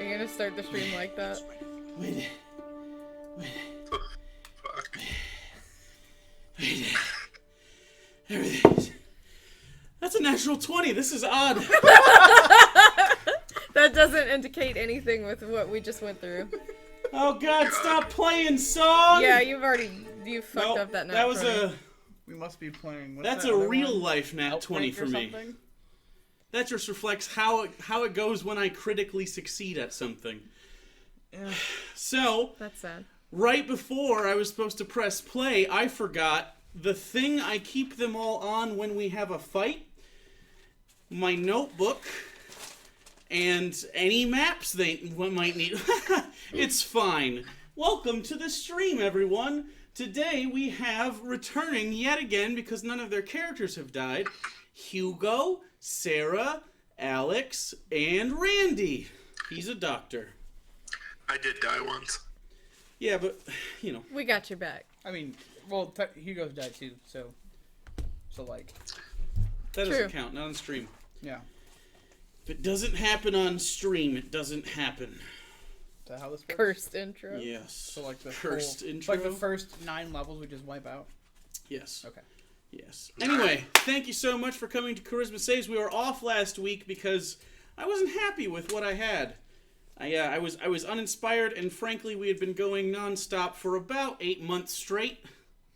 Are you gonna start the stream like that? Wait. Fuck. There it is. That's a natural 20. This is odd. That doesn't indicate anything with what we just went through. Oh God! Stop playing song. Yeah, you fucked Nope, up that nat That was 20. We must be playing. That's a real life nat 20 for me. Something? That just reflects how it goes when I critically succeed at something. Yeah. So, That's sad. right before I was supposed to press play, I forgot the thing I keep them all on when we have a fight. My notebook and any maps they might need. It's fine. Welcome to the stream, everyone. Today we have returning yet again, because none of their characters have died, Hugo, Sarah, Alex, and Randy. He's a doctor. I did die once. Yeah, but, you know. We got your back. I mean, well, Hugo's died too, so like. That True. doesn't count, not on stream. Yeah. If it doesn't happen on stream, it doesn't happen. Is that how this works? Cursed intro. Yes. So like the Cursed whole, intro? Like the first 9 levels we just wipe out? Yes. Okay. Yes. Anyway, thank you so much for coming to Charisma Saves. We were off last week because I wasn't happy with what I had. I was uninspired, and frankly, we had been going nonstop for about 8 months straight.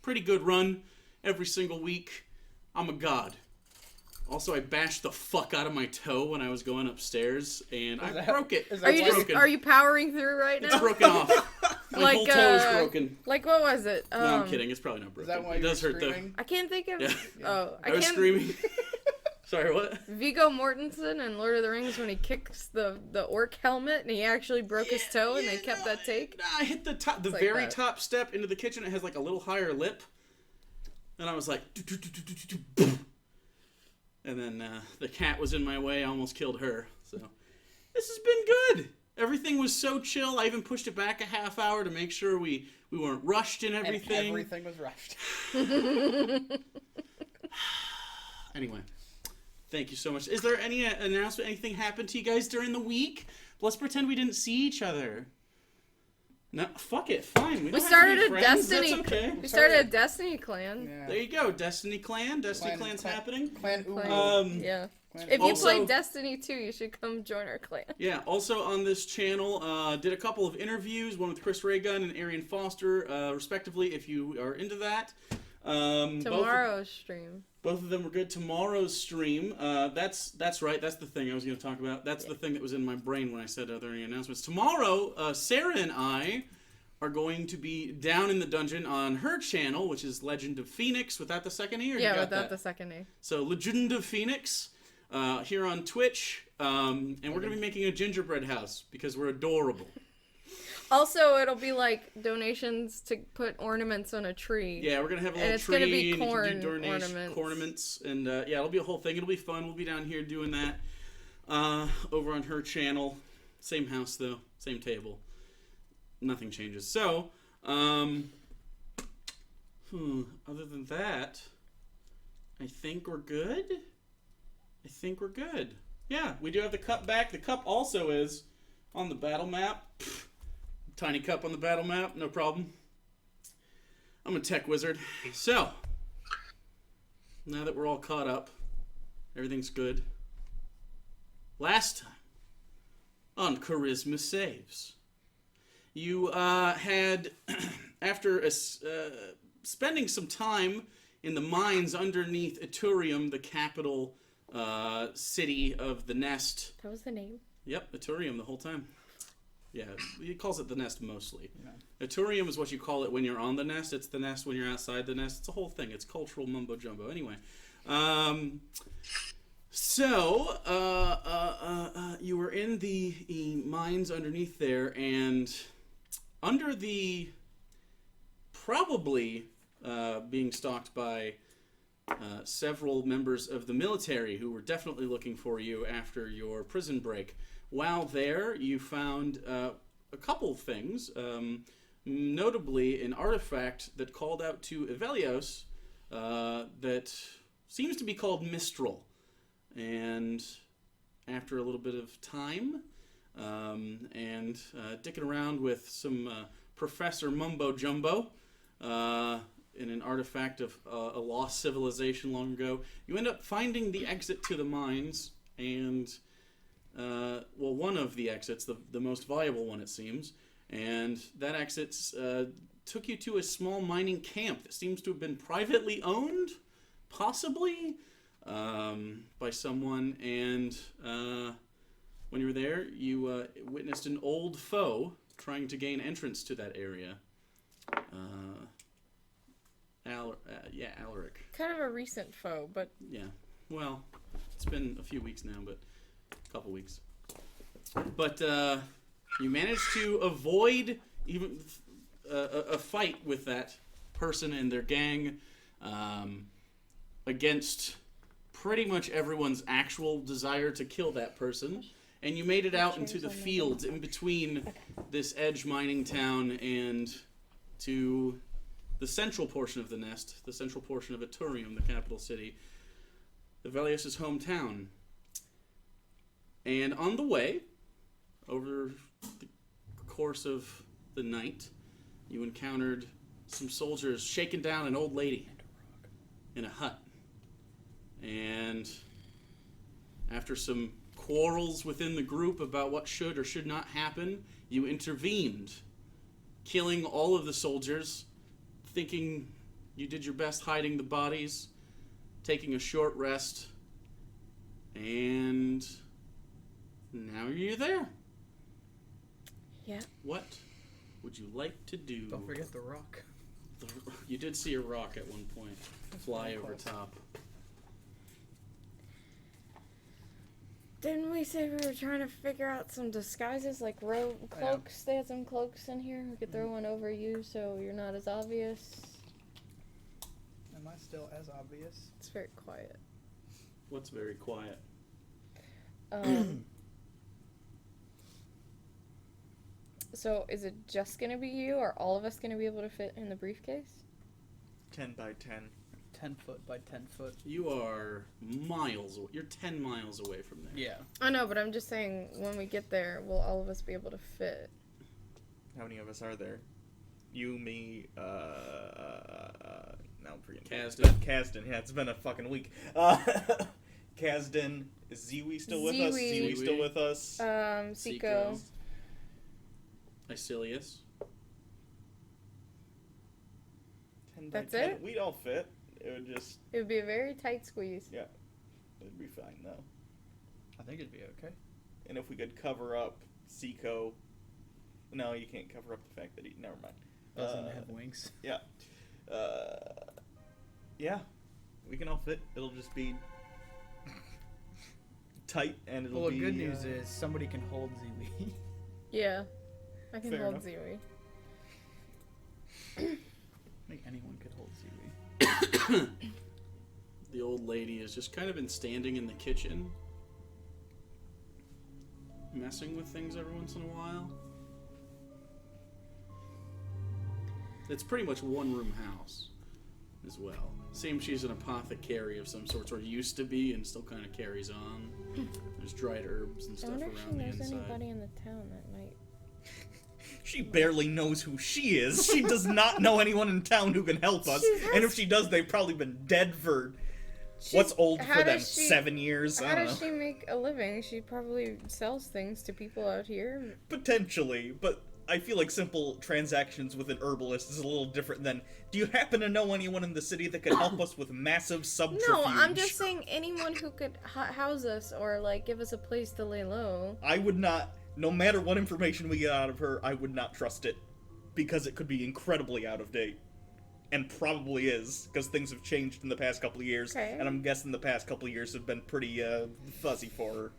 Pretty good run every single week. I'm a god. Also, I bashed the fuck out of my toe when I was going upstairs, and I broke it. Are you powering through right now? It's broken off. My whole toe is broken. Like, what was it? No, I'm kidding. It's probably not broken. Is that why it does hurt screaming? I can't think of. Yeah. Oh, I was screaming. Sorry, what? Viggo Mortensen in Lord of the Rings when he kicks the orc helmet and he actually broke his toe and they kept that take. I hit the top, the It's like very that. top step into the kitchen. It has like a little higher lip, and I was like, and then the cat was in my way. I almost killed her. So this has been good. Everything was so chill. I even pushed it back a half hour to make sure we weren't rushed in everything. And everything was rushed. Anyway, thank you so much. Is there any announcement? Anything happened to you guys during the week? Let's pretend we didn't see each other. No, fuck it. Fine. We don't have started to be a friends. Destiny. That's okay. We started a Destiny clan. Yeah. There you go. Destiny Clan. Destiny Clan's happening. Clan Yeah. Clan If you Also- play Destiny 2, you should come join our clan. Yeah, also on this channel, did a couple of interviews, one with Chris Raygun and Arian Foster, respectively, if you are into that. Tomorrow's stream. Both of them were good. Tomorrow's stream, that's right, that's the thing I was going to talk about. That's the thing that was in my brain when I said are there any announcements. Tomorrow, Sarah and I are going to be down in the dungeon on her channel, which is Legend of Phoenix, without the second E, or you Yeah, got without that? the second A. So, Legend of Phoenix, here on Twitch, and we're going to be making a gingerbread house, because we're adorable. Also, it'll be like donations to put ornaments on a tree. Yeah, we're going to have a And little it's tree, gonna be and you corn can do ornaments, and yeah, it'll be a whole thing. It'll be fun. We'll be down here doing that over on her channel. Same house, though. Same table. Nothing changes. So, other than that, I think we're good. Yeah, we do have the cup back. The cup also is on the battle map. Tiny cup on the battle map, no problem. I'm a tech wizard. So, now that we're all caught up, everything's good. Last time on Charisma Saves, you had, after spending some time in the mines underneath Etturium, the capital city of the Nest. That was the name? Yep, Etturium the whole time. Yeah, he calls it the Nest mostly. Yeah. Etturium is what you call it when you're on the Nest. It's the Nest when you're outside the Nest. It's a whole thing. It's cultural mumbo jumbo. Anyway, you were in the mines underneath there, and under the probably being stalked by several members of the military who were definitely looking for you after your prison break. While there, you found a couple of things, notably an artifact that called out to Evelios that seems to be called Mistral. And after a little bit of time, and dicking around with some Professor Mumbo Jumbo in an artifact of a lost civilization long ago. You end up finding the exit to the mines, and one of the exits, the most viable one it seems, and that exit took you to a small mining camp that seems to have been privately owned, possibly, by someone, and when you were there, you witnessed an old foe trying to gain entrance to that area. Alaric. Kind of a recent foe, but... Yeah, well, it's been a few weeks now, but a couple weeks. But you managed to avoid even a fight with that person and their gang against pretty much everyone's actual desire to kill that person. And you made it out into the fields in between this edge mining town and to the central portion of the nest, the central portion of Etturium, the capital city, the Velios' hometown. And on the way, over the course of the night, you encountered some soldiers shaking down an old lady in a hut. And after some quarrels within the group about what should or should not happen, you intervened, killing all of the soldiers, thinking you did your best hiding the bodies, taking a short rest, and now you're there. Yeah. What would you like to do? Don't forget the rock. You did see a rock at one point fly over top. Didn't we say we were trying to figure out some disguises, like cloaks? They had some cloaks in here. We could throw one over you so you're not as obvious. Am I still as obvious? It's very quiet. What's very quiet? So is it just gonna be you, or all of us gonna be able to fit in the briefcase? 10 by 10. 10 foot by 10 foot. You are miles away. You're 10 miles away from there. Yeah. I know, but I'm just saying, when we get there, will all of us be able to fit? How many of us are there? You, me, now I'm forgetting. Kasdan, yeah, it's been a fucking week. Kasdan, is Ziwi still with us? Ziwi. Ziwi still with us? Seiko. Isilius. 10 That's by 10. it? We'd all fit. It would just... It would be a very tight squeeze. Yeah. It'd be fine, though. I think it'd be okay. And if we could cover up Seiko... No, you can't cover up the fact that he... Never mind. Doesn't have wings. Yeah. Yeah. We can all fit. It'll just be... tight, and it'll Well, be... the good news is somebody can hold Ziwi. Yeah. I can Fair hold enough. Ziwi. I think anyone could hold Ziwi. The old lady has just kind of been standing in the kitchen, messing with things every once in a while. It's pretty much one-room house as well. Seems she's an apothecary of some sort, or used to be, and still kind of carries on. There's dried herbs and I stuff wonder if she around the knows inside. anybody in the town that might... She barely knows who she is. She does not know anyone in town who can help us. And if she does, they've probably been dead for... What's old for them? 7 years? I How don't does know. she make a living? She probably sells things to people out here. Potentially, but I feel like simple transactions with an herbalist is a little different than, do you happen to know anyone in the city that could help us with massive subterfuge? No, I'm just saying anyone who could house us or, like, give us a place to lay low. I would not, no matter what information we get out of her, I would not trust it. Because it could be incredibly out of date. And probably is, because things have changed in the past couple of years. Okay. And I'm guessing the past couple of years have been pretty fuzzy for her.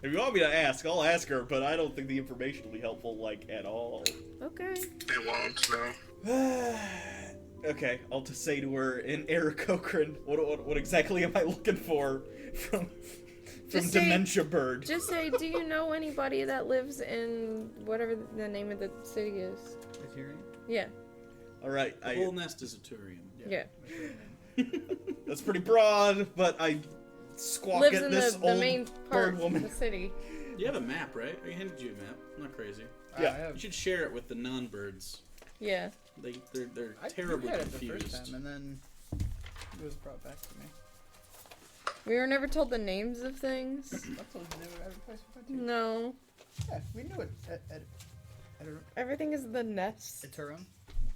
If you want me to ask, I'll ask her, but I don't think the information will be helpful, like, at all. Okay. It won't, no. Okay, I'll just say to her in Aarakocran, what exactly am I looking for from Just say- Dementia Bird? Just say, do you know anybody that lives in whatever the name of the city is? Etturium? Yeah. Alright, The whole nest is Etturium. Yeah. that's pretty broad, but I squawk lives at in this the old main bird part of woman. the city. You have a map, right? I handed you a map. I'm not crazy. Yeah. You should share it with the non-birds. Yeah. They're I terribly had it the confused. first time, and then it was brought back to me. We were never told the names of things. I told you they were every place we went to. No. Yeah, we knew it. Everything is the nest. Etturium.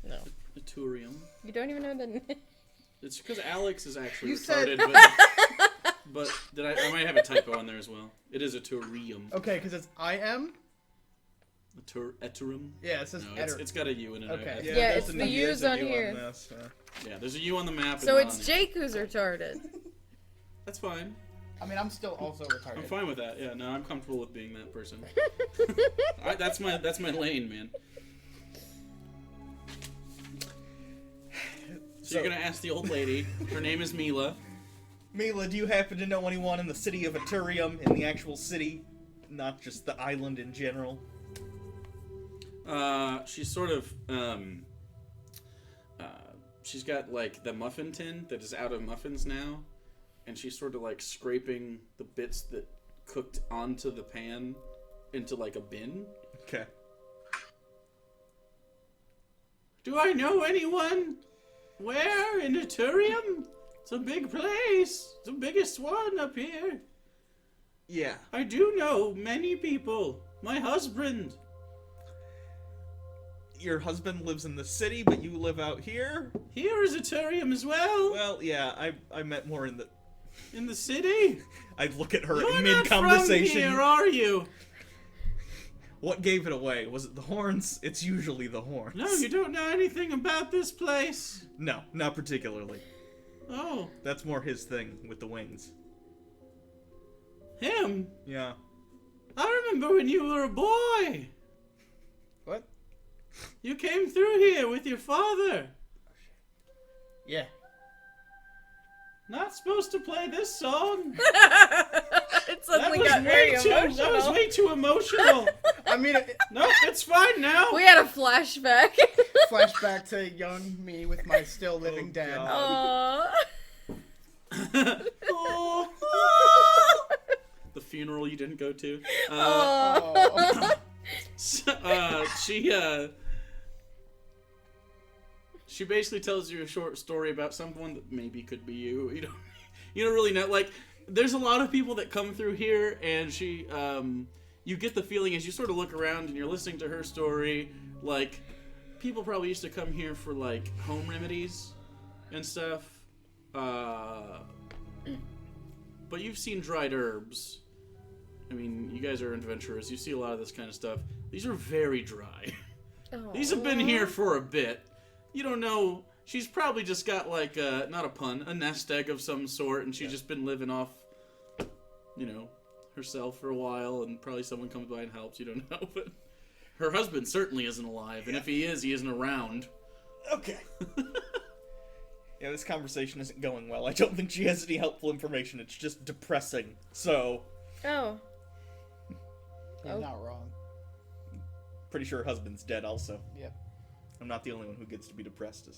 No. Etturium. You don't even know the name. It's because Alex is actually You said- retarded, but I might have a typo on there as well. It is Etturium. Okay, because it's I-M. Etturium. Yeah, it says No, it's got a U in it. Okay. Yeah, there's it's a the U- U's there's a on U here. this, Yeah, there's a U on the map. So and it's not on Jake who's retarded. That's fine. I mean, I'm still also retarded. I'm fine with that. Yeah, no, I'm comfortable with being that person. That's my lane, man. So you're gonna ask the old lady. Her name is Mila. Mila, do you happen to know anyone in the city of Etturium, in the actual city, not just the island in general? She's sort of she's got like the muffin tin that is out of muffins now, and she's sort of like scraping the bits that cooked onto the pan into like a bin. Okay. Do I know anyone? Where? In Etturium? It's a big place. It's the biggest one up here. Yeah. I do know many people. My husband. Your husband lives in the city, but you live out here? Here is Etturium as well. Well, yeah, I meant more in the... In the city? I'd look at her You're mid-conversation. not from here, are you? What gave it away? Was it the horns? It's usually the horns. No, you don't know anything about this place. No, not particularly. Oh, That's more his thing with the wings. him. Yeah. I remember when you were a boy. What? You came through here with your father. Yeah. Not supposed to play this song. It suddenly got very emotional. That was way too emotional. I mean, Nope, it's fine now. We had a flashback. flashback to young me with my still living dad. God. Aww. Oh. The funeral you didn't go to. Aww. She basically tells you a short story about someone that maybe could be you. You don't really know. Like, there's a lot of people that come through here, and you get the feeling as you sort of look around and you're listening to her story, like, people probably used to come here for, like, home remedies and stuff. But you've seen dried herbs. I mean, you guys are adventurers. You see a lot of this kind of stuff. These are very dry. These have been here for a bit. You don't know. She's probably just got, like, not a pun, a nest egg of some sort, and she's just been living off, herself for a while, and probably someone comes by and helps. You don't know, but her husband certainly isn't alive, and if he is, he isn't around. Okay. Yeah, this conversation isn't going well. I don't think she has any helpful information. It's just depressing. So, Oh. He's not wrong. pretty sure her husband's dead also. Yep. I'm not the only one who gets to be depressed.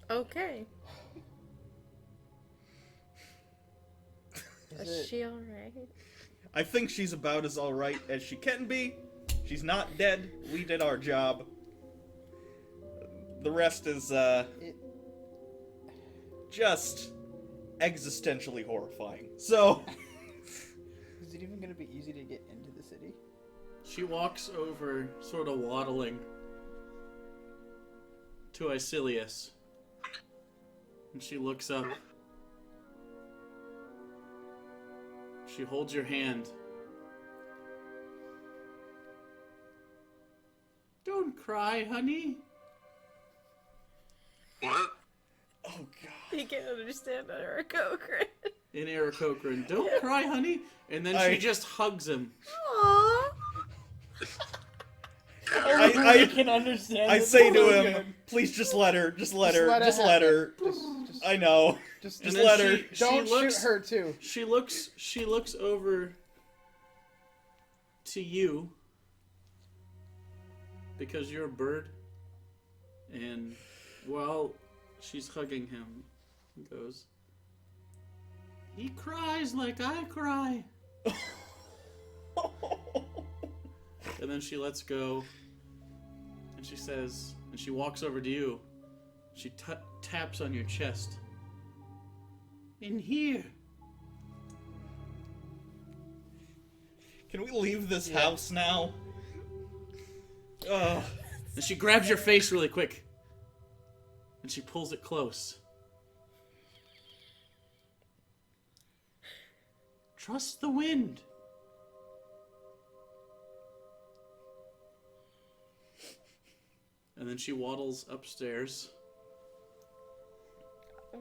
Okay. Is Is it? she alright? I think she's about as alright as she can be. She's not dead. We did our job. The rest is, just existentially horrifying. So, Is it even gonna be easy to get into the city? She walks over, sort of waddling, to Icilius. And she looks up. She holds your hand. Don't cry, honey. What? oh god. He can't understand our Cochrane. In Aarakocra. Don't cry, honey. And then she just hugs him. Aww. I can understand. I say to him, please just let her, just let her. Just I know. Just And Just then let her. don't looks, shoot her too. She looks over to you because you're a bird, and while she's hugging him, he goes, "He cries like I cry." And then she lets go, and she says, and she walks over to you. She taps on your chest. "In here." Can we leave this house now? And she grabs your face really quick, and she pulls it close. "Trust the wind." And then she waddles upstairs.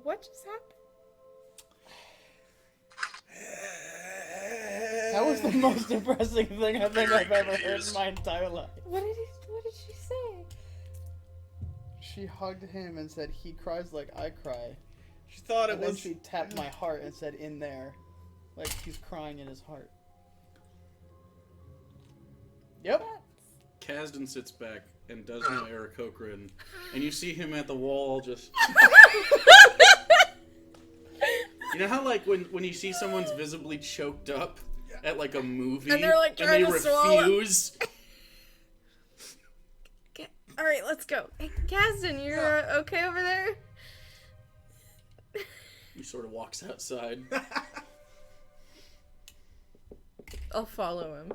What just happened? That was the most depressing thing I think I've ever heard in my entire life. What did she say? She hugged him and said, "He cries like I cry." She thought it And then was... she tapped my heart and said, "In there." Like he's crying in his heart. Yep. Kasdan sits back and does no Aarakocra, and you see him at the wall just... You know how, like, when you see someone's visibly choked up at, like, a movie, And they're, like, trying they to swallow. refuse? Okay. All right, let's go. Hey, Kasdan, you're okay over there? He sort of walks outside. I'll follow him.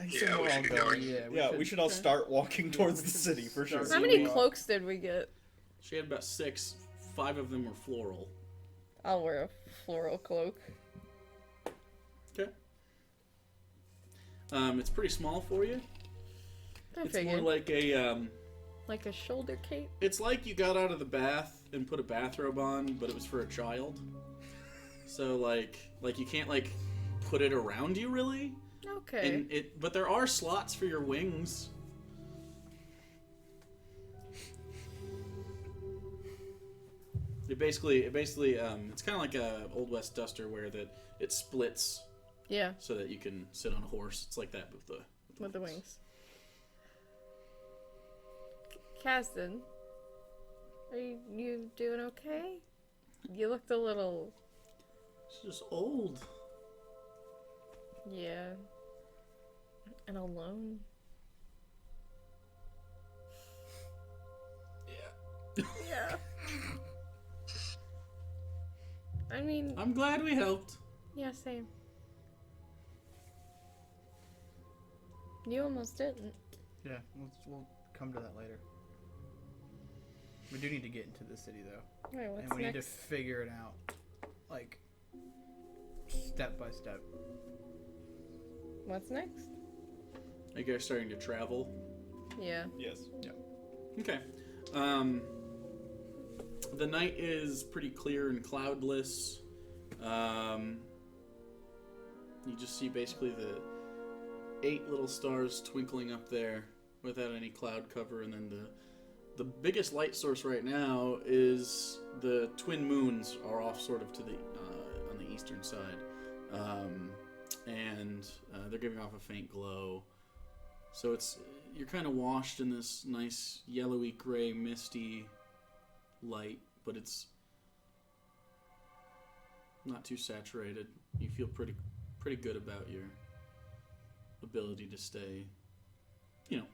Yeah, we should be going. Yeah, we should all start walking towards the city, for sure. How many cloaks did we get? She had about 6. 5 of them were floral. I'll wear a floral cloak. Okay. It's pretty small for you. I It's figured. more like a, Like a shoulder cape? It's like you got out of the bath and put a bathrobe on, but it was for a child. So, like you can't, like, put it around you, really. Okay. But there are slots for your wings. It basically, it's kind of like a Old West duster where it splits Yeah, so that you can sit on a horse. It's like that with the wings. Kasdan, are you doing okay? You looked a little... It's just old. Yeah. And alone. Yeah. Yeah. I mean, I'm glad we helped. yeah, same. You almost didn't. Yeah, we'll come to that later. We do need to get into the city, though. Wait, what's And we need to next? figure it out. Like, step by step. What's next? Are you guys starting to travel? Yeah. Yes. Okay. The night is pretty clear and cloudless. You just see basically the 8 little stars twinkling up there without any cloud cover, and then the biggest light source right now is the twin moons are off sort of to the on the eastern side, and they're giving off a faint glow. So you're kind of washed in this nice yellowy gray misty light, but it's not too saturated. You feel pretty good about your ability to stay,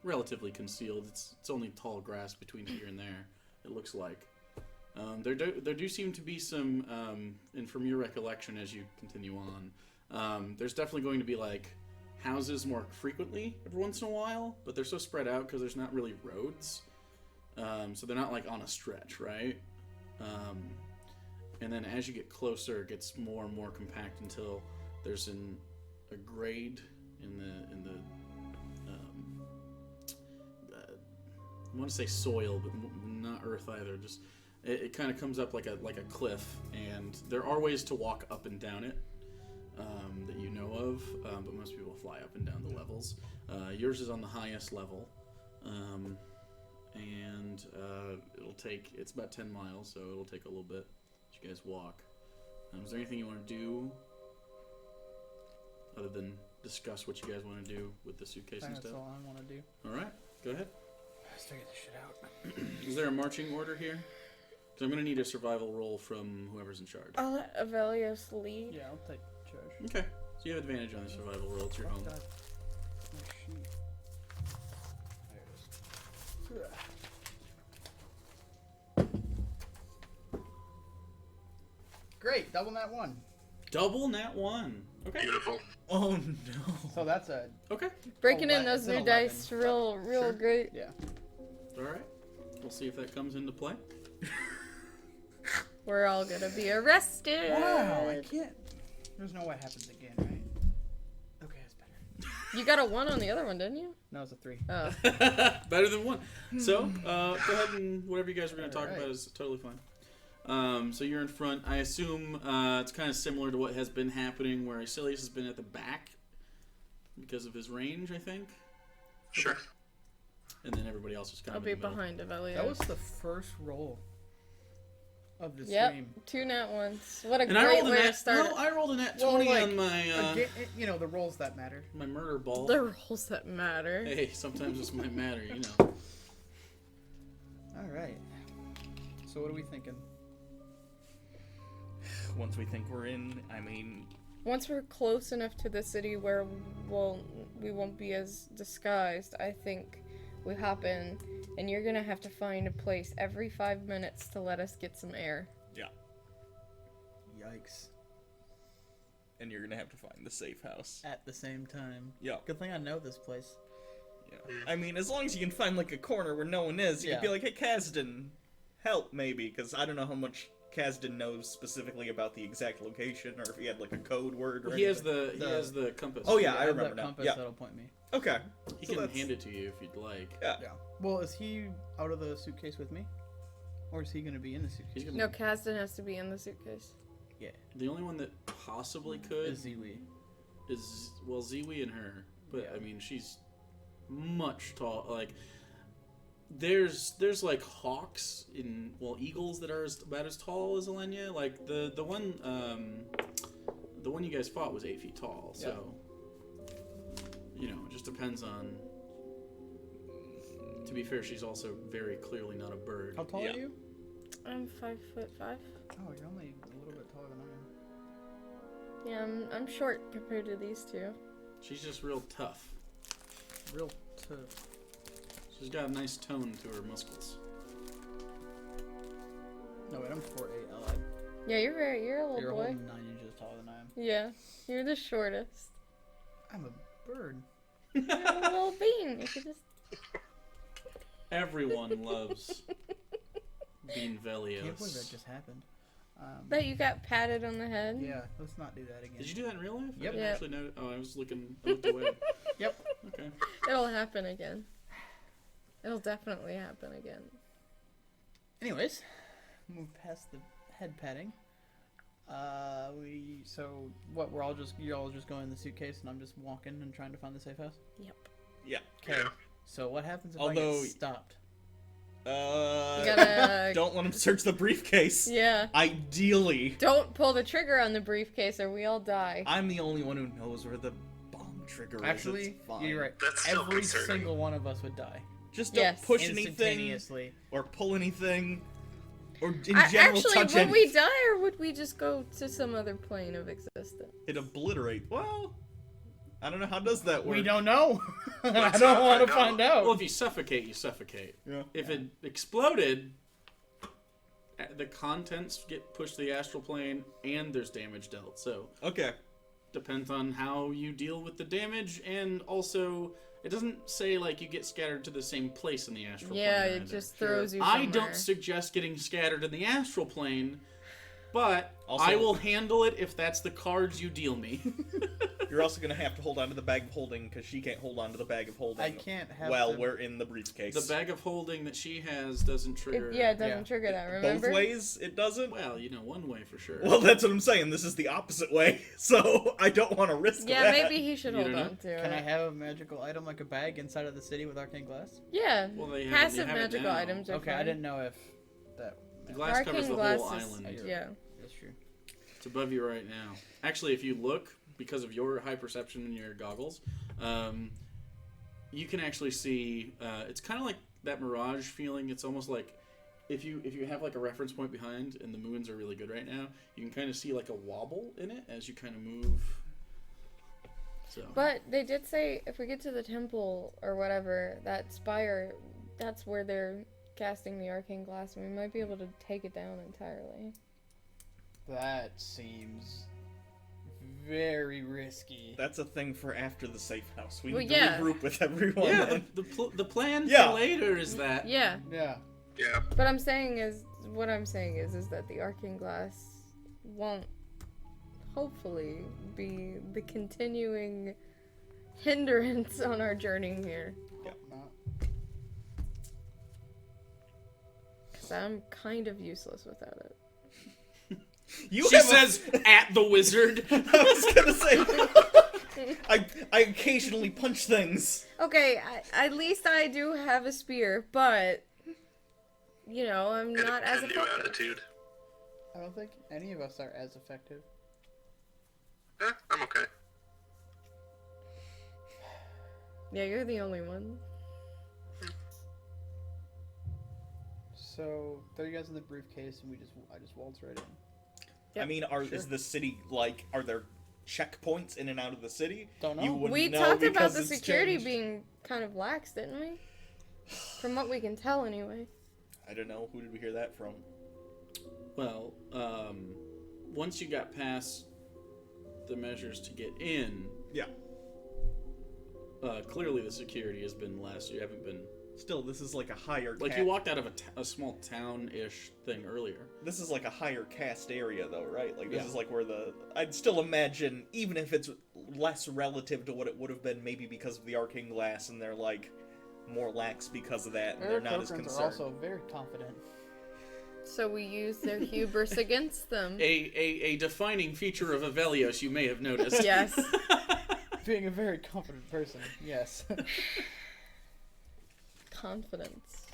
relatively concealed. It's only tall grass between here and there, it looks like. There do seem to be some, and from your recollection as you continue on, there's definitely going to be like houses more frequently every once in a while, but they're so spread out because there's not really roads, so they're not like on a stretch, right? And then as you get closer, it gets more and more compact until there's a grade in the I want to say soil, but not earth either. Just it kind of comes up like a cliff, and there are ways to walk up and down it that you know of, but most people fly up and down the levels. Yours is on the highest level, and it's about 10 miles, so it'll take a little bit as you guys walk. Is there anything you want to do other than discuss what you guys want to do with the suitcase and That's stuff? all I want to do. All right, go ahead. Let's figure this shit out. Is there a marching order here? Because I'm going to need a survival roll from whoever's in charge. I'll let Avelios lead. Yeah, I'll take charge. Okay. So you have advantage on the survival roll. It's your home. Oh, sheet. There it is. Great, double that one. Double nat 1. Okay. Beautiful. Oh no. So that's a Okay. Breaking in 11. those It's an new 11, dice, real sure. great. yeah. All right. We'll see if that comes into play. We're all gonna be arrested. Wow, I can't. There's no way it happens again, right? Okay, that's better. You got a 1 on the other one, didn't you? No, it's a 3. Oh. Better than 1. So, go ahead and whatever you guys are going to talk Alright. about is totally fine. So you're in front. I assume it's kind of similar to what has been happening, where Escalation has been at the back because of his range, I think. Sure. And then everybody else is kind I'll of be in the middle. behind Avelios. That was the first roll of the Yep, stream. 2 nat 1s. What a And I great rolled a way to nat. start. No, I rolled a nat Well, 20 like, on my Again, you know, the rolls that matter. my murder ball. The rules that matter. Hey, sometimes this might matter, you know. All right. So what are we thinking? Once we think we're in, I mean, Once we're close enough to the city where we won't be as disguised, I think we hop in, and you're gonna have to find a place every 5 minutes to let us get some air. Yikes. and you're gonna have to find the safe house. At the same time. Yeah. Good thing I know this place. Yeah. I mean, as long as you can find like a corner where no one is, you can be Yeah. like, "Hey, Kasdan, help maybe," because I don't know how much Kasdan knows specifically about the exact location, or if he had like a code word. Or He has anything. he has the compass. Oh yeah, I I have remember that now. compass Yeah. that'll point me. Okay. He So can that's- hand it to you if you'd like. Yeah. Yeah. Well, is he out of the suitcase with me? Or is he going to be in the suitcase? He's gonna, No, Kasdan has to be in the suitcase. Yeah. The only one that possibly could Is Ziwi. is well Ziwi and her, but Yeah. I mean she's much tall. Like there's like hawks in eagles that are about as tall as Elenia. Like the one you guys fought was 8 feet tall. So you know, it just depends on. To be fair, she's also very clearly not a bird. How tall Yeah. are you? I'm 5'5". Oh, you're only a little bit taller than I am. Yeah, I'm short compared to these two. She's just real tough. Real tough. She's got a nice tone to her muscles. No, wait, I'm 4'8". I lied. Yeah, you're a little You're a boy. whole 9 inches taller than I am. Yeah, you're the shortest. I'm a bird. You're a little bean. You could just. Everyone loves Bean Velios. Can't believe that just happened. Bet you got patted on the head. Yeah, let's not do that again. Did you do that in real life? Yep. I didn't Yeah. actually know. Oh, I looked away. Yep. Okay. It'll happen again. It'll definitely happen again. Anyways, move past the head patting. You're all just going in the suitcase and I'm just walking and trying to find the safe house? Yep. Yeah. Okay. So what happens if I Although- get stopped? You gotta. Don't let him search the briefcase. Yeah. Ideally, Don't pull the trigger on the briefcase or we all die. I'm the only one who knows where the bomb trigger is. Actually, It's fine. you're right. That's still Every concerning. single one of us would die. Just don't Yes. push anything Instantaneously. or pull anything, or in I, general actually, touch would anything. we die or would we just go to some other plane of existence? It obliterate. Well, I don't know how does that work. We don't know. I Let's don't not want to find find out. out. Well, if you suffocate, you suffocate. Yeah. If it exploded, the contents get pushed to the astral plane, and there's damage dealt. So Okay. depends on how you deal with the damage, and also it doesn't say like you get scattered to the same place in the astral Yeah, plane. it either. just throws you I somewhere. don't suggest getting scattered in the astral plane, but Also- I will handle it if that's the cards you deal me. You're also gonna have to hold on to the bag of holding because she can't hold on to the bag of holding. I can't have Well, the- we're in the briefcase. The bag of holding that she has doesn't trigger. It doesn't Yeah. trigger that, Both remember? ways, it doesn't. Well, you know, one way for sure. Well, that's what I'm saying. This is the opposite way, so I don't want to risk Yeah, that. maybe he should You hold don't on to Can I it. have a magical item like a bag inside of the city with arcane glass? Yeah, Well, they have- passive they have it magical now. items are Okay, fine. I didn't know if that. The glass covers Arcane the glass whole is- island. Yeah. That's true. It's above you right now. Actually, if you look, because of your high perception and your goggles, you can actually see. It's kind of like that mirage feeling. It's almost like if you have like a reference point behind, and the moons are really good right now, you can kind of see like a wobble in it as you kind of move. So. But they did say if we get to the temple or whatever, that spire, that's where they're casting the arcane glass, and we might be able to take it down entirely. That seems very risky. That's a thing for after the safe house. We Well, need yeah. to regroup with everyone. Yeah, the plan Yeah. for later is that. Yeah. Yeah. Yeah. But I'm saying is that the arcane glass won't hopefully be the continuing hindrance on our journey here. Not. Because I'm kind of useless without it. You She have says at the wizard. I was gonna say. I occasionally punch things. Okay, at least I do have a spear, but you know, I'm not as And new effective. attitude. I don't think any of us are as effective. I'm okay. Yeah, you're the only one. So throw you guys in the briefcase, and I just waltz right in. Yep. I mean, is the city are there checkpoints in and out of the city? Don't know. You wouldn't We know talked about because the it's security changed. being kind of lax, didn't we? From what we can tell, anyway. I don't know. Who did we hear that from? Well, once you got past the measures to get in, Yeah. clearly the security has been less. You haven't been Still, this is like a higher. like you walked out of a small town-ish thing earlier. This is like a higher caste area, though, right? Like this Yeah. is like where I'd still imagine, even if it's less relative to what it would have been, maybe because of the arcane glass, and they're like more lax because of that, and they're not as Are concerned. also very confident. So we use their hubris against them. A defining feature of Avelios, you may have noticed. Yes. Being a very confident person, yes. Confidence.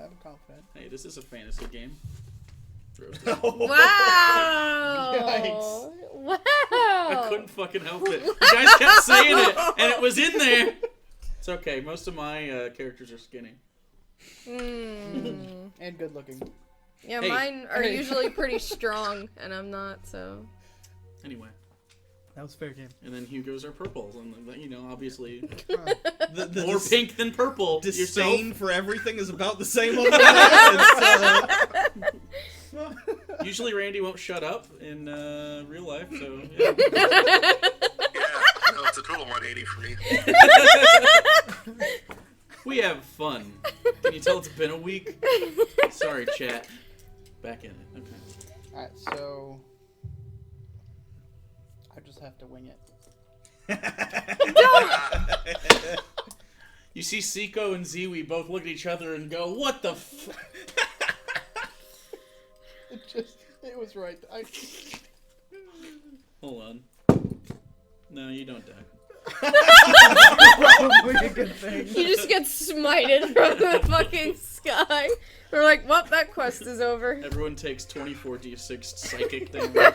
I'm confident. Hey, this is a fantasy game. Roasted. Wow! Yikes. Wow! I couldn't fucking help it. You guys kept saying it, and it was in there. It's okay. Most of my characters are skinny. Mm. And good looking. Yeah, Hey. mine are Hey. usually pretty strong, and I'm not, so... Anyway, That was fair game. and then Hugo's are purples, and you know, obviously, The more pink than purple. disdain Yourself. for everything is about the same over there. Usually, Randy won't shut up in real life, so yeah. Yeah, no, it's a total 180 for me. We have fun. Can you tell it's been a week? Sorry, chat. Back in it. Okay. Alright, so... I just have to wing it. You see Seiko and Ziwi both look at each other and go, "What the f-?" It was right. Hold on. No, you don't die. Probably a good thing. You just get smited from the fucking sky. We're like, well, that quest is over. Everyone takes 24d6 psychic damage.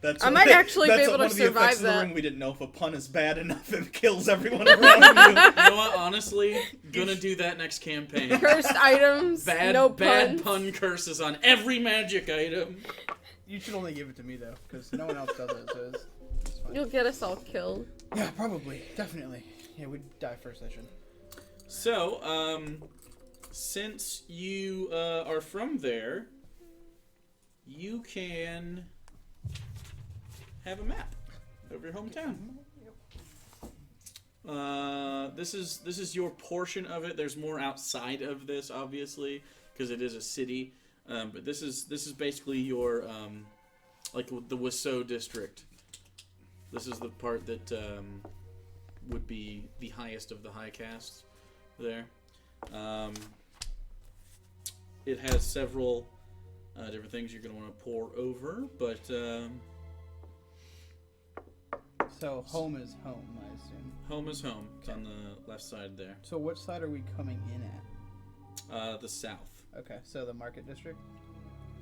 That's I one might thing- actually be that's able to one of the effects survive of the that. ring we didn't know. If a pun is bad enough, it kills everyone around you. You know what? Honestly, gonna do that next campaign. Cursed items, no puns. Bad pun curses on every magic item. You should only give it to me, though, because no one else does it, so it's fine. You'll get us all killed. Yeah, probably. Definitely. Yeah, we'd die first session. So, since you are from there, you can have a map of your hometown. This is your portion of it. There's more outside of this, obviously, because it is a city. But this is basically your like the Wiseau district. This is the part that would be the highest of the high castes there. It has several different things you're going to want to pour over, but So, home is home, I assume. home is home. It's on the left side there. So, which side are we coming in at? The south. Okay, so the market district?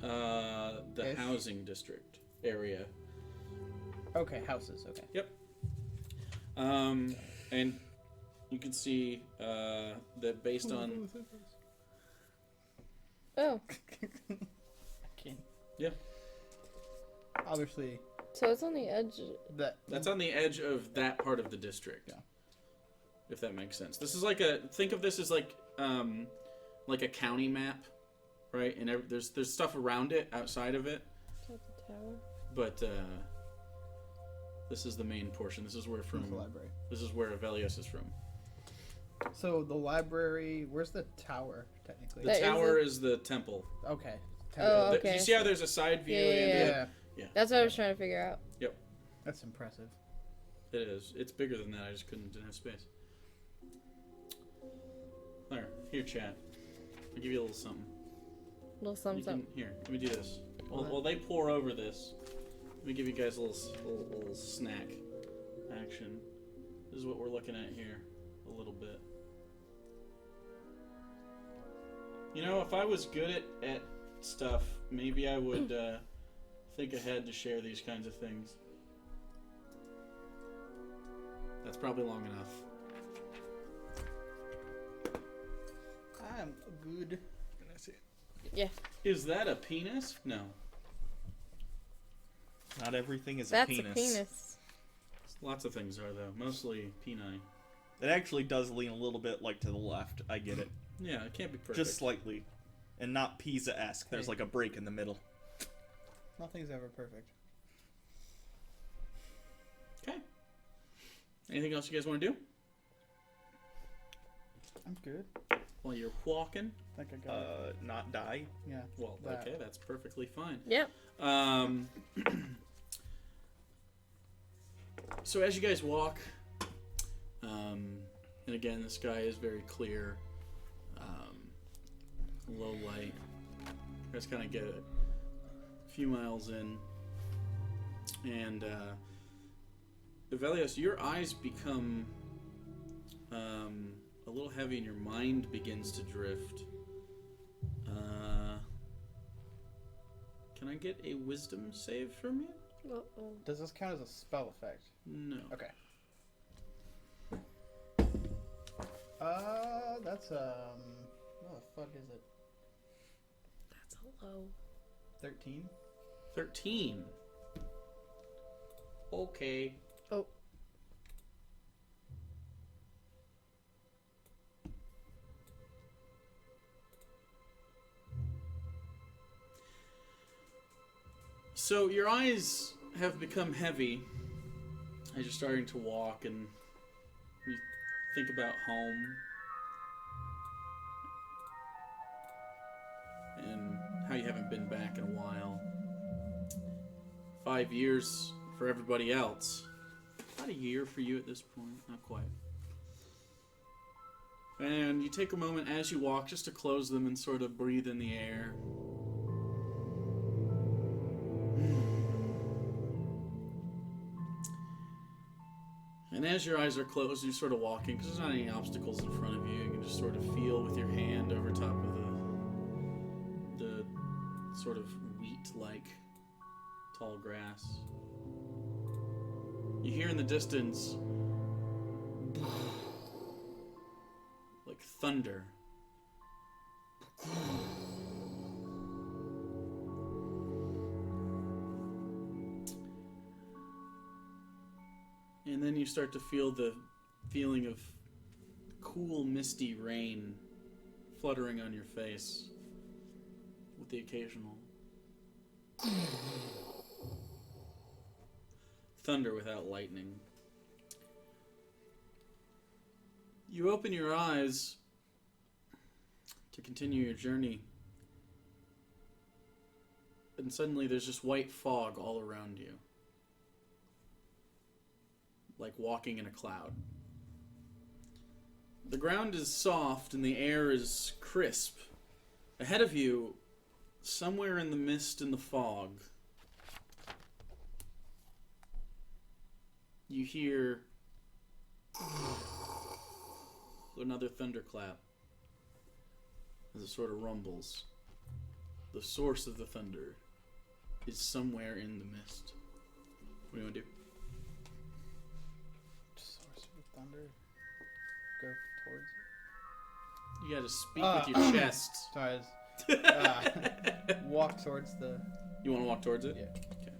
The Ish. housing district area. Okay, houses, okay. Yep. And you can see that based on Oh, I can't. yeah, Obviously, so it's on the edge. that's on the edge of that part of the district. Yeah. If that makes sense. This is like think of this as like a county map, right? And there's stuff around it, outside of it, Is that the tower? but this is the main portion. This is where the library. This is where Avelios is from. So the library. Where's the tower technically? The That is tower is the temple. Okay. Oh, okay. You see how there's a side view? Yeah. Yeah. That's what I was trying to figure out. That's impressive. It is. It's bigger than that. I just didn't have space. There. Here, chat. I'll give you a little something. Little something. Here, let me do this. While they pour over this, let me give you guys a little snack action. This is what we're looking at here, a little bit. You know, if I was good at stuff, maybe I would think ahead to share these kinds of things. That's probably long enough. I'm good. Can I see it? Yeah. Is that a penis? No. Not everything is That's a penis. a penis. Lots of things are, though. Mostly peni. It actually does lean a little bit like to the left. I get it. Yeah, it can't be perfect. Just slightly. And not Pisa-esque. There's like a break in the middle. Nothing's ever perfect. Okay. Anything else you guys want to do I'm good. while you're walking? I think I got it. Not die. Yeah. Well, that. okay, that's perfectly fine. Yep. So as you guys walk, and again, the sky is very clear, low light. You guys kind of get a few miles in, and Avelios, your eyes become a little heavy, and your mind begins to drift. Can I get a wisdom save from you? Uh-oh. Does this count as a spell effect? No. Okay. That's what the fuck is it? That's a low. 13. 13. Okay. Oh. So your eyes have become heavy as you're starting to walk, and you think about home and how you haven't been back in a while. 5 years for everybody else. About a year for you at this point. Not quite. And you take a moment as you walk just to close them and sort of breathe in the air. And as your eyes are closed, you're sort of walking, because there's not any obstacles in front of you. You can just sort of feel with your hand over top of the sort of wheat-like tall grass. You hear in the distance like thunder. And then you start to feel the feeling of cool, misty rain fluttering on your face with the occasional thunder without lightning. You open your eyes to continue your journey, and suddenly there's just white fog all around you. Like walking in a cloud. The ground is soft and the air is crisp. Ahead of you, somewhere in the mist and the fog, you hear another thunderclap as it sort of rumbles. The source of the thunder is somewhere in the mist. What do you want to do? Source of thunder. Go towards it. You gotta speak with your chest. Sorry. Walk towards the. You want to walk towards it? Yeah. Okay.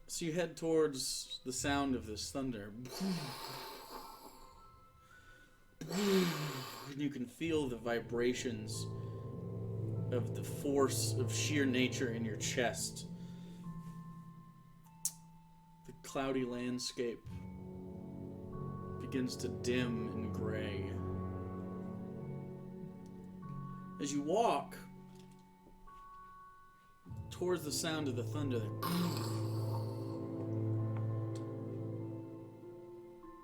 So you head towards the sound of this thunder. And you can feel the vibrations of the force of sheer nature in your chest. The cloudy landscape begins to dim and gray. As you walk towards the sound of the thunder,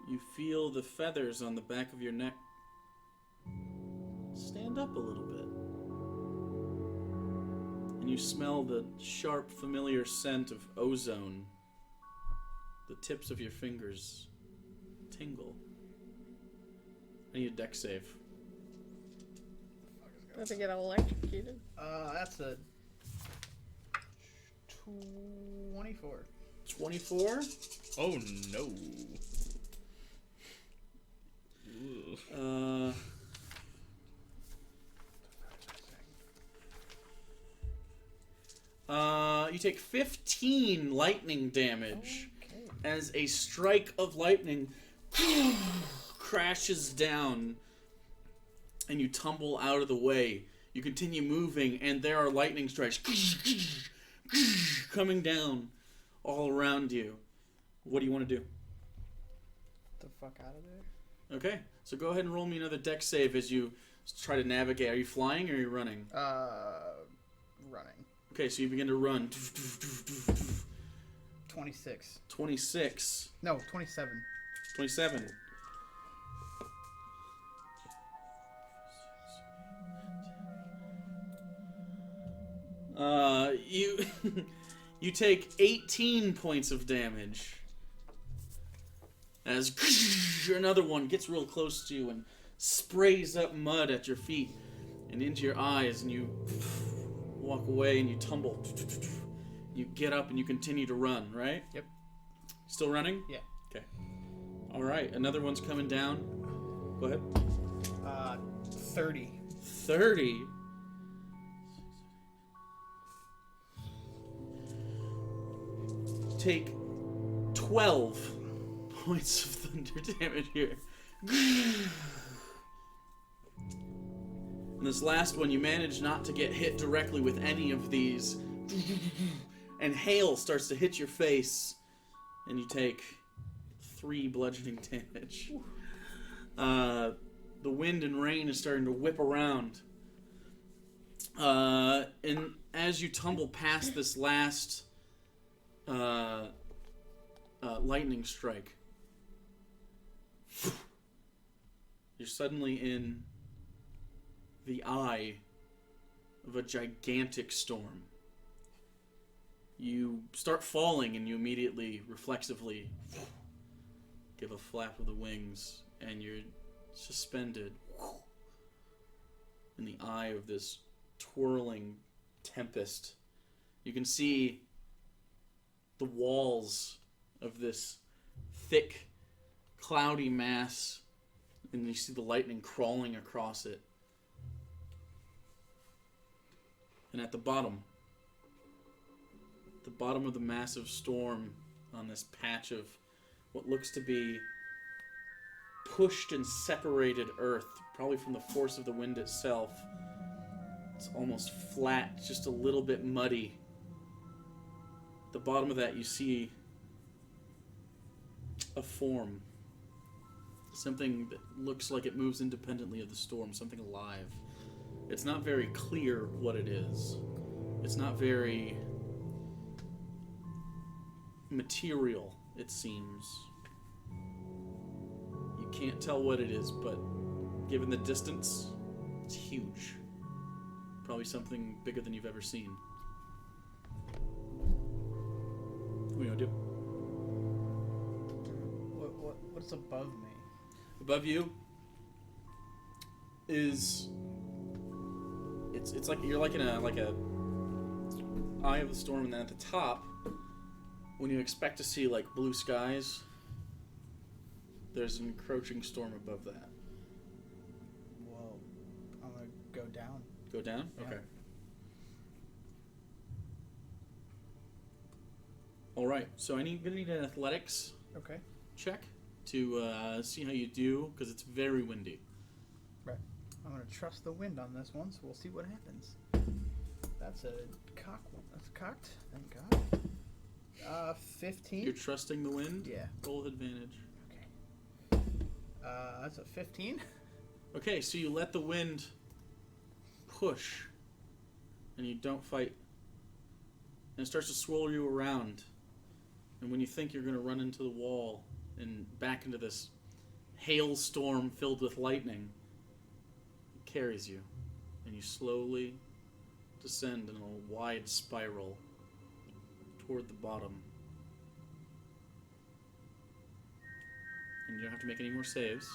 you feel the feathers on the back of your neck stand up a little bit. And you smell the sharp, familiar scent of ozone. The tips of your fingers tingle. I need a dex save. About to get electrocuted. That's a 24. 24? Oh no. You take 15 lightning damage Okay. as a strike of lightning crashes down and you tumble out of the way. You continue moving and there are lightning strikes coming down all around you. What do you want to do? Get the fuck out of there. Okay, so go ahead and roll me another dex save as you try to navigate. Are you flying or are you running? Running. Okay, so you begin to run. 26. 26. No, 27. 27. You you take 18 points of damage as another one gets real close to you and sprays up mud at your feet and into your eyes, and you walk away and you tumble. You get up and you continue to run, right? Yep. Still running? Yeah. Okay. All right, another one's coming down. Go ahead. 30. 30. Take 12 points of thunder damage here. And this last one, you manage not to get hit directly with any of these. And hail starts to hit your face. And you take 3 bludgeoning damage. The wind and rain is starting to whip around. And as you tumble past this last lightning strike, you're suddenly in the eye of a gigantic storm. You start falling and you immediately, reflexively give a flap of the wings and you're suspended in the eye of this twirling tempest. You can see the walls of this thick, cloudy mass, and you see the lightning crawling across it. And at the bottom of the massive storm, on this patch of what looks to be pushed and separated earth, probably from the force of the wind itself. It's almost flat, just a little bit muddy. At the bottom of that, you see a form. Something that looks like it moves independently of the storm, something alive. It's not very clear what it is. It's not very material, it seems. You can't tell what it is, but given the distance, it's huge. Probably something bigger than you've ever seen. What are you gonna do? What's above me? Above you is it's like you're like in a eye of the storm, and then at the top, when you expect to see like blue skies, There's an encroaching storm above that. Well, I'm gonna go down. Go down? Yeah. Okay. Alright, so I'm gonna need an athletics Okay. check to see how you do, because it's very windy. Right. I'm gonna trust the wind on this one, so we'll see what happens. That's a cock one. That's cocked. Thank God. 15. You're trusting the wind? Yeah. Roll with advantage. Okay. That's a 15. Okay, so you let the wind push, and you don't fight. And it starts to swirl you around. And when you think you're going to run into the wall and back into this hailstorm filled with lightning, it carries you. And you slowly descend in a wide spiral toward the bottom. And you don't have to make any more saves.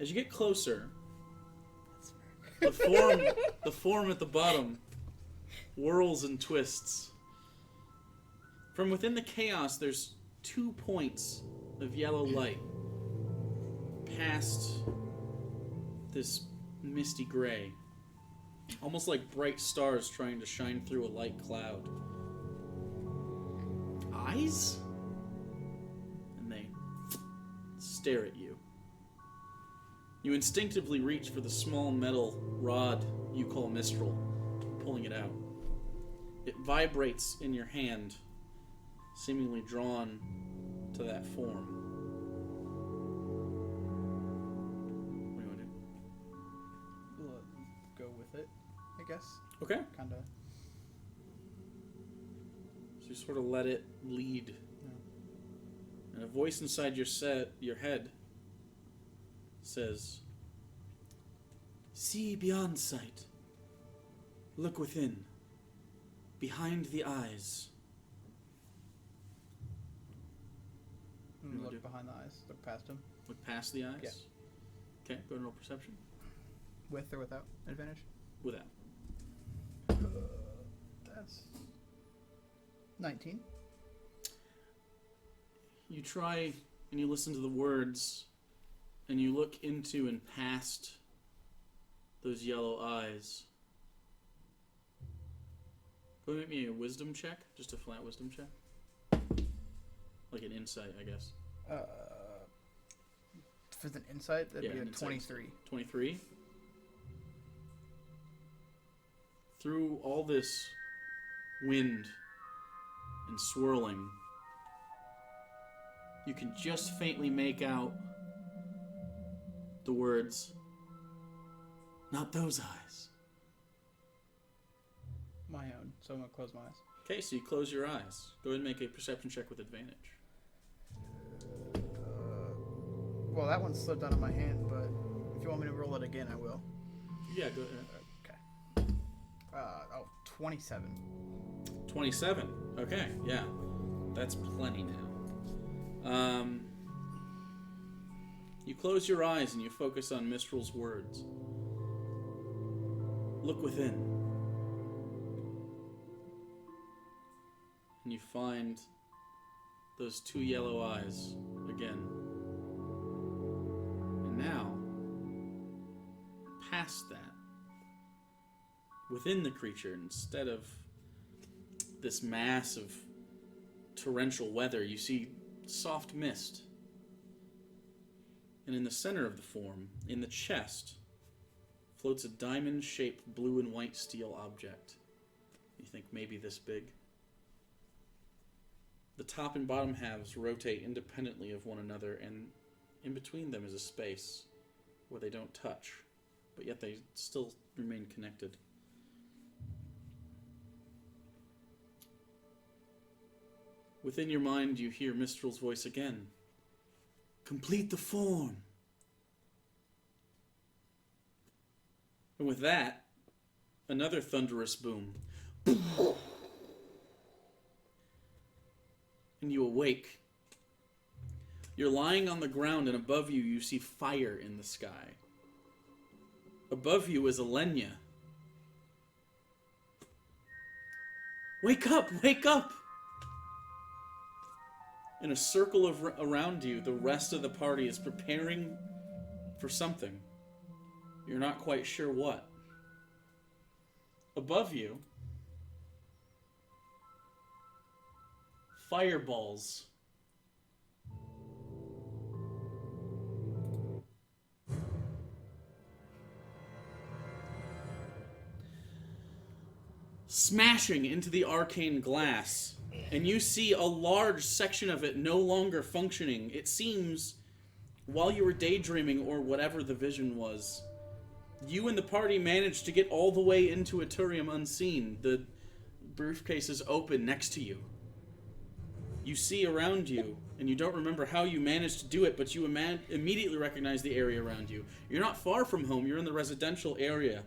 As you get closer, the form at the bottom whirls and twists. From within the chaos, there's 2 points of yellow light past this misty gray, almost like bright stars trying to shine through a light cloud. Eyes? And they stare at you. You instinctively reach for the small metal rod you call Mistral, pulling it out. It vibrates in your hand, seemingly drawn to that form. What do you want to do? We'll go with it, I guess. Okay. Kinda. So you sort of let it lead. Yeah. And a voice inside your head says, "See beyond sight. Look within. Behind the eyes." I'm You gonna wanna look do? behind the eyes. Look past him. Look past the eyes? Yeah. Okay, go and roll perception. With or without advantage? Without. That's 19. You try and you listen to the words, and you look into and past those yellow eyes. Go and make me a wisdom check, just a flat wisdom check. Like an insight, I guess. For the insight, that'd Yeah, be a an insight. 23. 23. Through all this wind and swirling, you can just faintly make out the words, "Not those eyes." My own. So I'm gonna close my eyes. Okay, so you close your eyes. Go ahead and make a perception check with advantage. Well, that one slipped out of my hand, but if you want me to roll it again, I will. Yeah, go ahead. Okay. 27. 27. Okay, yeah. That's plenty now. You close your eyes and you focus on Mistral's words. Look within. And you find those 2 yellow eyes again. And now, past that, within the creature, instead of this mass of torrential weather, you see soft mist. And in the center of the form, in the chest, floats a diamond-shaped blue and white steel object. You think maybe this big? The top and bottom halves rotate independently of one another, and in between them is a space where they don't touch, but yet they still remain connected. Within your mind, you hear Mistral's voice again. Complete the form. And with that, another thunderous boom. And you awake. You're lying on the ground, and above you, you see fire in the sky. Above you is Alenia. Wake up! Wake up! In a circle around you, the rest of the party is preparing for something. You're not quite sure what. Above you, fireballs. Smashing into the arcane glass, and you see a large section of it no longer functioning. It seems, while you were daydreaming or whatever the vision was, you and the party managed to get all the way into Etturium unseen. The briefcase is open next to you. You see around you, and you don't remember how you managed to do it, but you immediately recognize the area around you. You're not far from home, you're in the residential area.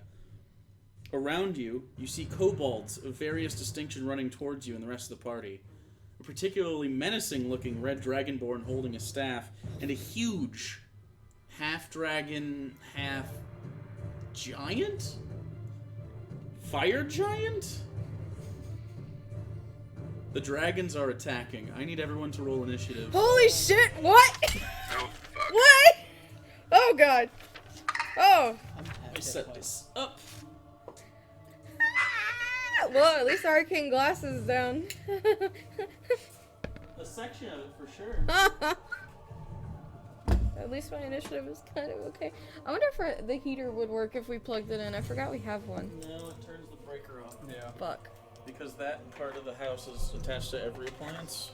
Around you, you see kobolds of various distinction running towards you and the rest of the party. A particularly menacing-looking red dragonborn holding a staff, and a huge half-dragon, half-giant? Fire giant? The dragons are attacking. I need everyone to roll initiative. Holy shit! What? Oh, fuck. What? Oh god. Oh. I'm half I hit set points. this up. Well, at least arcane glass is down. A section of it, for sure. At least my initiative is kind of okay. I wonder if the heater would work if we plugged it in. I forgot we have one. No, it turns the breaker off. Yeah. Fuck. Because that part of the house is attached to every appliance.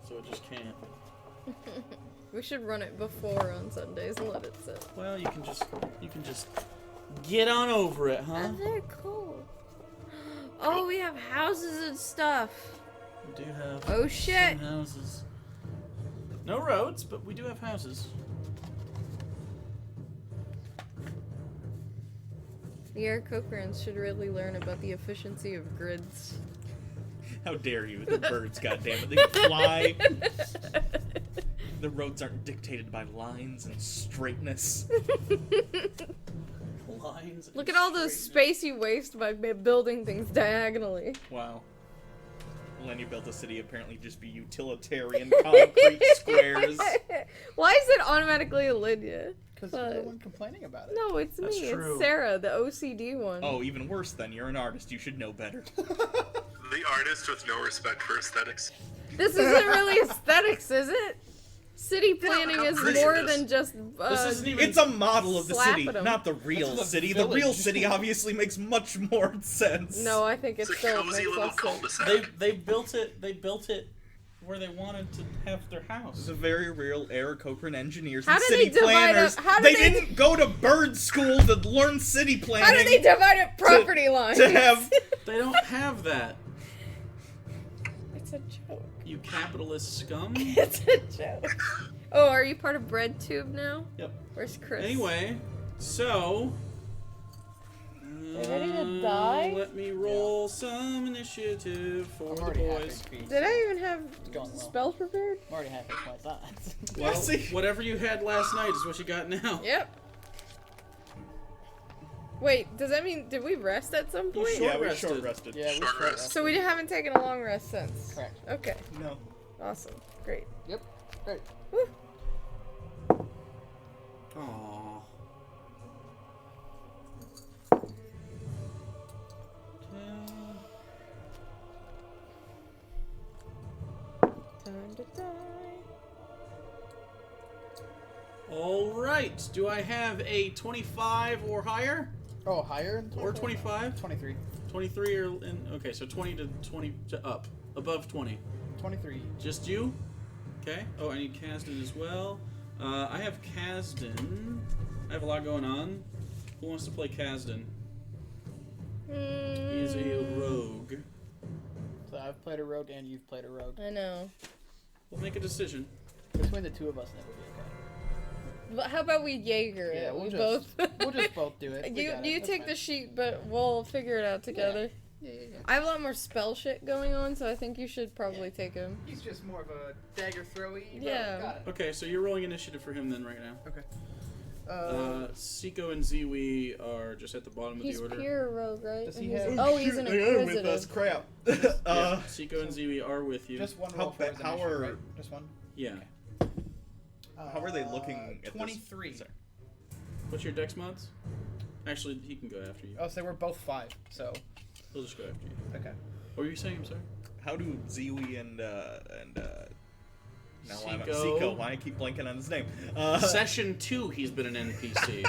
So it just can't. We should run it before on Sundays and let it sit. Well, you can just get on over it, huh? Oh, they're cool. Oh, we have houses and stuff. We do have Oh shit. some houses. No roads, but we do have houses. The Aarakocrans should really learn about the efficiency of grids. How dare you? The birds, goddammit. They can fly. The roads aren't dictated by lines and straightness. Lines. Look at all the space you waste by building things diagonally. Wow. Well, then you built a city apparently just be utilitarian concrete squares. Why is it automatically Lydia? Because But- you're the one complaining about it. No, it's That's me. true. It's Sarah, the OCD one. Oh, even worse then. You're an artist. You should know better. The artist with no respect for aesthetics. This isn't really aesthetics, is it? City planning how is pretty more it is. than just. This isn't even. It's a model of the city, Slapping 'em. not the real This is a city. The real village. city obviously makes much more sense. No, I think It's it's a still cozy makes little less sense. cul-de-sac. They built it. They built it where they wanted to have their It's house. a very real Aarakocran engineers How and do city they divide planners. up- how do they they- didn't go to bird school to learn city planning. How do they divide up property lines? to have They don't have that. It's a joke. You capitalist scum. It's a joke. Oh, are you part of BreadTube now? Yep. Where's Chris? Anyway, so. They ready to die? Let me roll some initiative for I'm the already half boys. HP. Did I even have going well. spells prepared? I'm already half hit points. Well, see. whatever you had last night is what you got now. Yep. Wait, does that mean did we rest at some point? short yeah, we rested. short rested. Yeah, we Short short rest. rest. So we haven't taken a long rest since. Correct. Okay. No. Awesome. Great. Yep. Great. Woo. Aww. Time to die. All right. Do I have a 25 or higher? Oh, higher? Or 25? 23. 23 or okay, so 20 to 20 to up. Above 20. 23. Just you? Okay. Oh, I need Kasdan as well. I have Kasdan. I have a lot going on. Who wants to play Kasdan? He is a rogue. So I've played a rogue and you've played a rogue. I know. We'll make a decision. Between the two of us, that would be okay. But how about we Jaeger it? Yeah, we'll we just- both. We'll just both do it. We You got it. you That's take fine. the sheet, but we'll figure it out together. Yeah. I have a lot more spell shit going on, so I think you should probably take him. He's just more of a dagger throwy. Yeah. Got it. Okay, so you're rolling initiative for him then right now. Okay. Seiko and Ziwi are just at the bottom He's of the order. pure rogue, right? Does And he he's- have- Oh, he's an inquisitive. with us, crap. Yeah, Seiko and Ziwi are with you. Just one How roll for ba- his how initiative, are- right? Just one? Yeah. How are they looking at this? 23. Sorry. What's your dex mods? Actually, he can go after you. Oh, so we're both 5, so... He'll just go after you. Okay. What were you saying? I'm sorry. How do Ziwi and now I'm Seiko. Seiko. Why I keep blanking on his name? Session 2, he's been an NPC.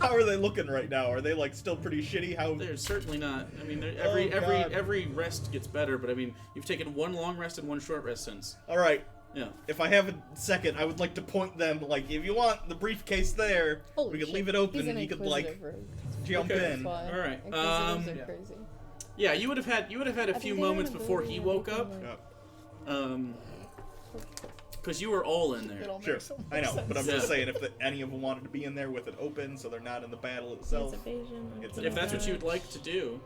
how are they looking right now? Are they like still pretty shitty? How? They're certainly not. I mean, Oh, God. every rest gets better, but I mean, you've taken one long rest and one short rest since. All right. Yeah. If I have a second, I would like to point them. Like, if you want the briefcase there, Holy we could shit. leave it open, He's an and you could like inquisitive rogue. jump Okay. That's in. why. All right, Inquisitives yeah. are crazy. Yeah, you would have had a I few think they moments have an before he ability woke to up, open, because you were all in It there. all Sure, makes so much I know, but I'm Yeah. just saying if any of them wanted to be in there with it open, so they're not in the battle like, itself. it's evasion, It's open If that's what dodge. you'd like to do.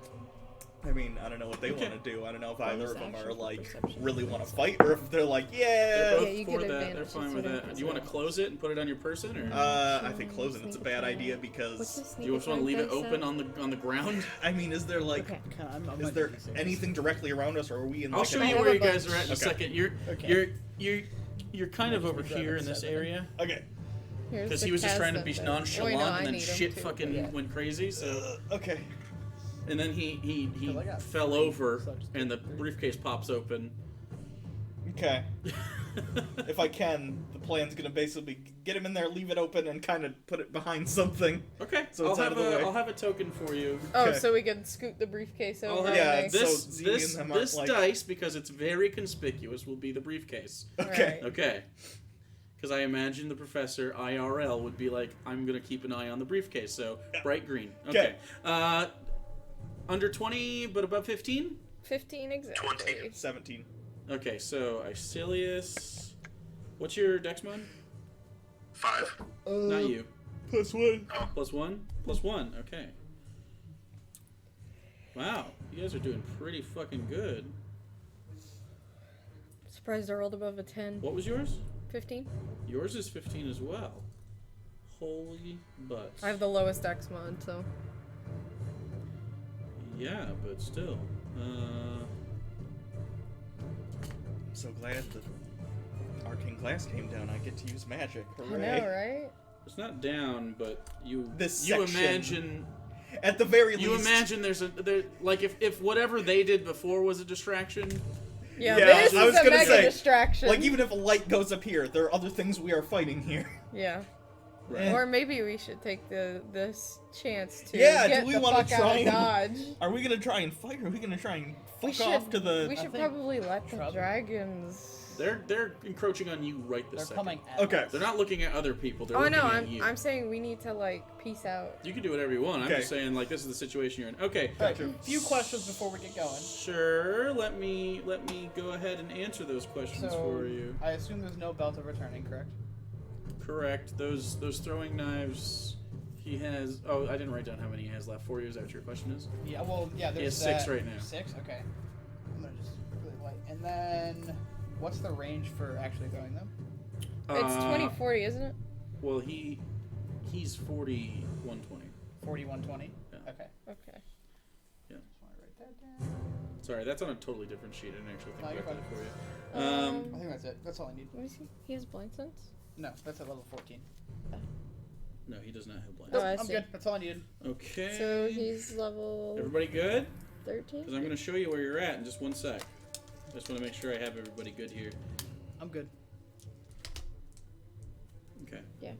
I mean, I don't know what they Okay. want to do. I don't know if either of them Bonus are action for like perception. really want to fight, or if they're like, They're yeah. both Yeah, you for get that. They're advantage, fine it's with what that. Do you want to happens. close it and put it on your person, or I think closing it's a bad idea What's because this do you just want to leave it open on the ground? I mean, is there like Okay. is there anything directly around us, or are we in? I'll like show a- you I where have you a guys are at in a Okay. second. You're kind of over here in this area. Okay. Here's Because the he was just trying to cast be that- nonchalant, Oh, I know, I and then need him shit too, fucking but yeah. went crazy. So, Okay. and then he Because I got fell 3, over, so I just and the took 3. briefcase pops open. Okay. If I can, the plan's gonna basically get him in there, leave it open, and kind of put it behind something. Okay, So it's I'll out have of the way. I'll have a token for you. Oh, Okay. so we can scoot the briefcase I'll over. have Yeah, and it's- this so Ziwi this and them aren't this like- dice, because it's very conspicuous, will be the briefcase. Okay. Right. Okay. Because I imagine the professor IRL would be like, I'm gonna keep an eye on the briefcase, so bright green. Okay. Under 20, but above 15. 15 exactly. 17. Okay, so Icilius. What's your dex mod? 5. Not you. +1. +1? +1, okay. Wow, you guys are doing pretty fucking good. Surprised I rolled above a 10. What was yours? 15? Yours is 15 as well. Holy butts. I have the lowest Dex mod, so. Yeah, but still. I'm so glad the arcane glass came down. I get to use magic. I Hooray. know, right? It's not down, but you This you section. imagine At the very you least. imagine there like if whatever they did before was a distraction. Yeah, Yeah, this I was is a gonna mega say, distraction. Like, even if a light goes up here, there are other things we are fighting here. Yeah. Right. Or maybe we should take this chance to Yeah, get do we the wanna fuck try out of and- Dodge. Are we gonna try and fight, or are we gonna try and We fuck off should, to the... we should think probably let the trouble. dragons... They're encroaching on you right this They're second. coming at Okay. us. They're not looking at other people. They're Oh, looking no, at you. I'm saying we need to, like, peace out. You can do whatever you want. I'm Okay. just saying, like, this is the situation you're in. Okay. Alright, few questions before we get going. Sure. Let me go ahead and answer those questions So, for you. I assume there's no belt of returning, correct? Correct. Those throwing knives. He has. Oh, I didn't write down how many he has left for you. Is that what your question is? Yeah, well, yeah, there's has 6 right now. 6? Okay. I'm gonna just quickly light. And then, what's the range for actually throwing them? It's 2040, isn't it? Well, he's 40, 120. 40, 120? Yeah. Okay. Okay. Yeah. Just wanna write that down. Sorry, that's on a totally different sheet. I didn't actually No, think you're about that fine. for you. I think that's it. That's all I need. Let me see. He has blind sense? No, that's at level 14. No, he does not have blind. Oh, I I'm see. good. That's all I needed. Okay. So he's level Everybody good? 13? Because I'm going to show you where you're at in just 1 sec. I just want to make sure I have everybody good here. I'm good. Okay. Yeah.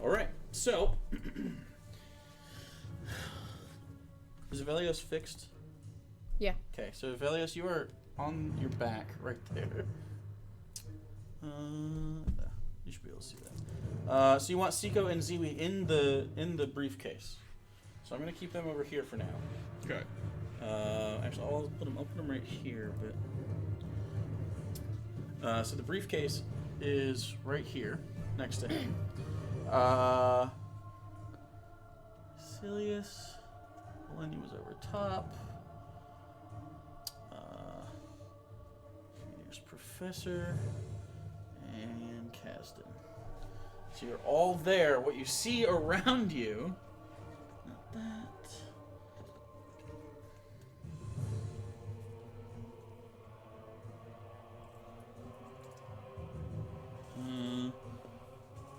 All right. So, is Velios fixed? Yeah. Okay. So Velios, you are on your back right there. You should be able to see that. So you want Seiko and Ziwi in the briefcase. So I'm gonna keep them over here for now. Okay. Actually, I'll put them right here. But so the briefcase is right here next to him. Silius, Lenny was over top. Here's Professor and Casper. Justin. So you're all there. What you see around you... Not that.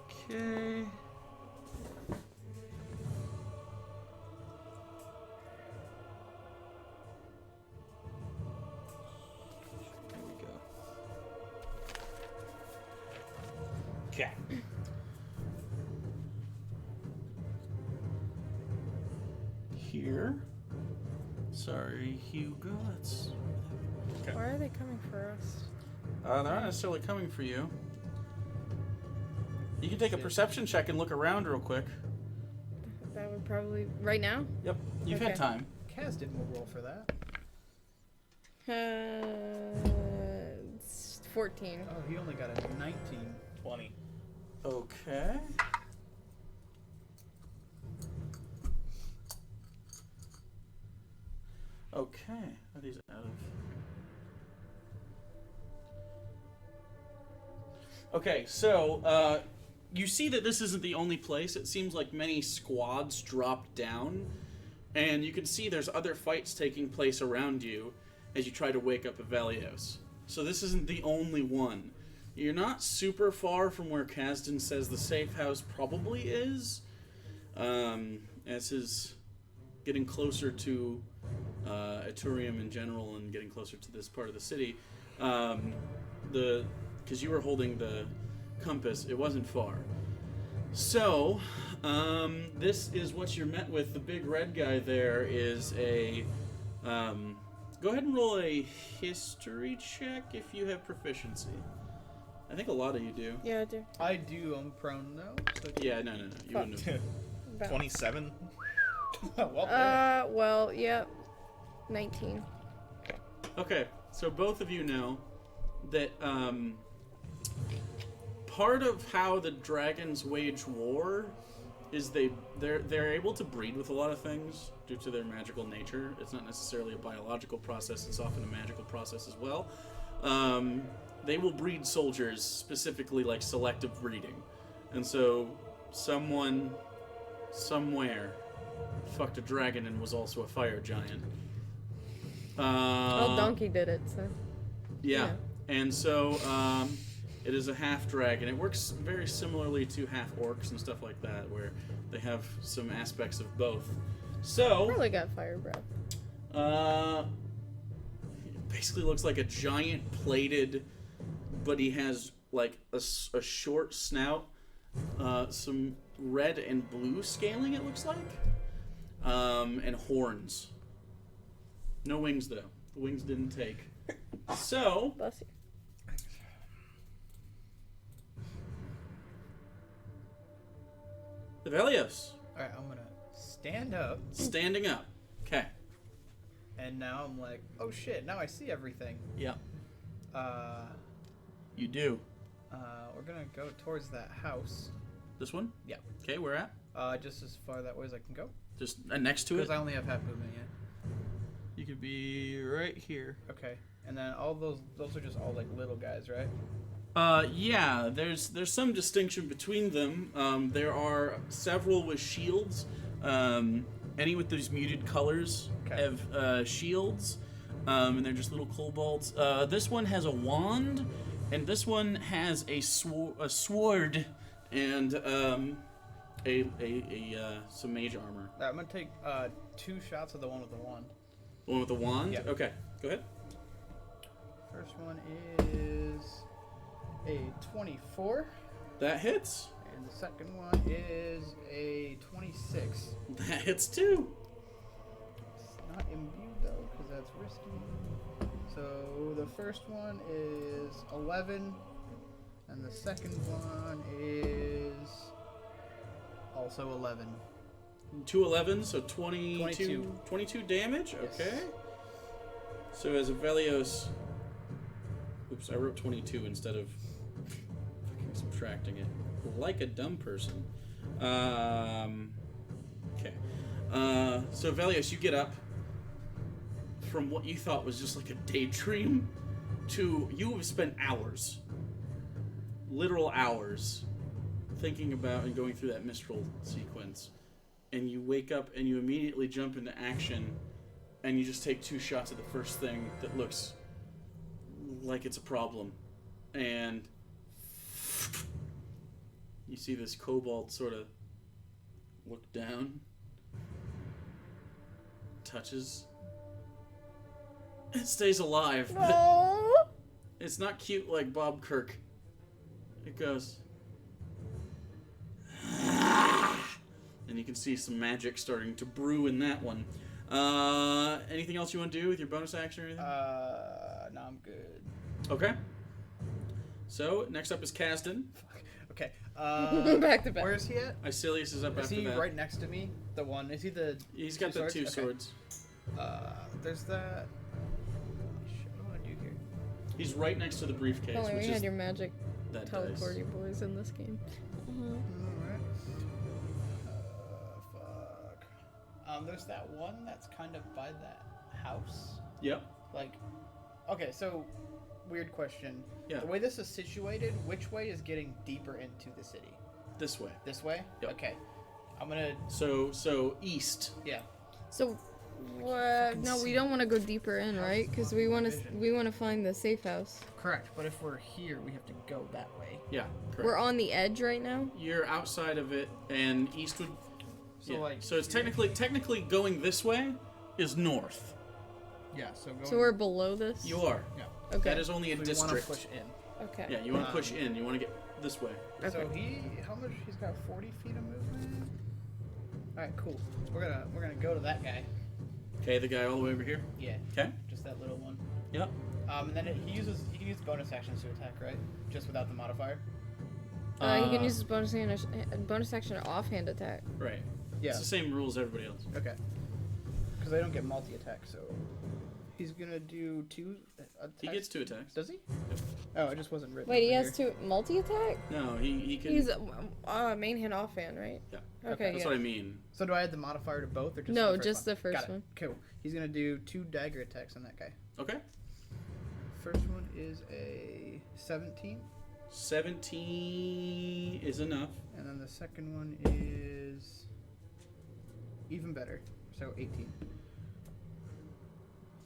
Okay. There we go. Okay. Here. Sorry, Hugo. That's. Why are they coming for us? They're not necessarily coming for you. You can take a perception check and look around real quick. That would probably... Right now? Yep, you've had Okay. time. Kaz didn't roll for that. It's 14. Oh, he only got a 19. 20. Okay. Okay. Are these out of... Okay, so, you see that this isn't the only place. It seems like many squads dropped down, and you can see there's other fights taking place around you as you try to wake up Avelios. So this isn't the only one. You're not super far from where Kasdan says the safe house probably is, as is getting closer to Etturium in general and getting closer to this part of the city. Because you were holding the compass, it wasn't far. So, this is what you're met with. The big red guy there is a... go ahead and roll a history check if you have proficiency. I think a lot of you do. Yeah, I do. I do. I'm prone though. So Yeah, no. You wouldn't have. About- 27. well, yeah. Well, yep. 19. Okay, so both of you know that part of how the dragons wage war is they're able to breed with a lot of things due to their magical nature. It's not necessarily a biological process, it's often a magical process as well. They will breed soldiers, specifically like selective breeding. And so someone somewhere fucked a dragon and was also a fire giant. Well, Donkey did it, so... Yeah. And so it is a half dragon. It works very similarly to half orcs and stuff like that, where they have some aspects of both. So Probably got fire breath. it basically looks like a giant plated, but he has like a short snout, some red and blue scaling. It looks like, and horns. No wings though. The wings didn't take. So. Bless you. Avelios, Alright, I'm gonna stand up, standing up. Okay. and now I'm like, oh shit, now I see everything. Yeah. Uh, You do. we're gonna go towards that house. This one? Yeah. Okay, where at? Just as far that way as I can go. Just next to it? Because I only have half movement yet. You could be right here. Okay. And then all those are just all like little guys, right? Yeah, there's some distinction between them. There are several with shields. Any with these muted colors Okay. have shields, and they're just little kobolds. This one has a wand, and this one has a sword, and some mage armor. I'm gonna take 2 shots of the one with the wand. The one with the wand? Yeah. Okay, go ahead. First one is a 24, That hits. and the second one is a 26. That hits too. It's not imbued though, because that's risky. So the first one is 11, and the second one is also 11. 211, so 22 damage? Yes. Okay. So as Avelios... Oops, I wrote 22 instead of fucking subtracting it. Like a dumb person. Okay. So Avelios, you get up from what you thought was just like a daydream to you have spent hours literal hours thinking about and going through that Mistral sequence, and you wake up and you immediately jump into action, and you just take 2 shots at the first thing that looks like it's a problem, and you see this kobold sort of look down, touches, it stays alive, but No. it's not cute like Bob Kirk. It goes, and you can see some magic starting to brew in that one. Anything else you want to do with your bonus action or anything? No, I'm good. Okay. So, next up is Kasdan. Okay. Back to back. Where is he at? Isilius is up Is after he that. right next to me? The one? Is he the? He's got two the swords? 2 Okay. swords. There's that. Shit, what do I want to do here? He's right next to the briefcase, Only which we is had your magic that teleport dice. you boys in this game. Alright. Fuck. There's that one that's kind of by that house. Yep. Like, okay, so weird question. Yeah. The way this is situated, which way is getting deeper into the city? This way. This way? Yep. Okay. I'm gonna. So east. Yeah. So, what? No, we don't want to go deeper in, right? Because we want to find the safe house. Correct. But if we're here, we have to go that way. Yeah, correct. We're on the edge right now. You're outside of it, and east would. So yeah. like. So it's technically going this way is north. Yeah. So going. So we're below this. You are. Yeah. Okay. That is only a We want district. to push in. Okay. Yeah, you want to push in. You want to get this way. Okay. So how much? He's got 40 feet of movement. All right, cool. We're gonna go to that guy. Okay, the guy all the way over here. Yeah. Okay. Just that little one. Yep. And then he can use bonus actions to attack, right? Just without the modifier. He can use his bonus action offhand attack. Right. Yeah. It's the same rules as everybody else. Okay. Because they don't get multi-attack, so he's gonna do 2 attacks. He gets 2 attacks. Does he? Oh, it just wasn't written. Wait, he over has here. 2 multi-attack? No, he can. He's main hand offhand, right? Yeah. Okay, That's yeah. what I mean. So do I add the modifier to both, or just No, the first just one? the first Got it. one. Cool. He's gonna do 2 dagger attacks on that guy. Okay. First one is a 17, 17 is enough. and then the second one is even better, so 18.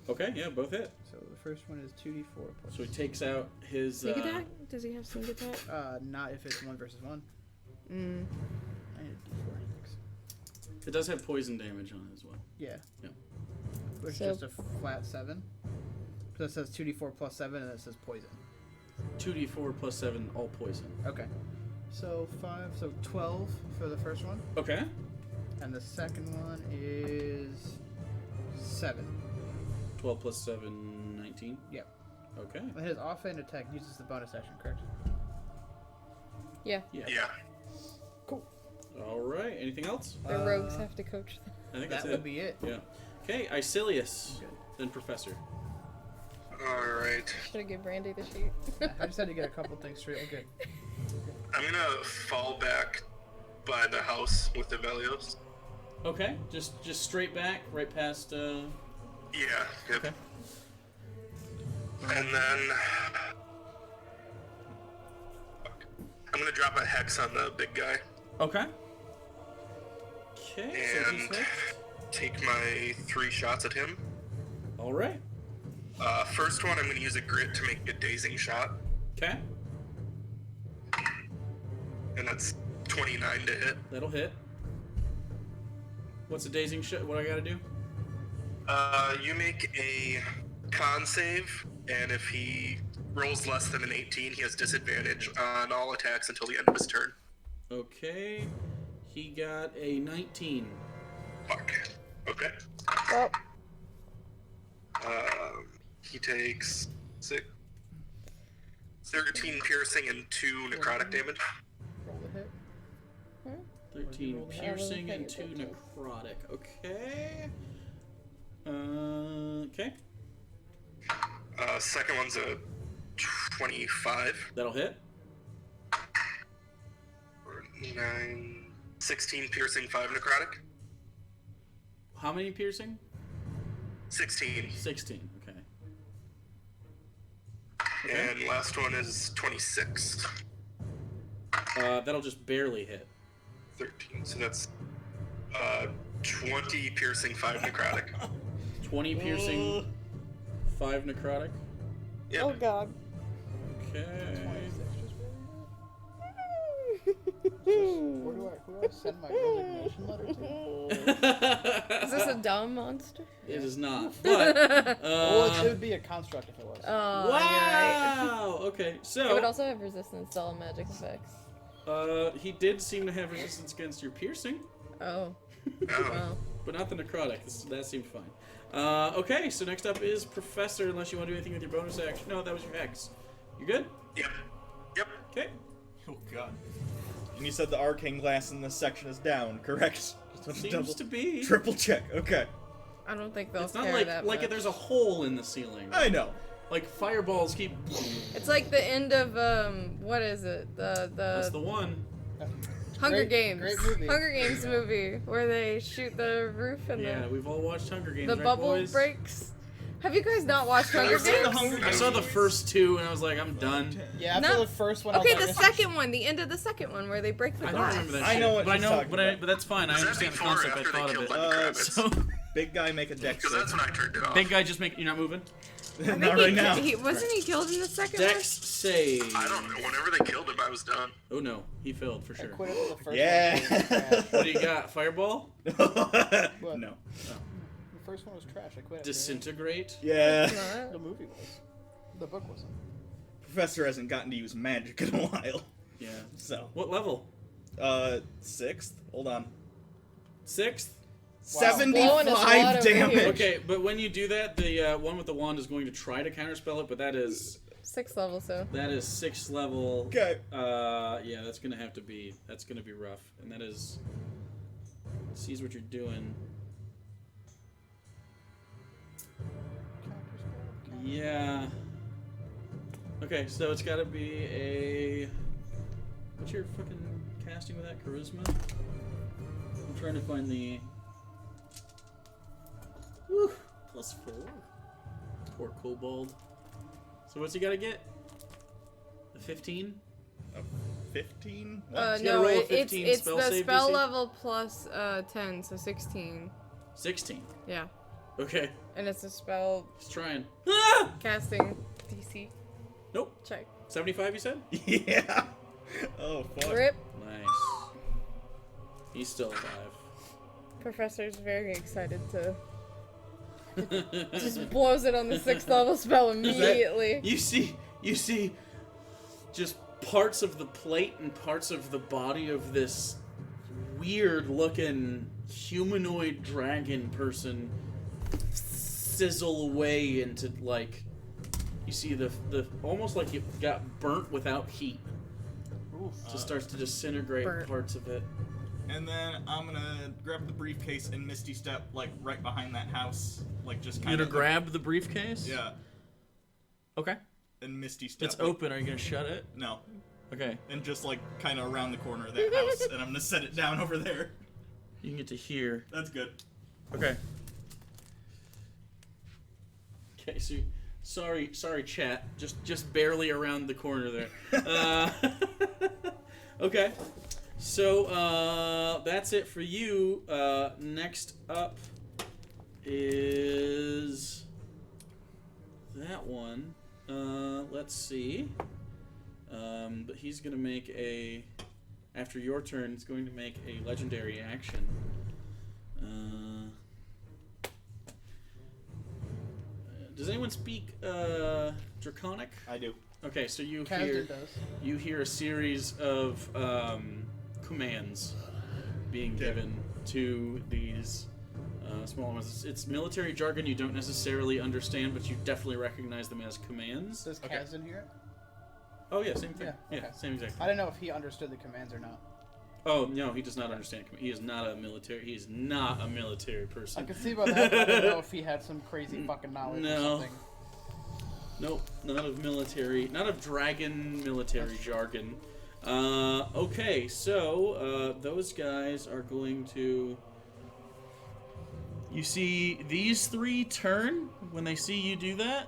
Okay, yeah, both hit. So the first one is 2d4 plus. So he takes out his. Sneak attack? Does he have sneak attack? Not if it's 1 versus 1. Mm. I need a d4. Thanks. It does have poison damage on it as well. Yeah. Yeah. Which So- is just a flat 7. So it says 2d4 plus 7, and it says poison. 2d4 plus 7, all poison. Okay. So 5, so 12 for the first one, Okay. and the second one is 7. 12 plus 7, 19. Yep. Okay. And his offhand attack uses the bonus action, correct? Yeah. Yeah. Yeah. Cool. All right. Anything else? The rogues have to coach them. I think That that's would it. be it. Yeah. Okay, Isilius. Good. Then Professor. Alright. Should have given Brandy the sheet. I just had to get a couple things straight. Okay. I'm gonna fall back by the house with the Velios. Okay. Just straight back, right past. Yeah. Yep. Okay. And then I'm gonna drop a hex on the big guy Okay. Okay. So he's and hit. take my 3 shots at him. All right. First one, I'm gonna use a grit to make a dazing shot, Okay. and that's 29 to hit. That'll hit. What's a dazing shot? What I gotta do? You make a con save, and if he rolls less than an 18, he has disadvantage on all attacks until the end of his turn. Okay. He got a 19. Fuck. Okay. Well, He takes 13 piercing and 2 necrotic damage. Roll the hit. 13 roll that? piercing and I 2 wasn't paying necrotic. Okay. Okay. Second one's a 25. That'll hit. 16 piercing, 5 necrotic. How many piercing? 16. 16. Okay. And last one is 26. That'll just barely hit. 13. So that's 20 piercing, 5 necrotic. 20 piercing, 5 necrotic. Yep. Oh god. Okay. Who do I send my resignation letter to? Is this a dumb monster? It is not. But Well, it would be a construct if it was. Oh, you're right. wow. Okay, It would so also have resistance to all magic effects. he did seem to have resistance against your piercing, Oh. Oh. Well. but not the necrotic. That seemed fine. Okay, so next up is Professor. Unless you want to do anything with your bonus action. No, that was your hex. You good? Yep. Yep. Okay. Oh god. And you said the arcane glass in this section is down, correct? Just want to Seems to be. triple check. Okay. I don't think they'll It's not care like that like much. there's a hole in the ceiling. I know. Like fireballs keep. It's like the end of what is it? That's the one. Hunger Great- Games. great movie. Hunger Games movie where they shoot the roof and Yeah, we've all watched Hunger Games. the right, bubble boys? breaks. Have you guys not watched Hunger I've seen the Games? Hunger I saw the first two and I was like, I'm done. Yeah, after No. the first one. Okay, I was the like, second one, the end of the second one where they break the I glass. don't remember that. I shit, know what but I she's know, talking but about. but that's fine. I Was that understand the before or concept. I after they thought of killed it. Lenny Kravitz? So Big guy make a dex Because that's save. when I turned it off. big guy, just make. You're not moving. I think Not right now. Wasn't he killed in the second Dex save. I don't know. Whenever they killed him, I was done. Oh no, he failed for I sure. quit after the first Yeah. one. It was trash. What do you got? Fireball? No. The first one was trash. I quit. after Disintegrate? Yeah. one? it. The movie was. The book wasn't. Professor hasn't gotten to use magic in a while. Yeah. So. What level? 6th? Hold on. 6th? Blowing us a lot 75 over damage. here. Okay, but when you do that, the one with the wand is going to try to counterspell it, but that is 6th level, so. 6th level. Okay. Yeah, that's gonna have to be. That's gonna be rough, and that is. Sees what you're doing. Yeah. Okay, so it's gotta be a. What's your fucking casting with that? Charisma? I'm trying to find the. Woo! +4. Poor kobold. So what's he gotta get? A 15? 15? You gotta No, roll a it's 15 spell the save spell DC? level plus 10, so 16. 16. Yeah. Okay, And it's a spell he's trying. Ah! casting DC. Nope. Check. 75, you said? Yeah. Oh, fuck. Rip. Nice. He's still alive. Professor's very excited to just blows it on the 6th level spell immediately. You see just parts of the plate and parts of the body of this weird looking humanoid dragon person sizzle away into like you see the almost like it got burnt without heat. Oof. Just starts to disintegrate Burnt. parts of it. And then I'm gonna grab the briefcase and Misty Step, like, right behind that house. Like, just You kind gonna of... grab the briefcase? Yeah. Okay. And Misty Step. It's like- open. Are you gonna shut it? No. Okay. And just, like, kind of around the corner of that house. And I'm gonna set it down over there. You can get to here. That's good. Okay. Okay, so sorry chat. Just barely around the corner there. Okay. So that's it for you. Next up is that one. Let's see. But he's gonna make after your turn, he's going to make a legendary action. Does anyone speak Draconic? I do. Okay, so you Kazdan does. hear a series of commands being given to these small ones. It's military jargon you don't necessarily understand, but you definitely recognize them as commands. Does Okay. Kazdan hear it? Oh yeah, same thing. Yeah, Yeah, okay. same exact. I don't know if he understood the commands or not. Oh no, he does not understand. He is not a military. He is not a military I person. could see about that, but I don't know if he had some crazy fucking knowledge or No. something. Nope, not of military, not of dragon military jargon. Okay, so those guys are going to. You see these three turn when they see you do that.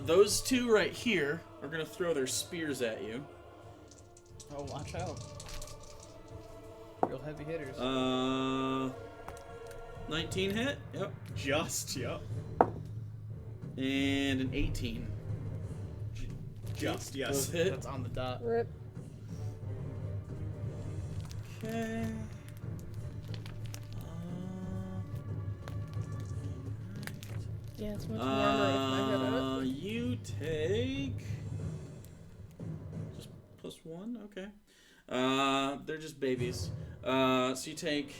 Those two right here are going to throw their spears at you. Oh, watch out. Real heavy hitters. 19 hit. Yep. Just, yep. And an 18. Just, yes. Both hit. That's on the dot. Rip. Okay. Yeah, it's much warmer with my hood up. You take just +1. Okay. They're just babies. So you take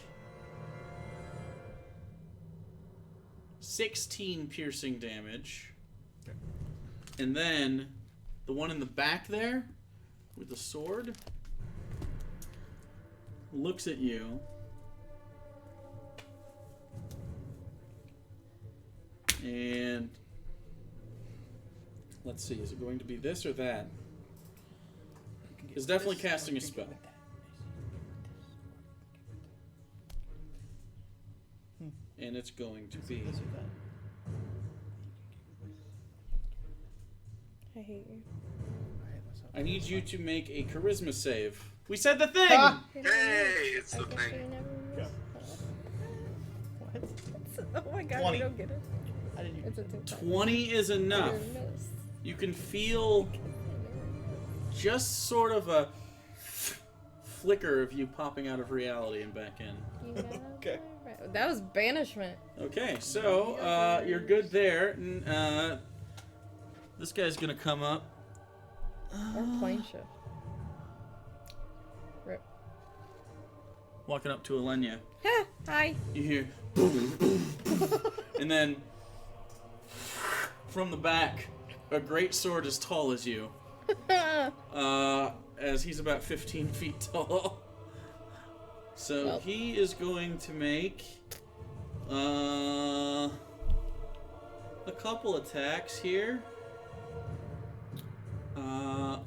16 piercing damage, and then the one in the back there with the sword looks at you. And let's see, is it going to be this or that? It's definitely casting a spell. And it's going to be... This or that. I hate you. Alright, let's hope I need this you one. to make a charisma save. We said the thing! Ah! Hey, It's the I guess thing. we never Go. What? Oh my god, 20. you don't get it. I didn't even. It's a 2. 20 is enough. You can feel just sort of a flicker of you popping out of reality and back in. Okay. That was banishment. Okay, so you're good there. This guy's gonna come up. Or plane shift. Rip. Walking up to Alenia. Ha! Hi. You hear boom, boom, boom. And then from the back, a great sword as tall as you. As he's about 15 feet tall. So Well. he is going to make a couple attacks here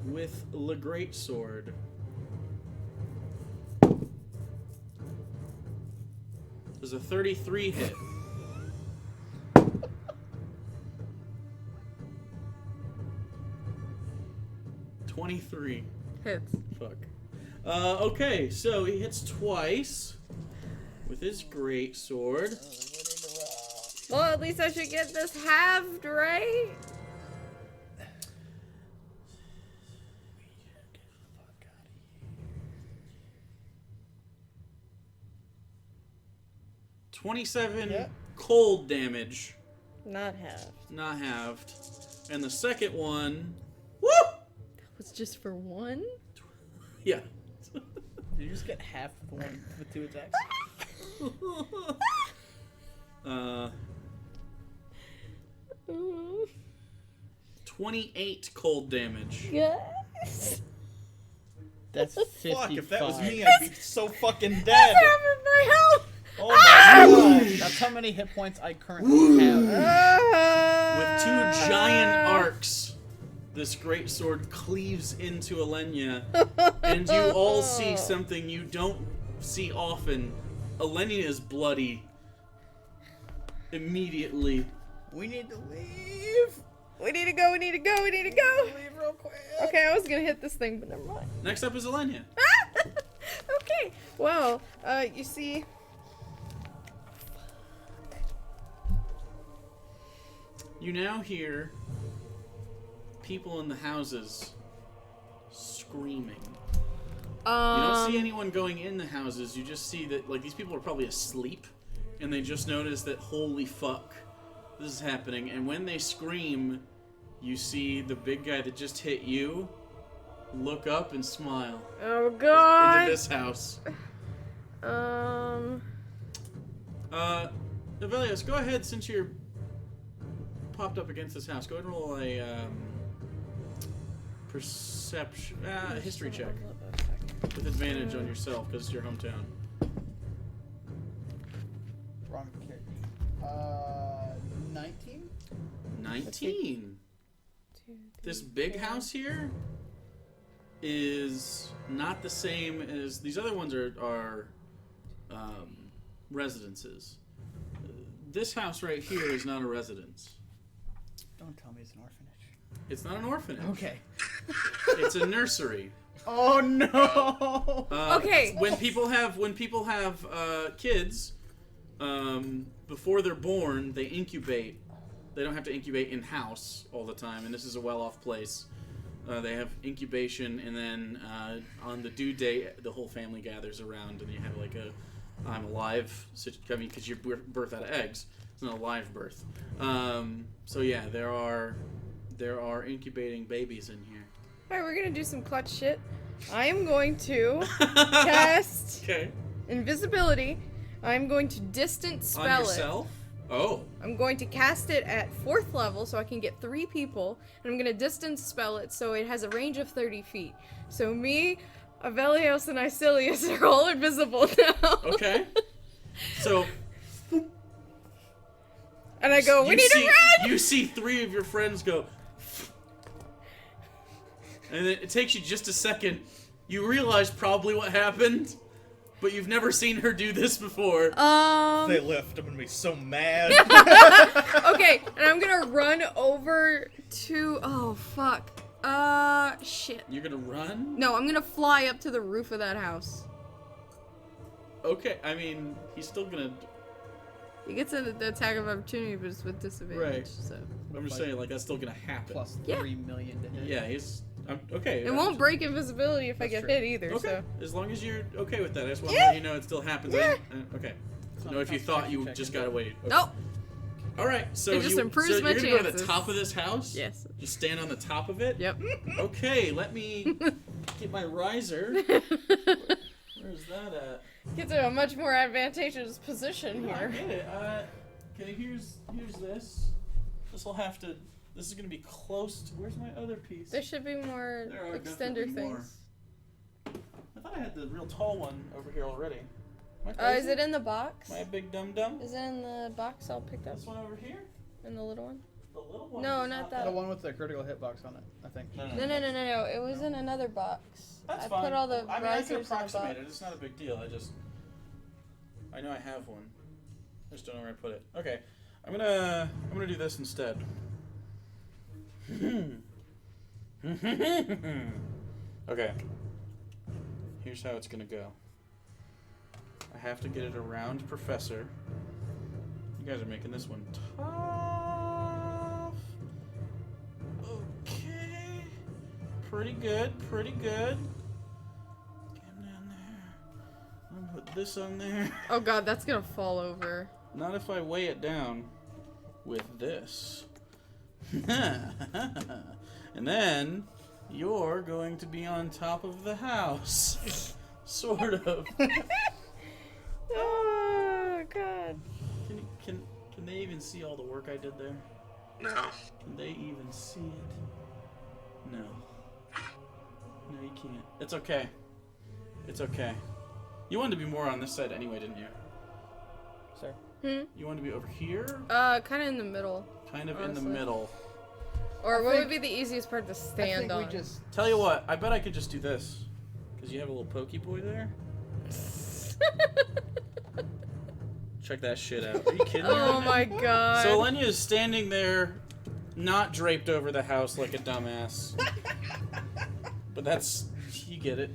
with the great sword. There's a 33 hit. $23. Hits. Fuck. Okay, so he hits twice with his great sword. Well, at least I should get this halved, right? $27 Yeah. cold damage, Not halved. not halved. And the second one, woo! That was just for one? Yeah. Did you just get half of the one with 2 attacks? 28 cold damage. Yes. That's 55. Fuck, if that was me, I'd be so fucking dead. Half of my health! Oh my gosh. That's how many hit points I currently have. With 2 giant arcs, this great sword cleaves into Alenia, and you all see something you don't see often. Alenia is bloody. Immediately. We need to leave. We need to go, we need to go, we need to go! Leave real quick. Okay, I was gonna hit this thing, but never mind. Next up is Alenia. Okay, well, you see... You now hear people in the houses screaming. You don't see anyone going in the houses. You just see that, like, these people are probably asleep, and they just notice that, holy fuck, this is happening. And when they scream, you see the big guy that just hit you look up and smile Oh god! into this house. Novelius, go ahead, since you're popped up against this house. Go ahead and roll a perception, history check with advantage on yourself because it's your hometown. Wrong character. 19? 19. This big house here is not the same as these other ones are residences. This house right here is not a residence. Don't tell me it's an orphanage. It's not an orphanage. Okay. It's a nursery. Oh no. Okay. When people have kids, before they're born, they incubate. They don't have to incubate in house all the time, and this is a well-off place. They have incubation, and then on the due date, the whole family gathers around, and you have like a "I'm alive." I mean, because you birth out of eggs. It's not a live birth. So yeah, there are incubating babies in here. All right, we're gonna do some clutch shit. I am going to cast Okay. invisibility. I'm going to distance spell On yourself? Oh. I'm going to cast it at 4th level so I can get 3 people, and I'm going to distance spell it so it has a range of 30 feet. So me, Avelios, and Icilius are all invisible now. Okay. So. And I go, we need to run! You see 3 of your friends go. And it takes you just a second. You realize probably what happened, but you've never seen her do this before. They left. I'm gonna be so mad. Okay, and I'm gonna run over to. Oh, fuck. Shit. You're gonna run? No, I'm gonna fly up to the roof of that house. Okay, I mean, he's still gonna. He gets an attack of opportunity, but it's with disadvantage, Right. so. I'm just saying, like, that's still gonna happen. Plus Yeah. 3 million to hit. Yeah, he's. Okay. It won't break invisibility if I That's get true. hit either, Okay, so. as long as you're okay with that. I just want to Yeah. let you know it still happens. Yeah. Okay. It's No, not if you a thought you check, just is it? gotta wait. Okay. Nope. All right, so It just improves so my you're gonna go to the chances. top of this house. Yes. Just stand on the top of it. Yep. Okay, let me get my riser. Where's that at? Get to a much more advantageous position I here. get it. Okay, here's this. This will have to. This is gonna be close to. Where's my other piece? There should be more There are extender definitely more. things. I thought I had the real tall one over here already. Am I Is crazy? it in the box? Am I a big dum dum? Is it in the box all picked up? This one over here? In the little one? The little one? No, is not that. The one with the critical hitbox on it, I think. No. It was in another box. That's I fine. put all the I mean, I can risers in the approximate box. it. It's not a big deal. I know I have one. I just don't know where I put it. Okay, I'm gonna do this instead. Okay. Here's how it's gonna go. I have to get it around Professor. You guys are making this one tough. Okay. Pretty good, pretty good. Get him down there. I'm gonna put this on there. Oh god, that's gonna fall over. Not if I weigh it down with this. And then you're going to be on top of the house. Sort of. Oh god. Can they even see all the work I did there? No. Can they even see it? No. No, you can't. It's okay. It's okay. You wanted to be more on this side anyway, didn't you? Sir. You wanted to be over here? Kind of in the middle. Kind of in honestly. the middle. Or I what would think- be the easiest part to I stand think on? we just. Tell you what, I bet I could just do this. Because you have a little pokey boy there. Check that shit out. Are you kidding me? Oh my god. So Lenya is standing there, not draped over the house like a dumbass. But that's, you get it.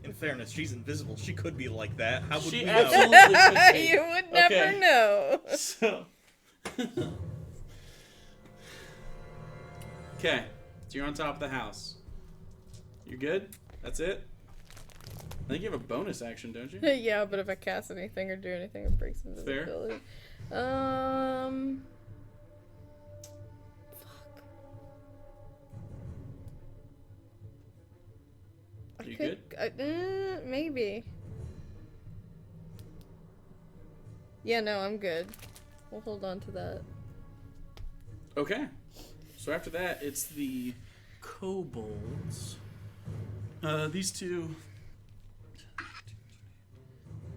In fairness, she's invisible. She could be like that. How would She we know? absolutely could be. You would never Okay. know. So. Okay, so you're on top of the house. You're good? That's it? I think you have a bonus action, don't you? Yeah, but if I cast anything or do anything, it breaks Fair. invisibility. Fuck. You good? Maybe. Yeah, no, I'm good. We'll hold on to that. Okay. So after that, it's the kobolds. These two.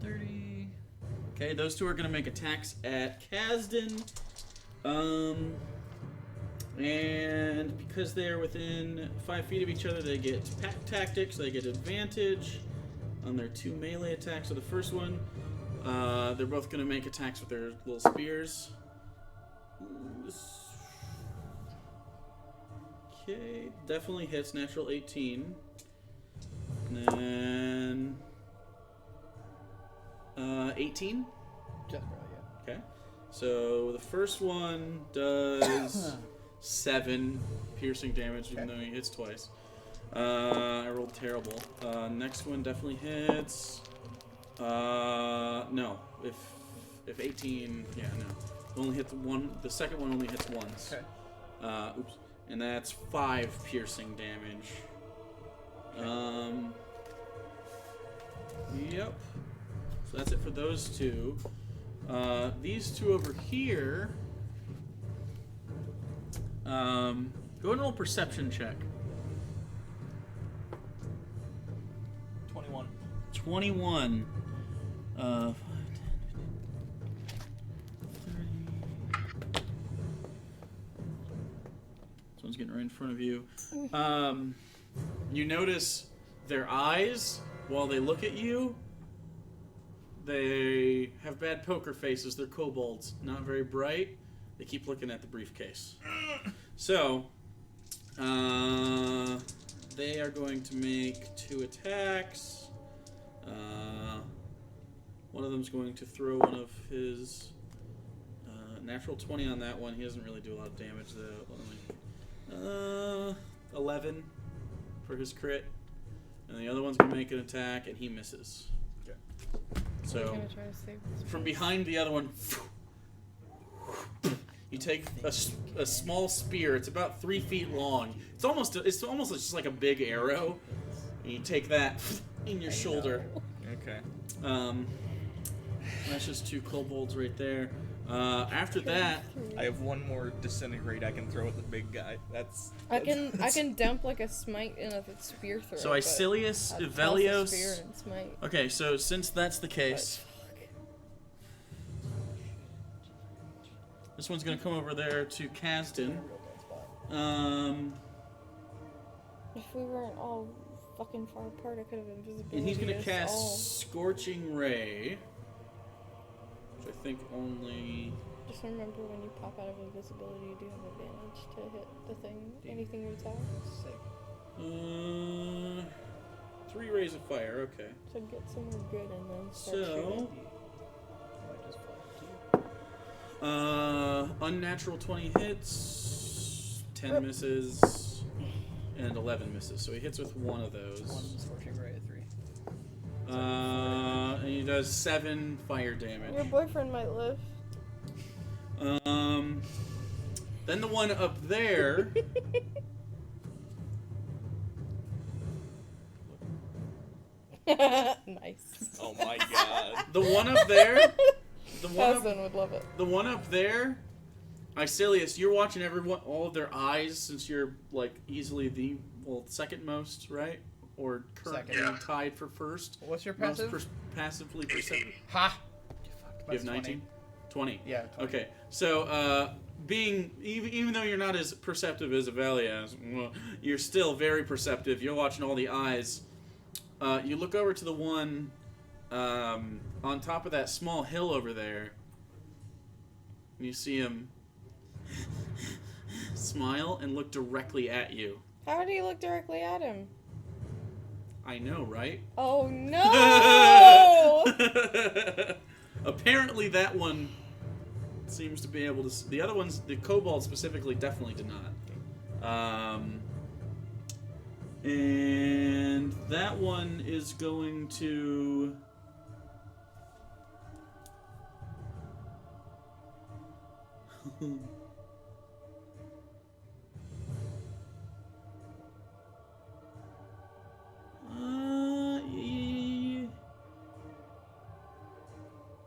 30. Okay, those two are going to make attacks at Kasdan. And because they're within 5 feet of each other, they get pack tactics. They get advantage on their 2 melee attacks. So the first one, they're both going to make attacks with their little spears. Okay, definitely hits. Natural 18. And then 18. Just barely, yeah. Okay. So the first one does 7 piercing damage, even though he hits twice. I rolled terrible. Next one definitely hits. No. If 18, yeah, no. Only hit the one. The second one only hits once. Okay. Oops. And that's 5 piercing damage. Yep. So that's it for those two. These two over here. Go and roll a perception check. 21. 21. 5, 10, 30. This one's getting right in front of you. You notice their eyes, while they look at you, they have bad poker faces. They're kobolds, not very bright. They keep looking at the briefcase. So, they are going to make 2 attacks. One of them's going to throw one of his natural 20 on that one. He doesn't really do a lot of damage though. 11 for his crit, and the other one's gonna make an attack, and he misses. Okay. So I'm gonna try to save this from place. behind the other one, you take a small spear. It's about 3 feet long. It's almost just like a big arrow. And you take that in your shoulder. Okay. That's just 2 kobolds right there. After that, I have one more disintegrate I can throw at the big guy. I can dump like a smite in a spear throw. so but Icilius, I'd toss a spear Ivelios. and smite. Okay, so since that's the case, this one's gonna come over there to Kasdan. If we weren't all fucking far apart, I could have invisibility. And he's gonna us cast all. Scorching Ray, which I think only. Just remember when you pop out of invisibility, you do have advantage to hit the thing, anything you attack. Sick. 3 rays of fire. Okay. So get somewhere good and then start So, shooting. Might just fly to you. unnatural 20 hits, 10 misses, and 11 misses. So he hits with one of those. One scorching ray at 3. And he does 7 fire damage. Your boyfriend might live. Then the one up there. Nice. Oh my god. The one up there. Cousin would love it. The one up there. Icilius, you're watching all of their eyes since you're like easily the second most, right? Or currently Second. Yeah. tied for first. What's your Most passive? passively 18. perceptive. Ha! You have 19? 20. Yeah, 20. Okay, so even though you're not as perceptive as Avelias, you're still very perceptive. You're watching all the eyes. You look over to the one on top of that small hill over there, and you see him smile and look directly at you. How do you look directly at him? I know, right? Oh no! Apparently that one seems to be able to. The other ones, the kobold specifically, definitely did not. And that one is going to.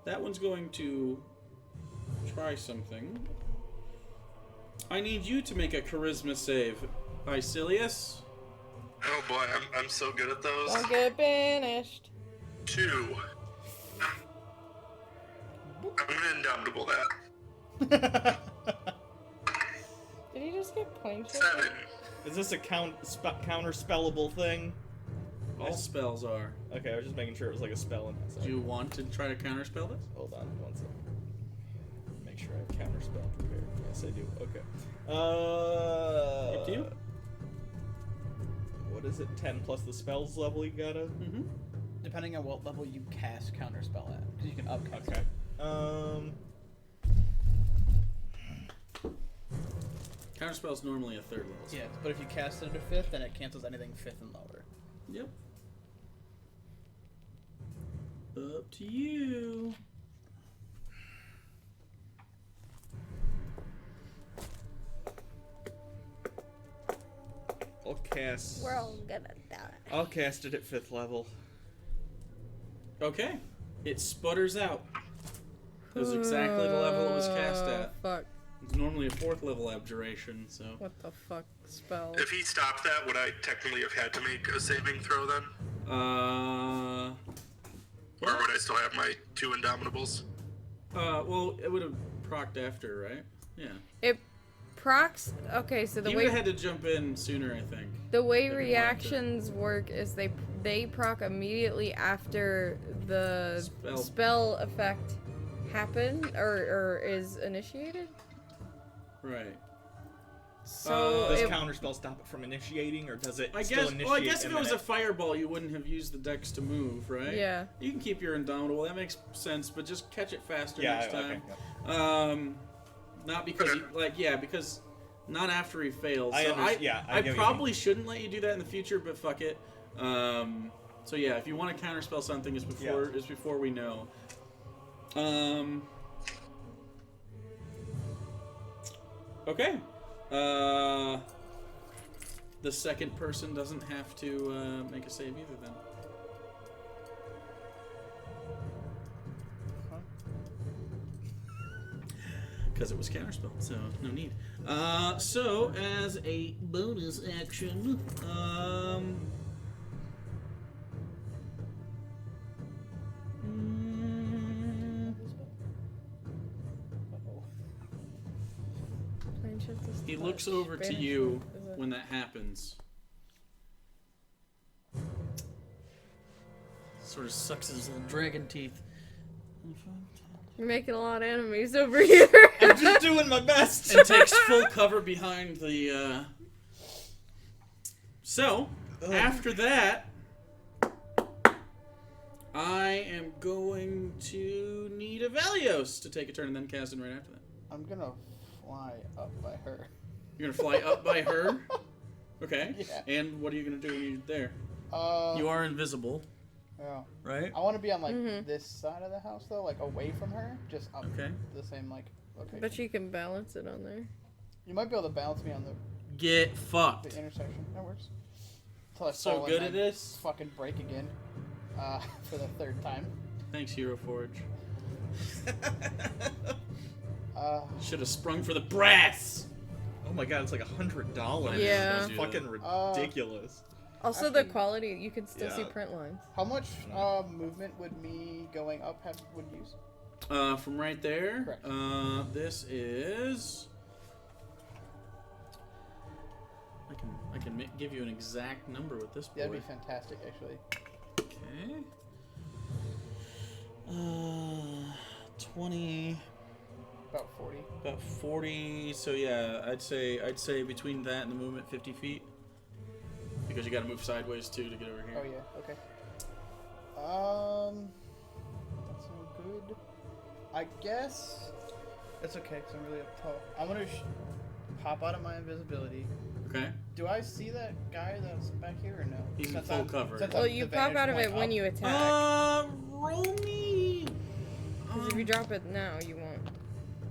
That one's going to try something. I need you to make a charisma save, Icilius. Oh boy, I'm so good at those. Don't get banished. 2. I'm gonna indomitable that. Did he just get point 7. Is this a counter spellable thing? All spells are. Okay, I was just making sure it was like a spell in Do you want to try to counterspell this? Hold on one second. Make sure I have counter spell prepared. Yes, I do. Okay. Up to you. is it 10 plus the spells level you gotta? Mm-hmm. Depending on what level you cast counterspell at, because you can upcast. Okay. Counterspell's normally a 3rd level. Yeah, but if you cast it at a 5th, then it cancels anything 5th and lower. Yep. Up to you. I'll cast. We're all gonna die. I'll cast it at 5th level. Okay. It sputters out. That was exactly the level it was cast at. Fuck. It's normally a 4th level abjuration, so. What the fuck spell? If he stopped that, would I technically have had to make a saving throw then? Or would I still have my 2 Indomitables? Well, it would have procced after, right? Yeah. It procs. Okay, so the You way would have had to jump in sooner, I think. the way if you wanted reactions work is they proc immediately after the spell effect happen or is initiated. Right. So Does it, counterspell stop it from initiating, or does it I still guess. initiate? Well, I guess if and it was then a fireball, you wouldn't have used the dex to move, right? Yeah. You can keep your Indomitable. That makes sense, but just catch it faster Yeah, next time. okay, Not because because not after he fails. I So understand. Yeah, I I get what you probably shouldn't let you do that in the future, but fuck it. So yeah, if you want to counterspell something, it's before we know. Okay. The second person doesn't have to make a save either then. Because it was counterspell, so no need. So as a bonus action, he looks over to you when that happens. Sort of sucks his little dragon teeth. You're making a lot of enemies over here. I'm just doing my best. And takes full cover behind the. So, after that, I am going to need a Valios to take a turn and then cast it right after that. I'm gonna fly up by her. You're gonna fly up by her? Okay. Yeah. And what are you gonna do when you're there? Uh, You are invisible, yeah. right? I want to be on like this side of the house though, like away from her, just up Okay. the same like location. But you can balance it on there. You might be able to balance me on the Get fucked. intersection. That works. Until I So fall good and at I this. fucking break again. For the 3rd time. Thanks, Hero Forge. Should have sprung for the brass. Oh my god, it's like $100. Yeah. That's fucking ridiculous. Also, the quality, you can still see Yeah. print lines. How much movement would me going up would use? From right there. Correct. This is. I can give you an exact number with this boy. That'd be fantastic, actually. Okay. 20. About 40. About 40. So yeah, I'd say between that and the movement, 50 feet. Because you got to move sideways too to get over here. Oh yeah. Okay. That's so good. I guess that's okay because I'm really up tall. I'm gonna pop out of my invisibility. Okay. Do I see that guy that's back here or no? He's in Since full I'm- cover. since Well, I'm you the pop out of vantage it point when up. you attack. Roll me. Because if you drop it now, you won't.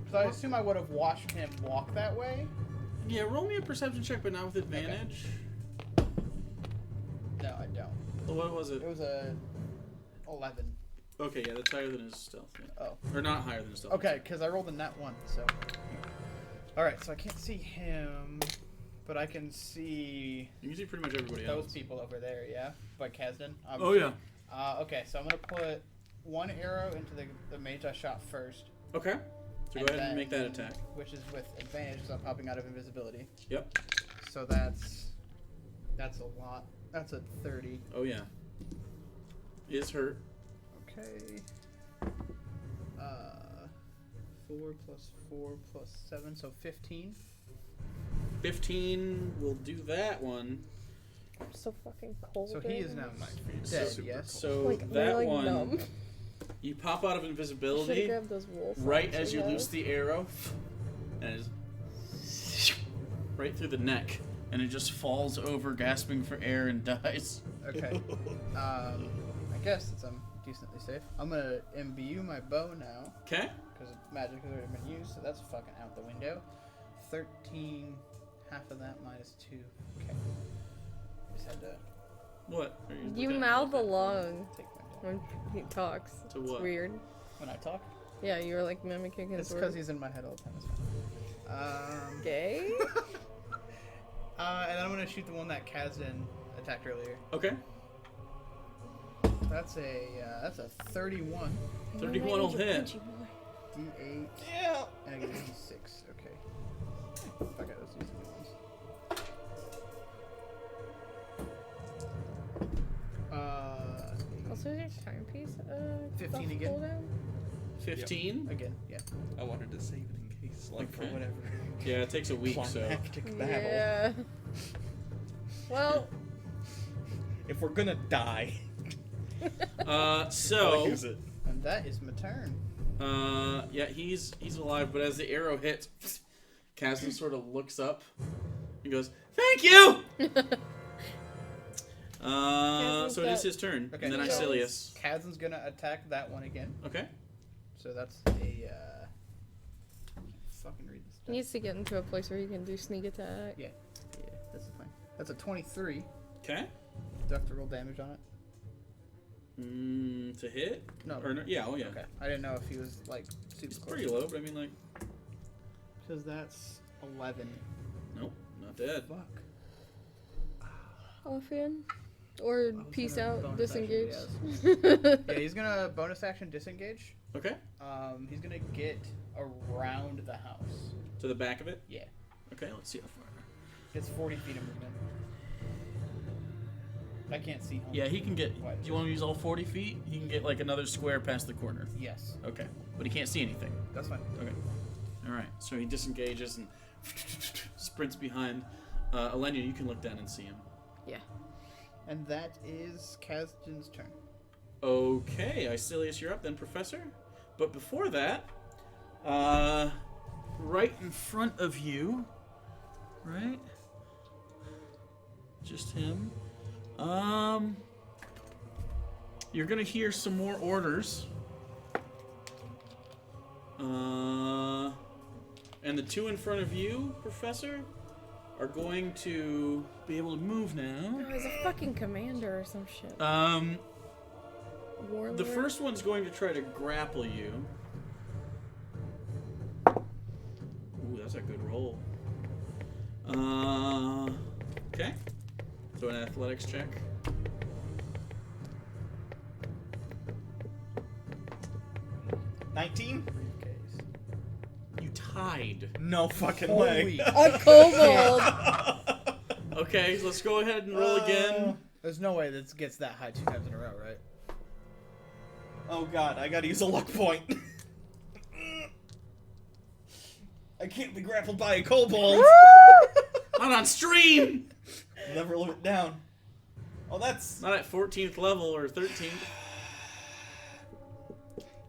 So I assume I would have watched him walk that way. Yeah, roll me a perception check, but not with advantage. No, I don't. What was it? It was a 11. Okay, yeah, that's higher than his stealth. Yeah. Oh. Or not higher than his stealth. Okay, because I rolled a nat 1, so. Alright, so I can't see him, but I can see You can see pretty much everybody those else. people over there, yeah? By Kasdan? Oh, yeah. Okay, so I'm going to put one arrow into the mage I shot first. Okay. So go ahead and make that attack. Which is with advantage because I'm popping out of invisibility. Yep. So that's a lot. That's a 30. Oh, yeah. Is hurt. Okay. 4 plus 4 plus 7, so 15. 15 will do that one. so fucking cold. So he right is now now. dead, Super yes? So Like, that we're, like, one, numb. you pop out of Should've invisibility grabbed those wool right socks as we you have. loose the arrow, and it's right through the neck, and it just falls over, gasping for air, and dies. Okay. I guess since I'm decently safe, I'm gonna imbue my bow now. Okay. Because magic has already been used, so that's fucking out the window. 13, half of that minus 2. Okay. Just had to What? Are You looking at me mouth like that? along take my down. when he talks. To It's what? weird. When I talk, Yeah, you were like mimicking his it's because words. he's in my head all the time. It's fine. Gay? And then I'm gonna shoot the one that Kazdan attacked earlier. Okay. That's a 31. 31 will hit. D8. Yeah. And I get a D6. Okay. Fuck it, let's use the new ones. Also, is your timepiece 15 buff again? cooldown? 15? Again, yeah. I wanted to save it in case, like, for Okay. whatever. Yeah, it takes a week, so. Climactic battle. Yeah. Well, If we're gonna die, So. I'll use it. And that is my turn. Yeah, he's alive, but as the arrow hits, Kazdan sort of looks up and goes, "Thank you!" So it is his turn, Okay, and then so- Icilius. Kazdan's gonna attack that one again. Okay. So that's a fucking read this he stuff. needs to get into a place where he can do sneak attack. Yeah, that's fine. That's a 23. Okay. Do I have to roll damage on it? To hit? No. Or no? Yeah. Oh yeah. Okay. I didn't know if he was like super It's close. pretty low, but I mean, like, Because that's 11. nope, not dead. Fuck. Offhand. Or was peace gonna out, bonus action, disengage. Yeah, he's gonna bonus action disengage. Okay. He's gonna get around the house. To the back of it. Yeah. Okay. Let's see how far. It's 40 feet of movement. I can't see him. Yeah, he can get. What? Do you want to use all 40 feet? He can get like another square past the corner. Yes. Okay. But he can't see anything. That's fine. Okay. All right. So he disengages and sprints behind. Alenia, you can look down and see him. Yeah. And that is Kazdan's turn. Okay, Icilius, you're up then, Professor. But before that, right in front of you, right? Just him. You're gonna hear some more orders. And the two in front of you, Professor, are going to be able to move now. Oh, he's a fucking commander or some shit. Warlord. The first one's going to try to grapple you. Ooh, that's a good roll. Okay. So an athletics check. Briefcase. You tied. No fucking Holy- way. A kobold! Okay, so let's go ahead and roll again. There's no way this gets that high 2 times in a row, right? Oh god, I gotta use a luck point. I can't be grappled by a kobold. Not on stream! Never live it down. Oh, that's... Not at 14th level or 13th.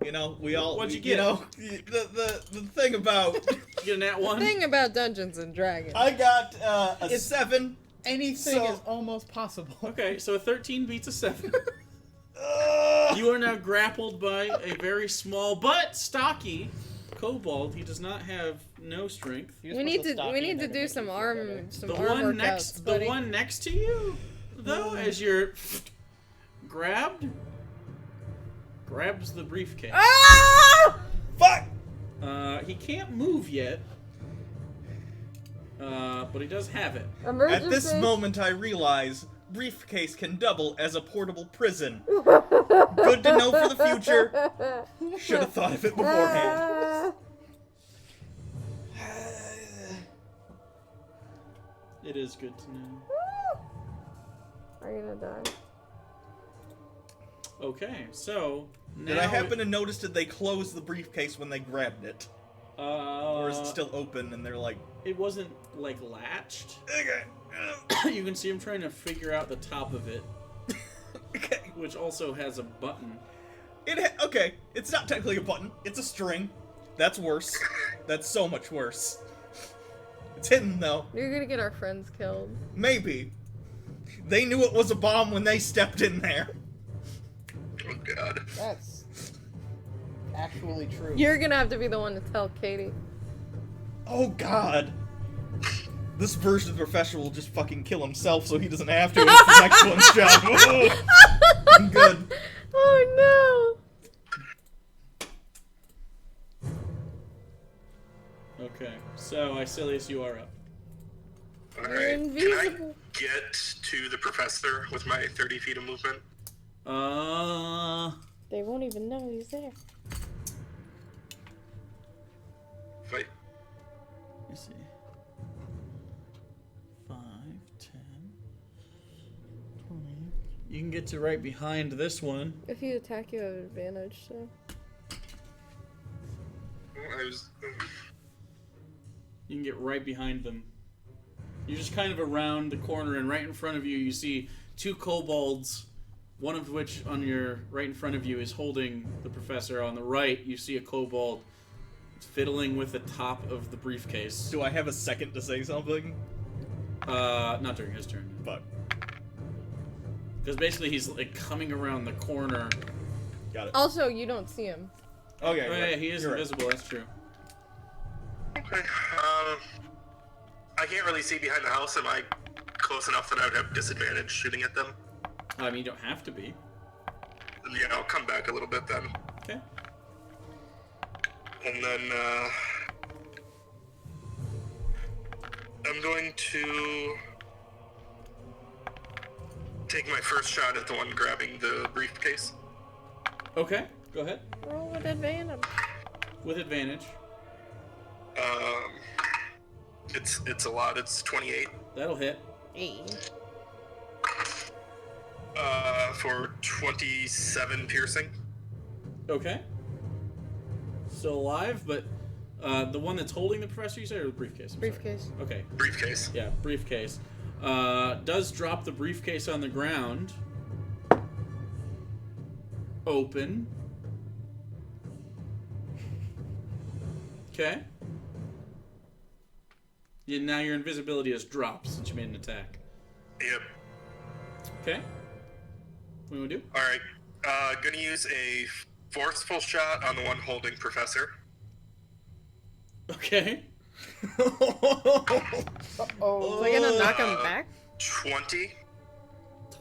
You know, we all... What'd you You get? know, the thing about... You get a nat 1? Thing about Dungeons and Dragons. I got a It's- 7. Anything So- is almost possible. Okay, so a 13 beats a 7. You are now grappled by a very small but stocky kobold. He does not have no strength. You just We put need the to stocking in there do make you some feel arm better. some The arm one workouts, next, buddy. the one next to you, though, as you're grabbed, grabs the briefcase. Ah! Fuck! He can't move yet, but he does have it. Emergency. At this moment, I realize briefcase can double as a portable prison. Good to know for the future. Should have thought of it beforehand. It is good to know. Are you gonna die? Okay, so now Did I happen to notice that they closed the briefcase when they grabbed it? Or is it still open and they're like... It wasn't, like, latched. Okay. You can see him trying to figure out the top of it. Okay. Which also has a button. Okay, it's not technically a button. It's a string. That's worse. That's so much worse. It's hidden, though. You're gonna get our friends killed. Maybe. They knew it was a bomb when they stepped in there. Oh god. That's actually true. You're gonna have to be the one to tell Katie. Oh, God. This version of the professor will just fucking kill himself so he doesn't have to. It's the next one's job. Oh, I'm good. Oh Okay, so Icilius, you are up. Alright. Can I invisible. get to the professor with my 30 feet of movement? no! They won't even know he's there. Fight. Let me see. 5, 10, 20. You can get to right behind this one. If you attack, you have advantage, so. I was. You can get right behind them. You're just kind of around the corner, and right in front of you, you see 2 kobolds, one of which on your right in front of you is holding the professor. On the right, you see a kobold fiddling with the top of the briefcase. Do I have a second to say something? Not during his turn. Fuck. Because basically he's like coming around the corner. Got it. Also, you don't see him. Okay. Oh yeah, he is You're right. invisible, that's true. Okay. I can't really see behind the house. Am I close enough that I would have disadvantage shooting at them? I mean, you don't have to be. Yeah, I'll come back a little bit then. Okay. And then, I'm going to take my first shot at the one grabbing the briefcase. Okay, go ahead. Roll with advantage. With advantage. It's a lot. It's 28. That'll hit. Hey. For 27 piercing. Okay. Still alive, but the one that's holding the professor, you said, or the briefcase? I'm sorry. Briefcase. Okay. Briefcase. Yeah, briefcase. Does drop the briefcase on the ground. Open. Okay. Yeah, now your invisibility has dropped since you made an attack. Yep. Okay. What do you want to do? Alright. Gonna use a forceful shot on the one holding Professor. Okay. Oh. We're gonna knock him back? 20.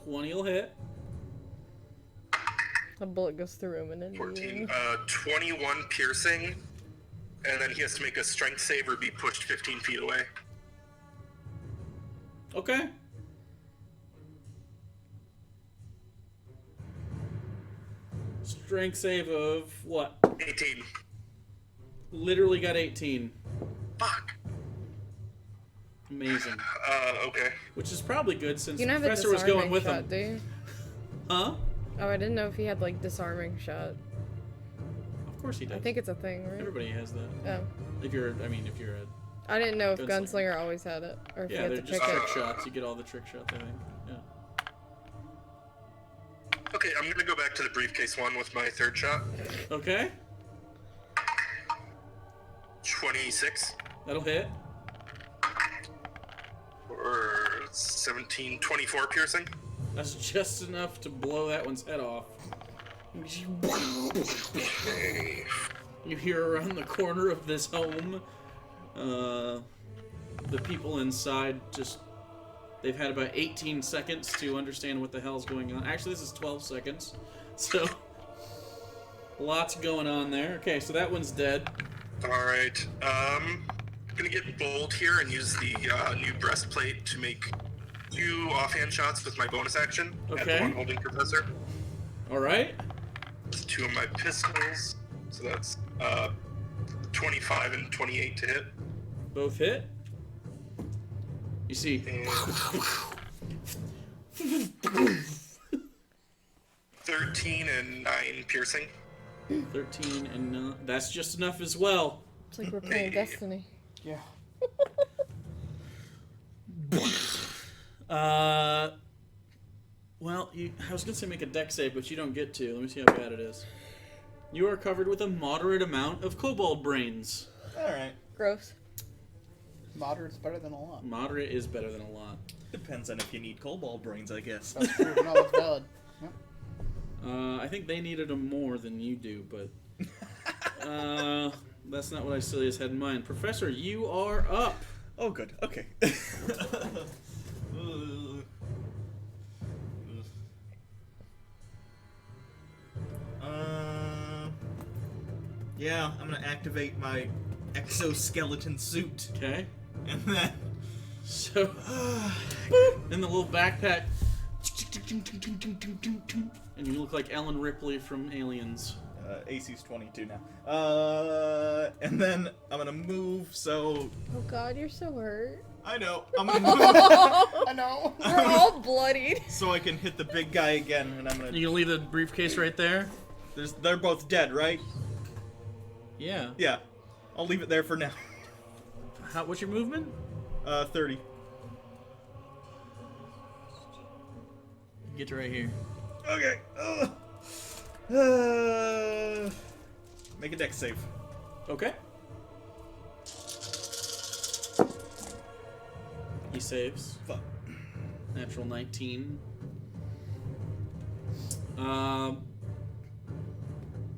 20 will hit. A bullet goes through him and then 14. 21 piercing. And then he has to make a strength save or be pushed 15 feet away. Okay. Strength save of what? 18. Literally got 18. Fuck. Amazing. Okay. Which is probably good since You the don't have a professor was going disarming with shot, him. do you? Huh? Oh, I didn't know if he had, like, disarming shot. Of course he does. I think it's a thing, right? Everybody has that. Oh. If you're a... I didn't know if Gunslinger. Gunslinger always had it, or if Yeah, you they're had to just pick trick it. shots. You get all the trick shots, I think. Yeah. Okay, I'm gonna go back to the briefcase one with my third shot. Okay. 26. That'll hit. Or 17, 24 piercing. That's just enough to blow that one's head off. You hear around the corner of this home, the people inside just... They've had about 18 seconds to understand what the hell's going on. Actually, this is 12 seconds. So, lots going on there. Okay, so that one's dead. Alright, I'm gonna get bold here and use the new breastplate to make 2 offhand shots with my bonus action. At Okay. the one holding Professor. Alright. 2 of my pistols. So that's 25 and 28 to hit. Both hit. You see... And 13 and 9 piercing. 13 and 9. That's just enough as well. It's like we're playing Destiny. Yeah. Well, I was gonna say make a deck save, but you don't get to. Let me see how bad it is. You are covered with a moderate amount of kobold brains. Alright. Gross. Moderate's better than a lot. Moderate is better than a lot. Depends on if you need cobalt brains, I guess. That's true. No, that's valid. Yep. I think they needed them more than you do, but that's not what Icilius had in mind. Professor, you are up. Oh, good. Okay. Yeah, I'm gonna activate my exoskeleton suit. Okay. And then... So, in the little backpack, and you look like Ellen Ripley from Aliens. AC's 22 now. And then I'm gonna move, so... Oh god, you're so hurt. I know. I'm gonna move I know. We're all bloodied. so I can hit the big guy again, and I'm gonna... You gonna leave the briefcase right there? They're both dead, right? Yeah. Yeah. I'll leave it there for now. What's your movement? 30. Get to right here. Okay. Make a dex save. Okay. He saves. Fuck. Natural 19.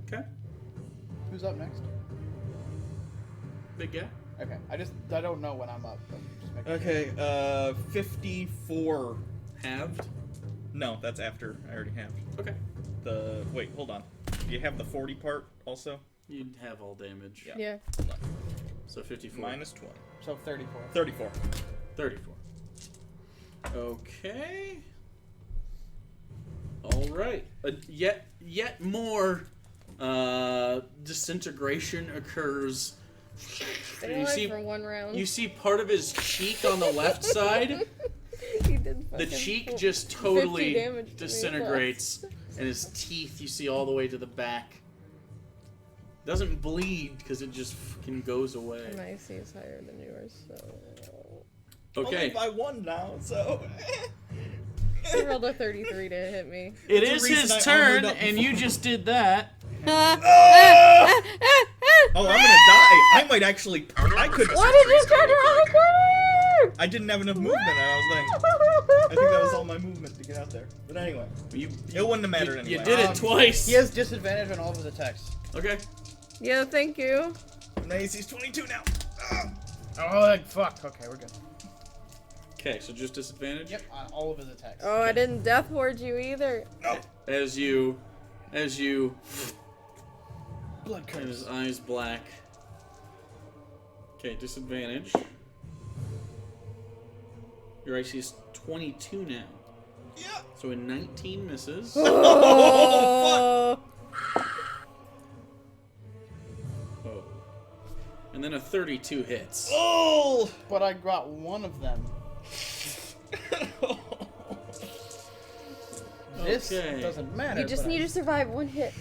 Okay. Who's up next? Big guy. Okay. I don't know when I'm up. But just make Okay, 54. Halved. No, that's after. I already have. Okay. Wait, hold on. Do you have the 40 part also? You'd have all damage. Yeah. Yeah. Hold on. So 54. Minus 20. So 34. 34. 34. Okay. All right. Yet more disintegration occurs. Stay alive for one round. You see part of his cheek on the left side. He did The fucking cheek just 50 totally damage to me disintegrates, and his teeth you see all the way to the back. Doesn't bleed because it just fucking goes away. My AC is higher than yours, so. Okay. Only by 1 now, so... He rolled a 33 to hit me. It That's is the reason his I turn, armored up and you before. just did that. Oh, I'm gonna die. I might actually... I could... Why did you turn around the corner? I didn't have enough movement, and I was like... I think that was all my movement to get out there. But anyway, You it wouldn't have mattered anyway. you did it twice. He has disadvantage on all of his attacks. Okay. Yeah, thank you. And AC's 22 now. Oh, fuck. Okay, we're good. Okay, so just disadvantage. Yep, on all of his attacks. Oh, I didn't death ward you either. No. As you Blood and curse. his eyes black. Okay, disadvantage. Your AC is 22 now. Yeah. So a 19 misses. Oh, Oh. And then a 32 hits. Oh! But I got one of them. This Okay. doesn't matter. you just but need to survive one hit.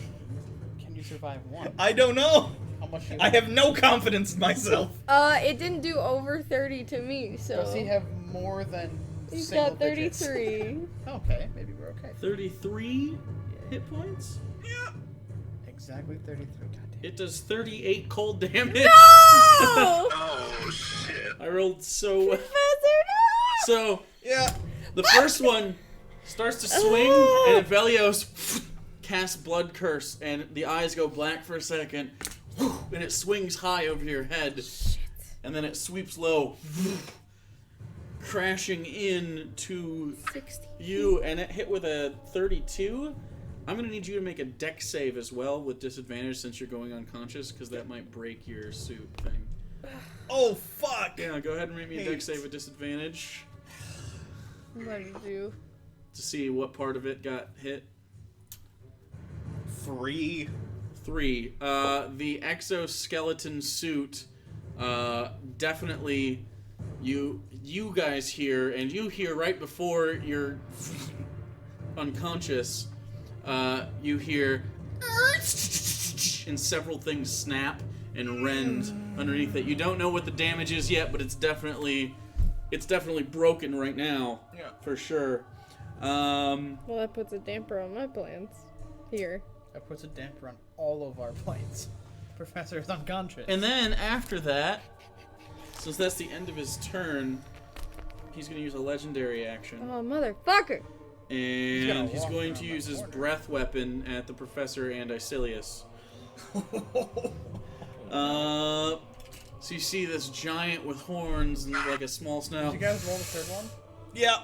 Can you survive one? I don't know. How much do you I have no confidence in myself. It didn't do over 30 to me, so. Does he have more than He's single got digits? 33. Okay, maybe we're okay. 33 hit points. Yeah. Exactly 33. Goddamn. It does 38 cold damage. No! Oh shit. I rolled so well. Professor, no! So Yeah. the first one starts to swing, and Velios casts Blood Curse, and the eyes go black for a second, and it swings high over your head, and then it sweeps low, crashing into 60. you, and it hit with a 32. I'm gonna need you to make a dex save as well with disadvantage since you're going unconscious, because that might break your suit thing. Oh, fuck. Yeah, go ahead and make me a dex Eight. save with disadvantage What did you do? to see what part of it got hit. 3. 3. The exoskeleton suit, definitely you guys hear, and you hear right before you're unconscious, you hear and several things snap, and rend underneath it. You don't know what the damage is yet, but it's definitely broken right now. Yeah. For sure. Well, that puts a damper on my plans. Here. That puts a damper on all of our planes. Professor is unconscious. And then after that, since that's the end of his turn, he's going to use a legendary action. Oh, motherfucker! And he's walk going around to that use his corner. breath weapon at the Professor and Isilius. So you see this giant with horns and like a small snout. Did you guys roll the third one? Yeah.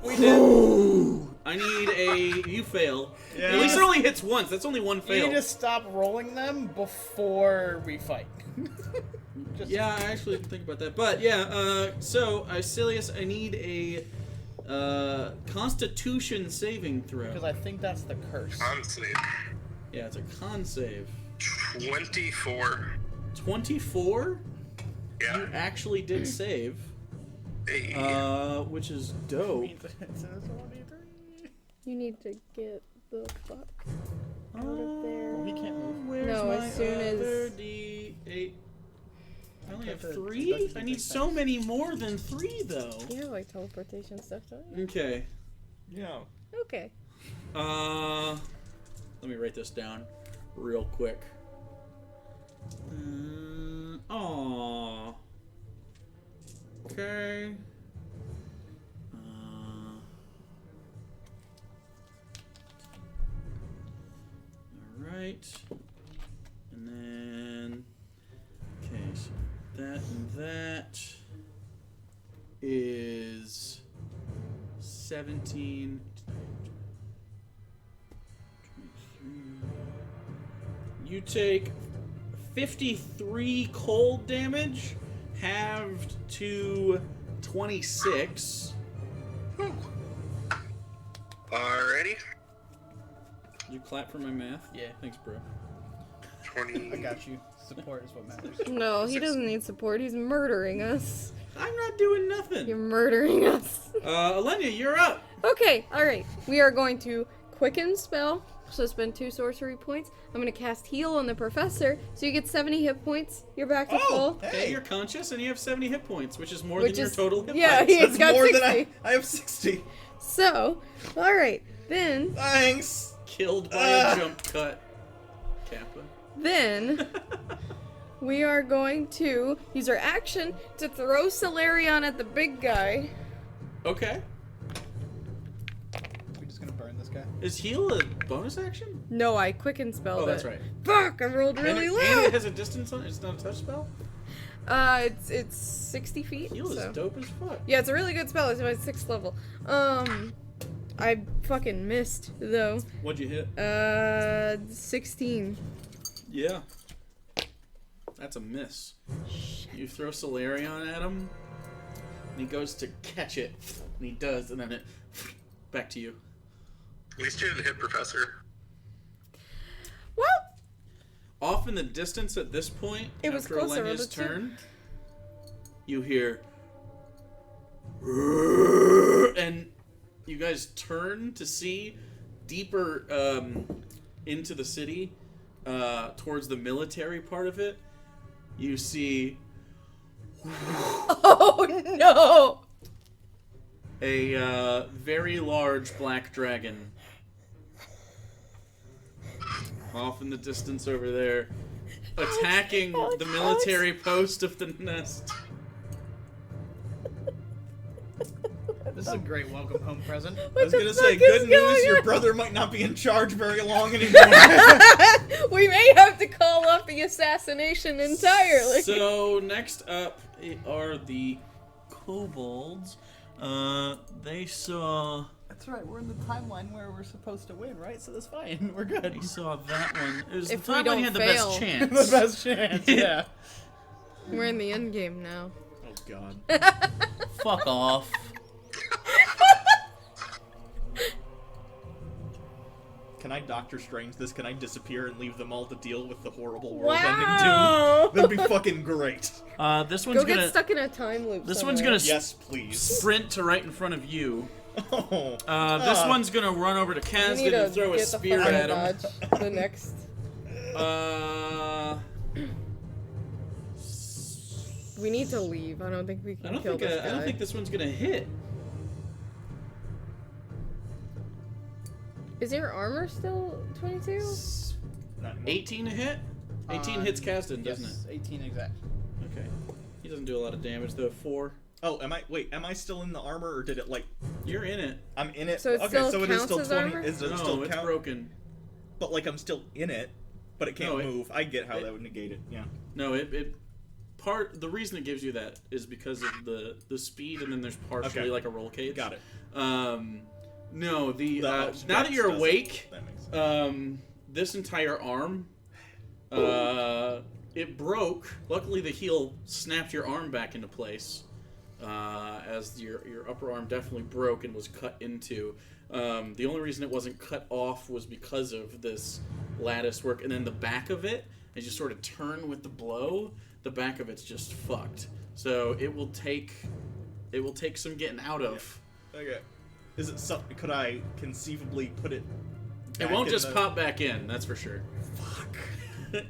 We did. I need a... You fail. Yeah. At least it only hits once. That's only one You fail. need to stop rolling them before we fight. Yeah, I actually didn't think about that. But yeah, so Isilius, I need a Constitution saving throw. Because I think that's the curse. Con save. Yeah, it's a con save. 24. 24? Yeah. You actually did save. Hey. Which is dope. It says 23. You need to get the fuck out of there. Well, he can't move. Where's No, my as soon as- other D8? I only have That's a 3? deduction I need takes so sense. many more than 3, though. You have like teleportation stuff, don't you? Okay. Yeah. Okay. Let me write this down real quick. Aww. Okay. Alright. And then... Okay, so that and that is 17... 23. You take 53 cold damage, halved to 26. Alrighty. Did you clap for my math? Yeah. Thanks, bro. 20. I got you. Support is what matters. No, he doesn't need support. He's murdering us. I'm not doing nothing. You're murdering us. Alenia, you're up. Okay, alright. We are going to quicken spell. So spend 2 sorcery points. I'm going to cast heal on the professor. So you get 70 hit points. You're back to full. Okay, you're conscious and you have 70 hit points, which is more Which than your is- total hit yeah, points. he- That's It's got more 60. than I have 60. So, alright. Then, Thanks. Killed by a jump cut. Kappa. then, we are going to use our action to throw Solarion at the big guy. Okay. We're just gonna burn this guy. Is heal a bonus action? No, I quicken spelled Oh, that's it. right. Fuck, I rolled really and low. And it has a distance on it. It's not a touch spell? It's 60 feet. Heal is so. dope as fuck. Yeah, it's a really good spell. It's my 6th level. I fucking missed though. What'd you hit? 16. Yeah. That's a miss. You throw Solarion at him, and he goes to catch it, and he does, and then it back to you. At least you didn't hit Professor. Well, Off in the distance at this point, It was after closer, Alenia's wasn't it? turn, you hear, and you guys turn to see deeper into the city, towards the military part of it. You see oh no! a very large black dragon off in the distance over there, attacking the military post of the nest. This is a great welcome home present. I was the gonna say, fuck is good news, going your on? brother might not be in charge very long anymore. We may have to call off the assassination entirely. So next up are the kobolds. They saw That's right. We're in the timeline where we're supposed to win, right? So that's fine. We're they good. saw that one. It was If the we time when don't he had the fail. best the chance. best chance. Yeah. We're in the end game now. Oh god. Fuck off. Can I Doctor Strange this? Can I disappear and leave them all to deal with the horrible world ending Wow! doom? That'd be fucking great. This one's Go get gonna stuck in a time loop. this somewhere. one's gonna Yes, please. sprint to right in front of you. Oh. This one's gonna run over to We need Kazdan to and throw a get the spear fuck at him. dodge the next. We need to leave. I don't think we can I don't kill think this guy. I don't think this one's gonna hit. Is your armor still 22? Not anymore. 18 to hit. 18 hits Kasdan, doesn't yes, it? 18 exact. Okay. He doesn't do a lot of damage though. 4. Oh, am I still in the armor, or did it like? You're in it. I'm in it. So it okay, still so it is counts still as 20. armor? Is it No, still it's count? broken. But like I'm still in it, but it can't No, move. I get how that would negate it. Yeah. No, the reason it gives you that is because of the speed, and then there's partially Okay. like a roll cage. Got it. No, The now that outstretched you're doesn't. awake, That makes sense. this entire arm, it broke. Luckily, the heal snapped your arm back into place, as your upper arm definitely broke and was cut into. The only reason it wasn't cut off was because of this lattice work, and then the back of it, as you sort of turn with the blow, the back of it's just fucked. So it will take some getting out of. Okay. Is it something? Could I conceivably put it? It back won't in just the- pop back in. That's for sure. Fuck.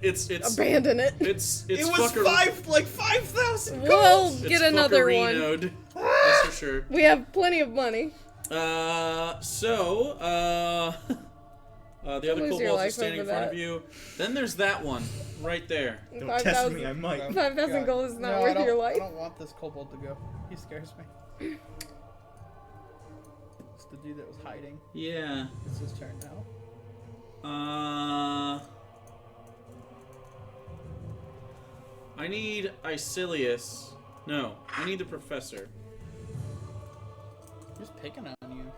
It's Abandon it. it's It was fucker- 5,000. We'll it's get another one. fuckerinoed. That's for sure. We have plenty of money. The other lose your kobolds are life standing in over front that. of you. Then there's that one right there. Don't test me. I 5,000 might. 5,000 gold is not worth your life. I don't want this kobold to go. He scares me. It's the dude that was hiding. Yeah. It's his turn now. I need Isilius. No, I need the professor. He's picking on you.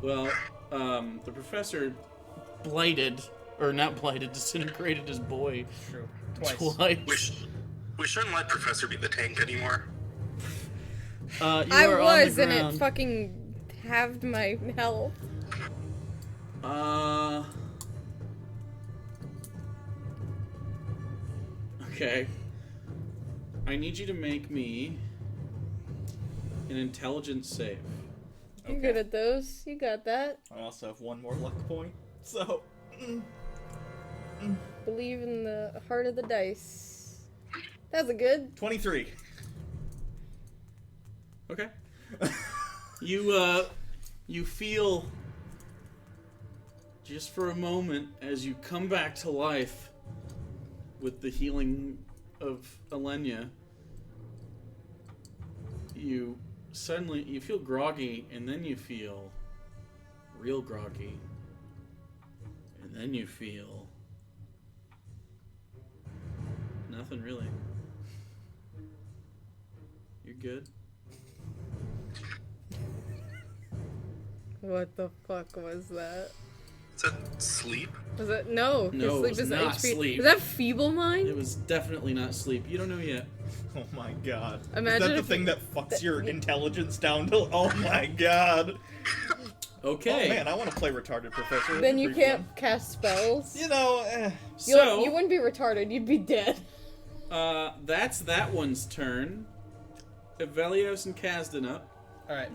Well, the professor blighted, or not blighted, disintegrated his boy True. Twice. twice. We shouldn't let Professor be the tank anymore. You I are on was, the and it ground. fucking halved my health. Okay. I need you to make me an intelligence save. You're good at those. You got that. I also have one more luck point. So. Believe in the heart of the dice. That's a good. 23. Okay. You feel just for a moment as you come back to life with the healing of Elenia. You feel groggy, and then you feel real groggy, and then you feel nothing really. You're good. What the fuck was that? Is that sleep? Was it no? No, sleep it was is not HP. sleep. Was that feeble mind? It was definitely not sleep. You don't know yet. Oh my god. Imagine Is that the if thing you- that fucks your intelligence down to. Oh my god. Okay. Oh man, I want to play retarded professor. Then That'd you be pretty can't cast spells. fun. You know, You wouldn't be retarded. You'd be dead. That's that one's turn. Evelios and Kasdan up. Alright.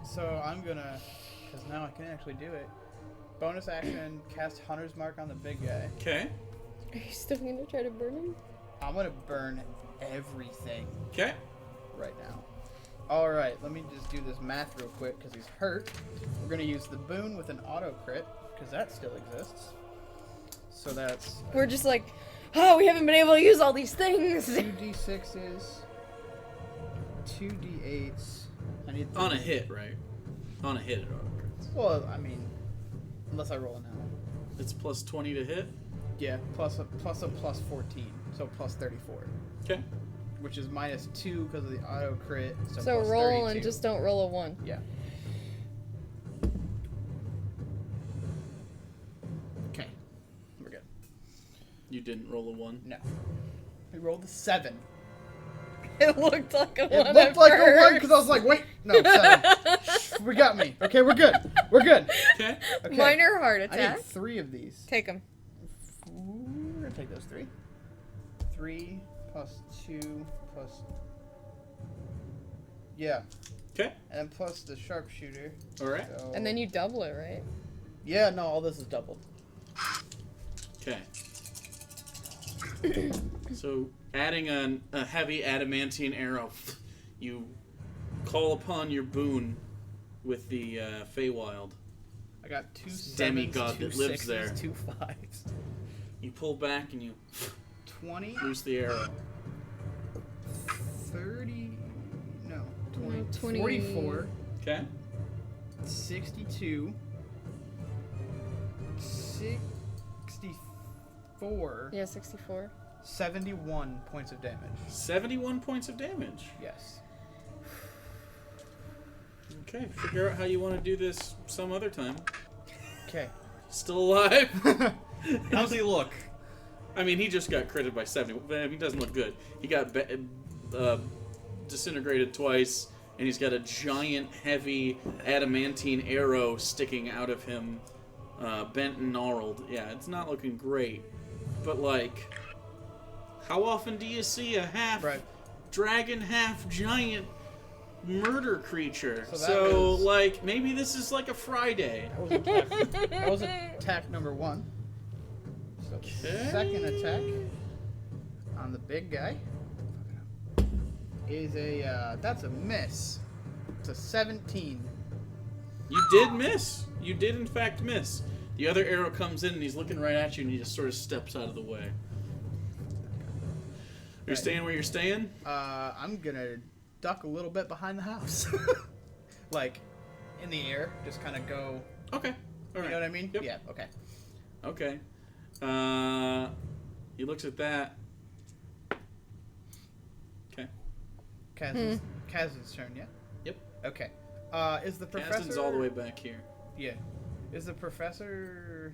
So I'm gonna, because now I can actually do it. Bonus action, cast Hunter's Mark on the big guy. Okay. Are you still gonna try to burn him? I'm gonna burn everything Okay. right now. Alright, let me just do this math real quick because he's hurt. We're gonna use the boon with an auto crit, because that still exists. So that's We're just like, oh, we haven't been able to use all these things. 2d6s, 2d8s. I need On a hit, right? On a hit it auto crits. Well, I mean, unless I roll a 9. It's plus 20 to hit. Yeah, plus a plus 14, so plus 34. Okay. Which is minus 2 because of the auto crit. So, So plus roll 32. and just don't roll a 1. Yeah. Okay. We're good. You didn't roll a 1. No. We rolled a 7. It looked like a 1 It at looked like a 1 first. because I was like, wait, no, 7. Shh, we got me. Okay, we're good. We're good. Okay. Okay. Minor heart I attack. need 3 of these. Take him. We're gonna take those 3. 3 plus 2 plus. Yeah. Okay. And then plus the sharpshooter. All right. So... And then you double it, right? Yeah, no, all this is doubled. Okay. So, adding a heavy adamantine arrow, you call upon your boon with the Feywild. I got 2 sevens, Demigod 2 that lives sixes, there. 2 5s. You pull back and you 20, loose the arrow. 30, no, 20, 20. 44, Okay. 62, 64, Yeah, 64. 71 points of damage. 71 points of damage. Yes. Okay, figure out how you want to do this some other time. Okay. Still alive? How's he look? I mean, he just got critted by 70. I mean, he doesn't look good. He got disintegrated twice, and he's got a giant, heavy adamantine arrow sticking out of him, bent and gnarled. Yeah, it's not looking great. But, like, how often do you see a half Right. dragon, half giant murder creature? So that So, was- like, maybe this is like a Friday. That was attack number 1. So second attack on the big guy is that's a miss. It's a 17. You did miss. You did, in fact, miss. The other arrow comes in, and he's looking right at you, and he just sort of steps out of the way. You're staying where you're staying? I'm gonna duck a little bit behind the house. Like, in the air, just kind of go, Okay. All you right. know what I mean? Yep. Yeah, okay. Okay. He looks at that. Okay. Kaz's turn, yeah? Yep. Okay. Is the professor... Kazin's all the way back here. Yeah. Is the professor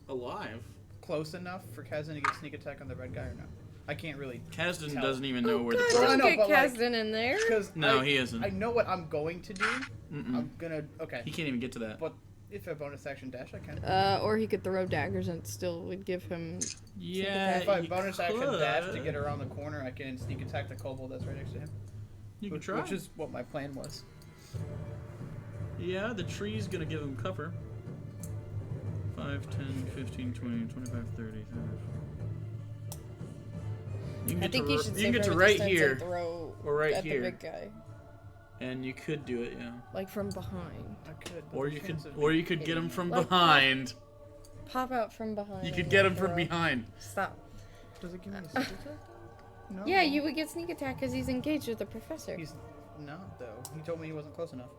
Alive? close enough for Kazan to get sneak attack on the red guy or no? I can't really... Kazdan Tell. doesn't even know where the Well, I Don't know, get but, like, Kazdan in there. Because No, he isn't. I know what I'm going to do. Mm-mm. I'm gonna... Okay. He can't even get to that. But if a bonus action dash, I can. Or he could throw daggers and it still would give him... Yeah, If I you bonus action could. dash to get around the corner, I can sneak attack the kobold that's right next to him. You can Which, try. which is what my plan was. Yeah, the tree's gonna give him cover. 5, 10, 15, 20, 25, 30, 35. You can I get think to, you ri- should you save can get him to a right distance here, and throw or right at here. the big guy. and you could do it, yeah. Like from behind. I could. but Or the you could, chance of or me you could get hitting him from Like, behind. Pop out from behind. You and could get him throw. from behind. Stop. Does it give me a sneak attack? No. Yeah, you would get sneak attack because he's engaged with the professor. He's not though. He told me he wasn't close enough.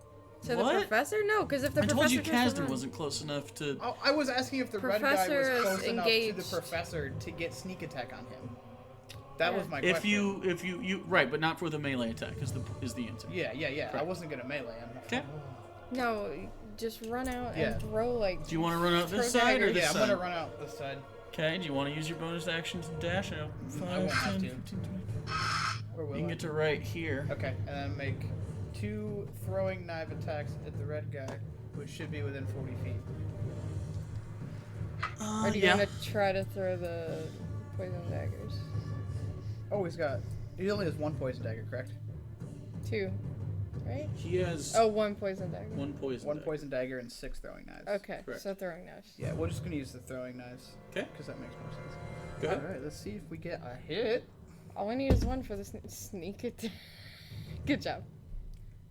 To What? the professor? No, because if the I professor told you turns Kazdan around- wasn't close enough to. Oh, I was asking if the red guy Professor was is close enough to engaged. the professor to get sneak attack on him. That Yeah. was my If question. you right, but not for the melee attack is the answer. Yeah. I Correct. wasn't gonna melee him. Okay. No, just run out Yeah. and throw like. Do you want to run out this Throw side or daggers. this Yeah, I'm side? gonna run out this side. Okay. Do you want to use your bonus action to dash out? I won't have 5, 10, to. 15, 20. Or will You can I? get to right here. Okay, and then make 2 throwing knife attacks at the red guy, which should be within 40 feet. Or do you yeah. want to try to throw the poison daggers? Oh, he only has 1 poison dagger, correct? 2, right? He has Oh, 1 poison dagger. one poison. 1 dagger. poison dagger and 6 throwing knives. Okay, Correct. so throwing knives. Yeah, we're just gonna use the throwing knives. 'Kay. Because that makes more sense. Go ahead. Alright, let's see if we get a hit. All I need is 1 for the sneak attack. Good job.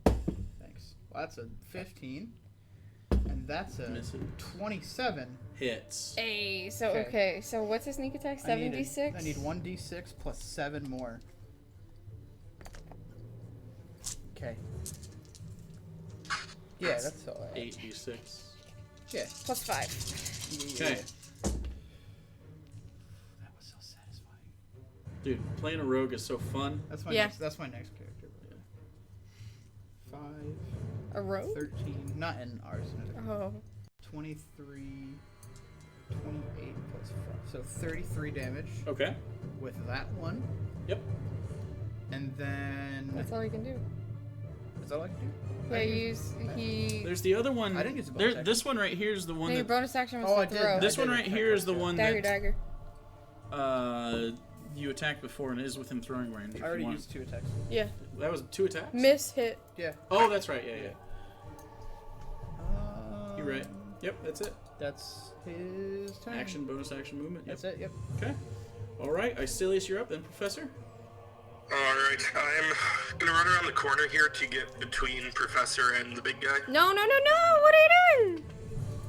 Thanks. Well, that's a 15. And that's a Miss it. 27. Hits. Hey, so Okay. okay, so what's his sneak attack? I need 76? I need 1d6 plus 7 more. Okay. Yeah, that's all right. 8d6. Yeah. Plus 5. Okay. That was so satisfying. Dude, playing a rogue is so fun. That's my Yeah. that's my next character. 5, A rogue? 13, not in ours. Oh. 23, 28 plus 5. So 33 damage Okay. with that one. Yep. And then That's all he can do. is that all I can do? Yeah, I use he. There's the other one. I didn't use a bonus there, action. this one right here is the No, one your that. bonus action was Oh, I to did. throw. This one did right attack here is the first, yeah. one Dagger, that dagger. you attacked before and is within throwing range. if I already you want. used 2 attacks. Yeah. That was 2 attacks. Miss, hit. Yeah. Oh, that's right. Yeah, yeah. Um, You're right. Yep, that's it. That's his turn. Action, bonus action movement. Yep. That's it. Yep. Okay. All right, Isilius, you're up then, Professor. Alright, I'm gonna run around the corner here to get between Professor and the big guy. No, no, no, no! What are you doing?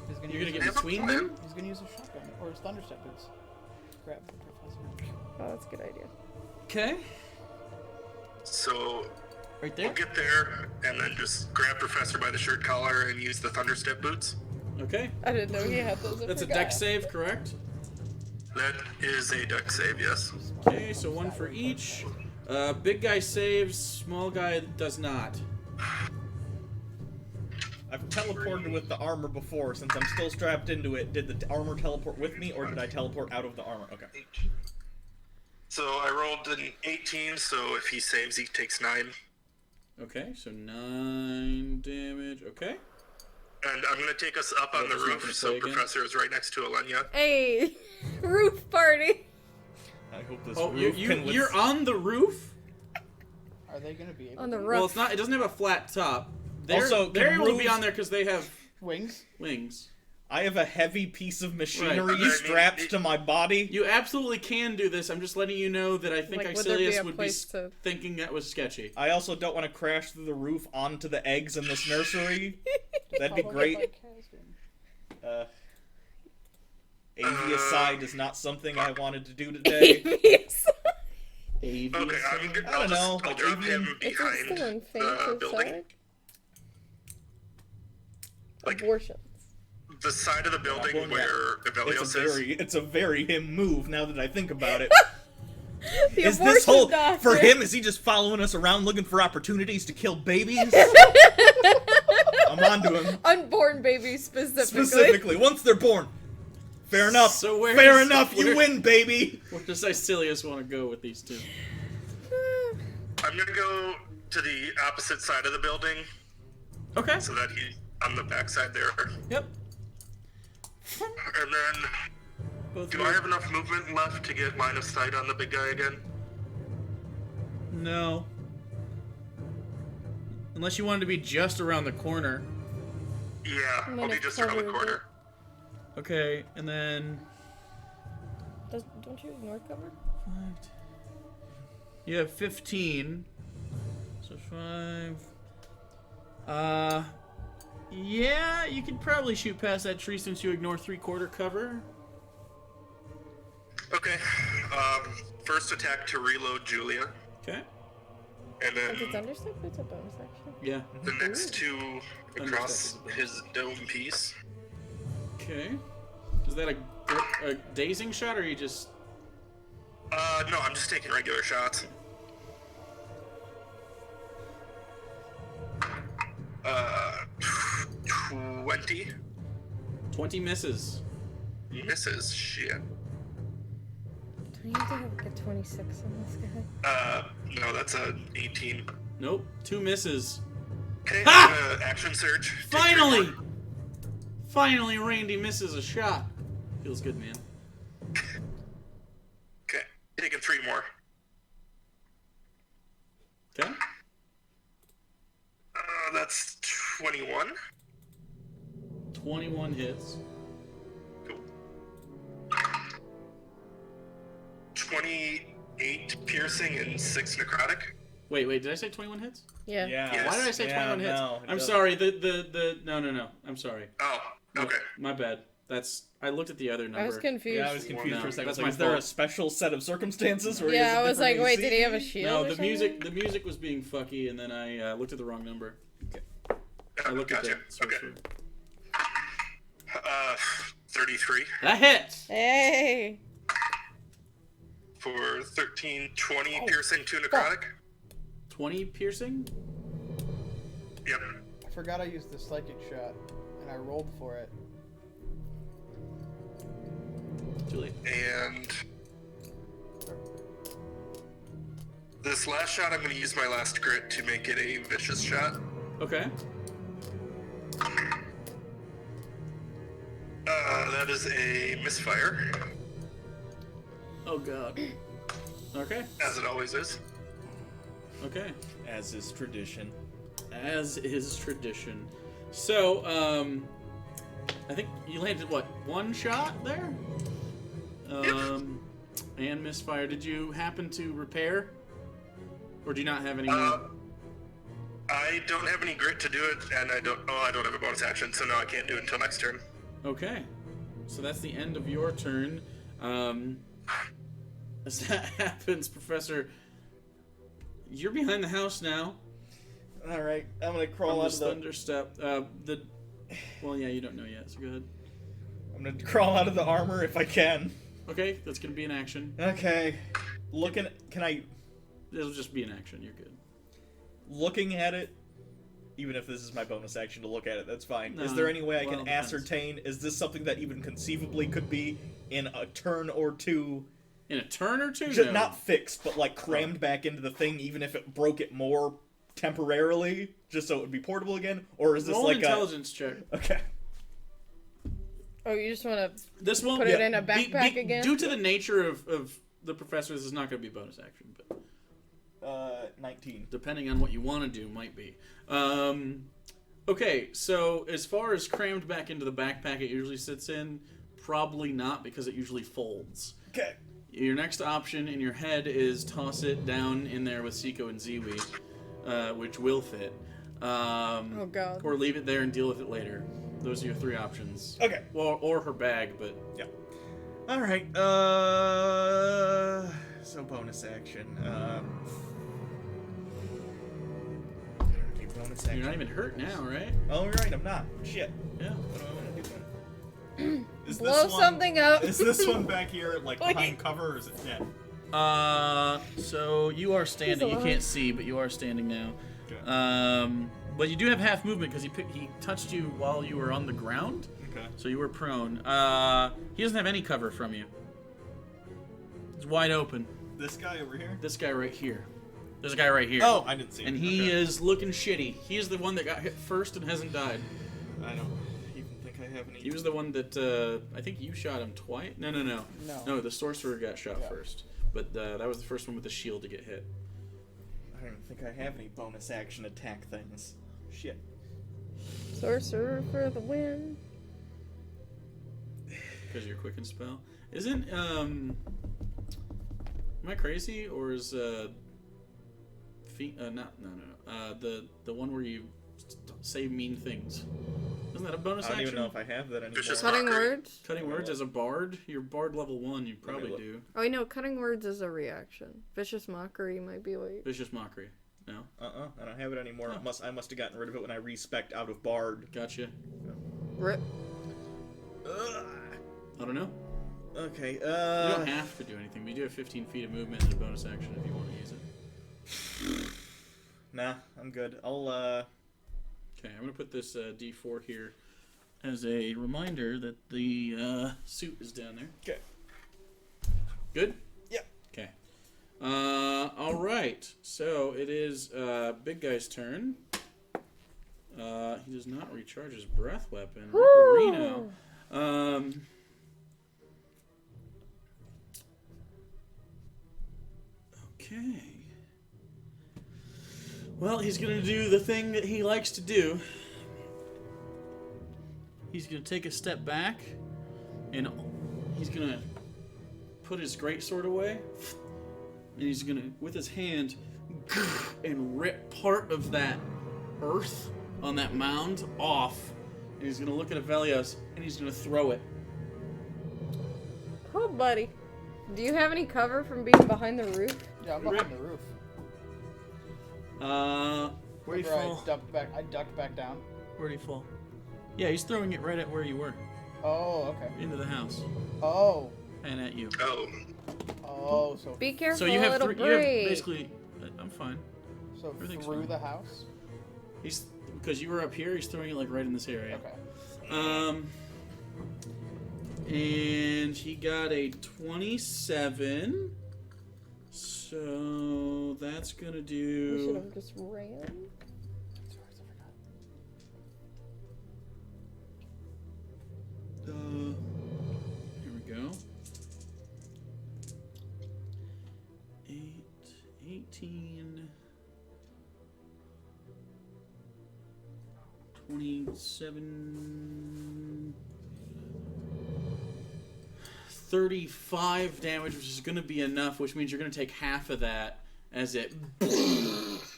He's gonna You're use gonna his- get between them? He's gonna use a shotgun or his thunderstep boots. Grab the professor. Oh, that's a good idea. Okay. So Right we'll there. get there and then just grab Professor by the shirt collar and use the thunderstep boots. Okay. I didn't know he had those. I That's a forgot. deck save, correct? That is a deck save, yes. Okay, so one for each. Big guy saves, small guy does not. I've teleported with the armor before. Since I'm still strapped into it, did the armor teleport with me, or did I teleport out of the armor? Okay. So I rolled an 18, so if he saves, he takes 9. Okay, so 9 damage. Okay. And I'm gonna take us up on the That's not roof, gonna so play again? Professor is right next to Alenia. Hey, roof party. I hope this Oh, roof can you're on the roof? Are they gonna be able On the to? roof. Well, it's not. It doesn't have a flat top. They're, Also, they're can able to be roofs- on there because they have Wings? wings. I have a heavy piece of machinery Right. strapped to my body. You absolutely can do this. I'm just letting you know that I think Like, would there be a Isilius would be place to- thinking that was sketchy. I also don't want to crash through the roof onto the eggs in this nursery. That'd be Follow great. by Casden. Aviacide is not something I wanted to do today. Yes. Okay, I'm good. I don't know, I'll like drop avian- him Is it behind still in the faint building. inside? Like- Abortions. The side of the building Yeah. where Evelios is. It's a very him move now that I think about it. The Is abortion this whole doctor. for him? Is he just following us around looking for opportunities to kill babies? I'm onto him. Unborn babies specifically. Specifically, once they're born. Fair enough. So where's- Fair enough. You where- win, baby. Where does Isilius want to go with these two? I'm gonna go to the opposite side of the building Okay. so that he's on the back side there. Yep. And then, Both do of I you- have enough movement left to get line of sight on the big guy again? No. Unless you wanted to be just around the corner. Yeah, I'm I'll gonna be just around the cover a corner. Okay, and then Don't you ignore cover? you have 15. So 5. Yeah, you could probably shoot past that tree since you ignore 3/4 cover. Okay, first attack to reload Julia, Okay. and Is it then thunderstep? It's a bonus action. Yeah. the next two across Understandable. his dome piece. Okay. Is that a dazing shot, or you just... No, I'm just taking regular shots. 20 20 misses. misses. Shit. Do you have to have like a 26 on this guy? No, that's a 18. Nope. 2 misses. Okay, Ha! I'm gonna action surge. Take three Finally! more. Finally, Randy misses a shot. Feels good, man. Okay, taking 3 more. Okay. That's 21. 21 hits. Cool. 28 piercing and 6 necrotic. Wait, did I say 21 hits? Yeah. Yes. Why did I say Yeah, 21 hits? no, it I'm doesn't. sorry. No. I'm sorry. Oh, okay. My bad. I looked at the other number. I was confused. Yeah, I was confused No, for a second. that's Like, my is there a fault. special set of circumstances where he has Yeah, a I was like, different wait, AC? did he have a shield? No, or the something? music was being fucky, and then I looked at the wrong number. I Oh, looked gotcha. at that. Okay. 33 That hits. Hey. for 13, 20 Oh, piercing, 2 necrotic. 20 piercing. Yep. I forgot I used the psychic shot, and I rolled for it. Too late. And this last shot, I'm going to use my last grit to make it a vicious shot. Okay. That is a misfire, Oh god. Okay. as it always is. Okay. As is tradition. As is tradition. So, I think you landed, what, 1 shot there? And misfire. Did you happen to repair? Or do you not have any more? I don't have any grit to do it, and I don't have a bonus action, so no, I can't do it until next turn. Okay. So that's the end of your turn. As that happens, Professor, you're behind the house now. All right, I'm gonna crawl out of the thunderstep. Well, yeah, you don't know yet, so go ahead. I'm gonna crawl out of the armor if I can. Okay, that's gonna be an action. Okay. Can I? It'll just be an action. You're good. Looking at it, even if this is my bonus action to look at it, that's fine. No, Is there any way I well, can depends. ascertain? Is this something that even conceivably could be in a turn or two? In a turn or two? Just No. not fixed, but like crammed back into the thing, even if it broke it more temporarily, just so it would be portable again? Or is this Roll like an intelligence check. Okay. Oh, you just want to This won't put it in a backpack again? Due to the nature of the professor, this is not going to be bonus action, but 19. depending on what you want to do, might be. Okay, so as far as crammed back into the backpack it usually sits in, probably not, because it usually folds. Okay. Your next option in your head is toss it down in there with Seiko and Ziwi, which will fit. Oh, God. Or leave it there and deal with it later. Those are your 3 options. Okay. Well, or her bag, but Yeah. All right. So bonus action. Bonus action. you're not even hurt now, right? Oh, right. I'm not. Shit. Yeah. What do I want to do then? Is blow this one, something up. Is this one back here like Wait. behind cover, or is it dead? So you are standing. You alive. can't see, but you are standing now. Okay. But you do have half movement because he touched you while you were on the ground, Okay. so you were prone. He doesn't have any cover from you. It's wide open. This guy over here. This guy right here. There's a guy right here. Oh, I didn't see him. And he Okay. is looking shitty. He is the one that got hit first and hasn't died. I don't even think I have any. He was the one that I think you shot him twice. No. No, the sorcerer got shot first. But that was the first one with the shield to get hit. I don't even think I have any bonus action attack things. Shit. Sorcerer for the win. Because your quicken spell. Isn't am I crazy, or is the one where you say mean things? Isn't that a bonus I don't action? even know if I have that anymore. just Cutting Mockery. words? Cutting words as a bard? You're bard level 1, you probably look. do. Oh, no, cutting words is a reaction. Vicious mockery might be like. Vicious mockery. No? I don't have it anymore. Oh. I must have gotten rid of it when I respec'd out of Bard. Gotcha. Rip. I don't know. Okay, You don't have to do anything, but you do have 15 feet of movement and a bonus action if you want to use it. Nah, I'm good. I'll, Okay, I'm going to put this D4 here as a reminder that the suit is down there. Okay. Good? Yeah. Okay. Alright. So it is Big Guy's turn. He does not recharge his breath weapon. Ripperino. Okay. Well, he's going to do the thing that he likes to do. He's going to take a step back, and he's going to put his greatsword away, and he's going to, with his hand, and rip part of that earth on that mound off, and he's going to look at Avelios, and he's going to throw it. Oh, buddy. Do you have any cover from being behind the roof? Yeah, I'm behind the roof. Where do you Remember fall? I ducked back down. Where do you fall? Yeah, he's throwing it right at where you were, Oh, okay. into the house, Oh. and at you. Oh, So Be careful, So you have it'll three. You have break. basically. I'm fine. so Everything's through fine. the house. He's because you were up here. He's throwing it like right in this area. Okay. And he got a 27. So that's gonna We should do. have just ran. Here we go. 18, 27, 35 damage, which is going to be enough, which means you're going to take half of that as it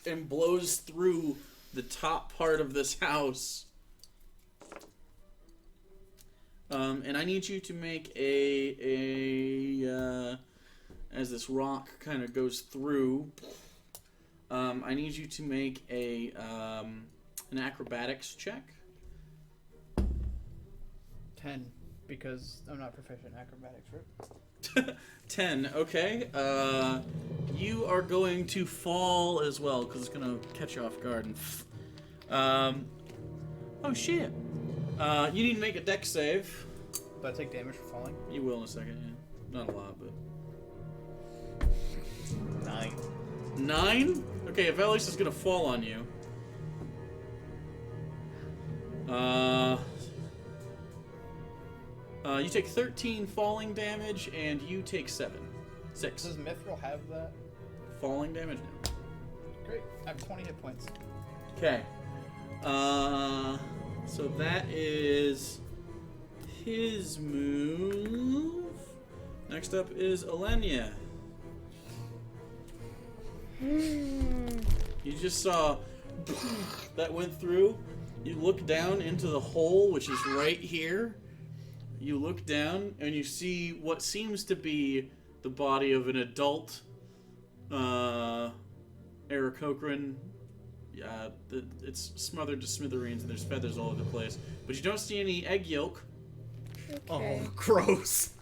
and blows through the top part of this house. And I need you to make as this rock kind of goes through, I need you to make an acrobatics check. 10, because I'm not proficient in acrobatics, right? 10, okay. You are going to fall as well, because it's going to catch you off guard. And oh, shit. You need to make a dex save. Do I take damage for falling? You will in a second, yeah. Not a lot, but... 9. 9? Okay, Avelis is going to fall on you. You take 13 falling damage, and you take 6. Does Mithril have that? Falling damage? No. Great. I have 20 hit points. Okay. So that is his move. Next up is Alenia. You just saw that went through. You look down into the hole, which is right here. You look down and you see what seems to be the body of an adult Aarakocra. Yeah, it's smothered to smithereens and there's feathers all over the place. But you don't see any egg yolk. Okay. Oh, gross.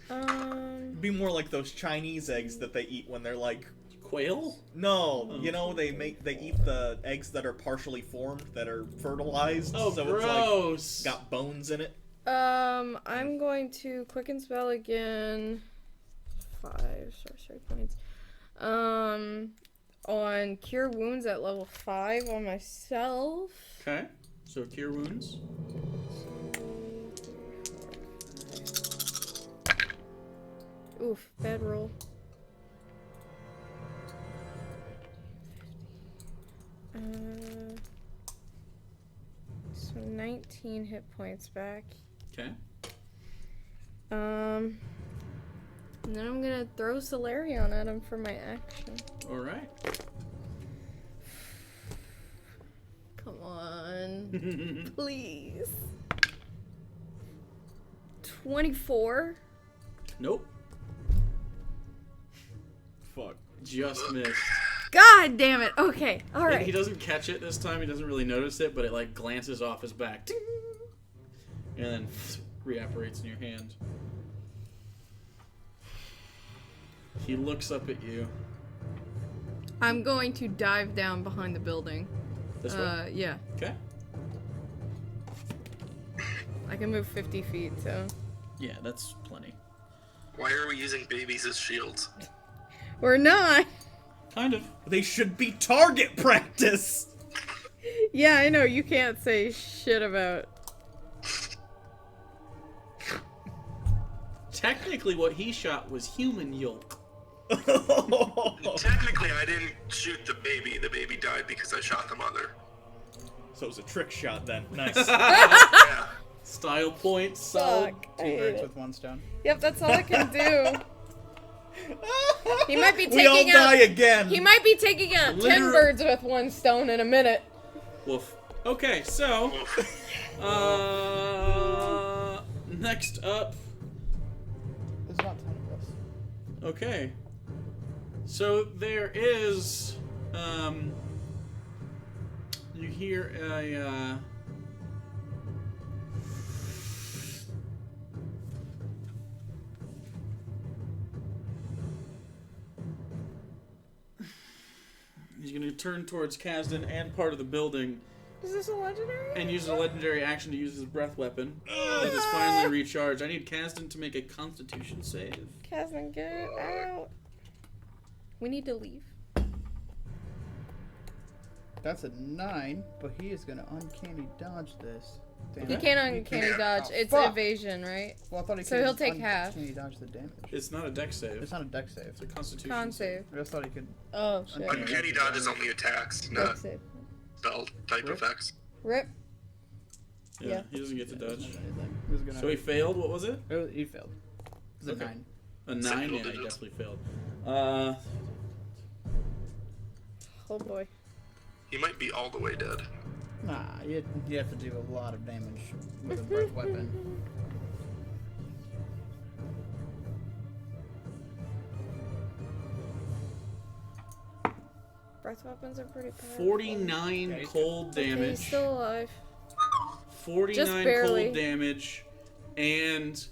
It'd be more like those Chinese eggs that they eat when they're like... Quail? No, you know, they eat the eggs that are partially formed, that are fertilized. Oh, so gross. It's like got bones in it. I'm going to quicken spell again. 5 sorcery points. On cure wounds at level 5 on myself. Okay. So cure wounds. 2, 3, 4, 5. Oof, bad roll. So 19 hit points back. Okay. And then I'm gonna throw Solarion at him for my action. Alright. Come on. Please. 24. Nope. Fuck. Just missed. God damn it. Okay. All And right. he doesn't catch it this time. He doesn't really notice it, but it like glances off his back. Ting! And then reapparates in your hand. He looks up at you. I'm going to dive down behind the building. This way? Yeah. Okay. I can move 50 feet, so. Yeah, that's plenty. Why are we using babies as shields? We're not. Kind of. They should be target practice! Yeah, I know. You can't say shit about. Technically, what he shot was human yolk. Technically, I didn't shoot the baby. The baby died because I shot the mother. So it was a trick shot then. Nice. Yeah. Style points, solid. Fuck. I 2 hate birds it. with 1 stone. Yep, that's all I can do. He might be We all taking die out. again! He might be taking out 10 Literal- birds with 1 stone in a minute. Woof. Okay, so next up. There's not 10 of us. Okay. So there is you hear a he's gonna turn towards Kasdan and part of the building Is this a legendary? and uses a legendary action to use his breath weapon. That is finally recharged. I need Kasdan to make a Constitution save. Kazan, get out. We need to leave. That's a 9, but he is gonna uncanny dodge this. Damn He it. can't uncanny can't. dodge. Oh, It's fuck. evasion, right? Well, I thought he So could he'll take half. uncanny dodge the damage. It's not a dex save. It's not a dex save. It's a Constitution Con save. I just thought he could. Oh, shit. Uncanny. Uncanny dodge is only attacks, not Dex save. spell type Rip. effects. Rip. Yeah, Yeah. he doesn't get to dodge. Anything. He was gonna. So he failed. What was it? He failed. It's a Okay. 9. A 9? Single Yeah, I digits. definitely failed. Oh boy. He might be all the way dead. Nah, you have to do a lot of damage with a breath weapon. Breath weapons are pretty powerful. 49 Okay. cold Okay, he's damage. still alive. 49 barely. cold damage. And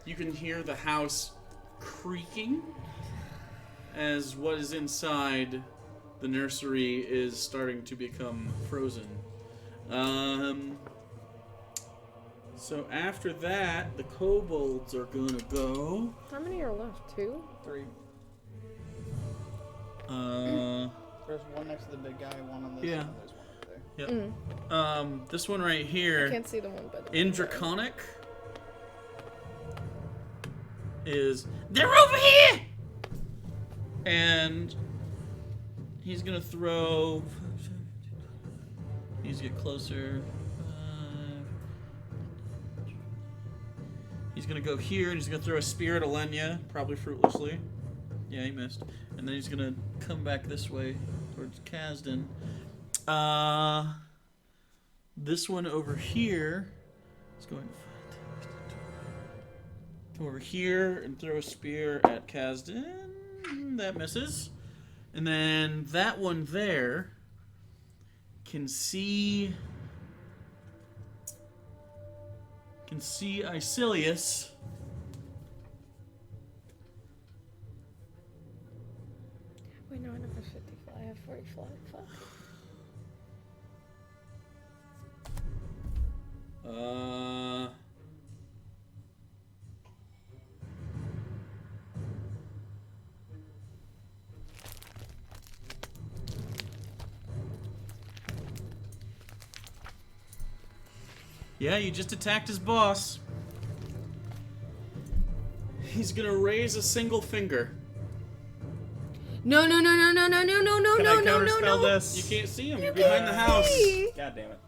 you can hear the house creaking as what is inside the nursery is starting to become frozen. So after that, the kobolds are gonna go. How many are left? 2? 3. Uh, There's one next to the big guy, one on this, Yeah. and there's one over there. Mm. this one right I here, can't see the one by the in window. Draconic, is they're over here, and he's gonna throw. He's get closer. He's gonna go here, and he's gonna throw a spear at Alenia, probably fruitlessly. Yeah, he missed. And then he's gonna come back this way towards Kasdan. This one over here is going to come over here and throw a spear at Kasdan. That misses. And then that one there can see Icilius. Wait, no, I don't have 55. I have 45. Fuck. Yeah, you just attacked his boss. He's gonna raise a single finger. No, no, no, no, no, no, no, no, no, Can no, I no, counterspell no, no. this? You can't see him. You're behind the house. God damn it.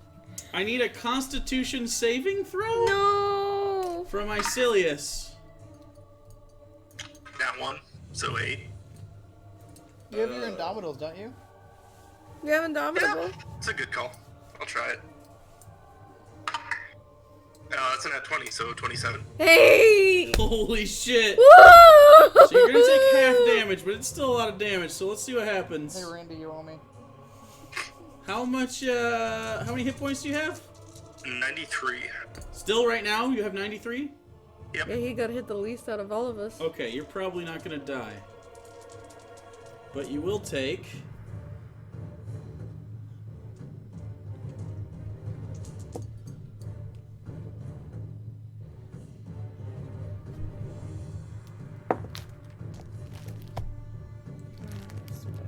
I need a Constitution saving throw No. from Icilius. That one. So 8. You have your Indomitables, don't you? You have Indomitable. It's a good call. I'll try it. That's an at 20, so 27. Hey! Holy shit. Woo! So you're gonna take half damage, but it's still a lot of damage, so let's see what happens. Hey, Randy, you owe me. How many hit points do you have? 93. Still right now, you have 93? Yeah, he got hit the least out of all of us. Okay, you're probably not gonna die. But you will take...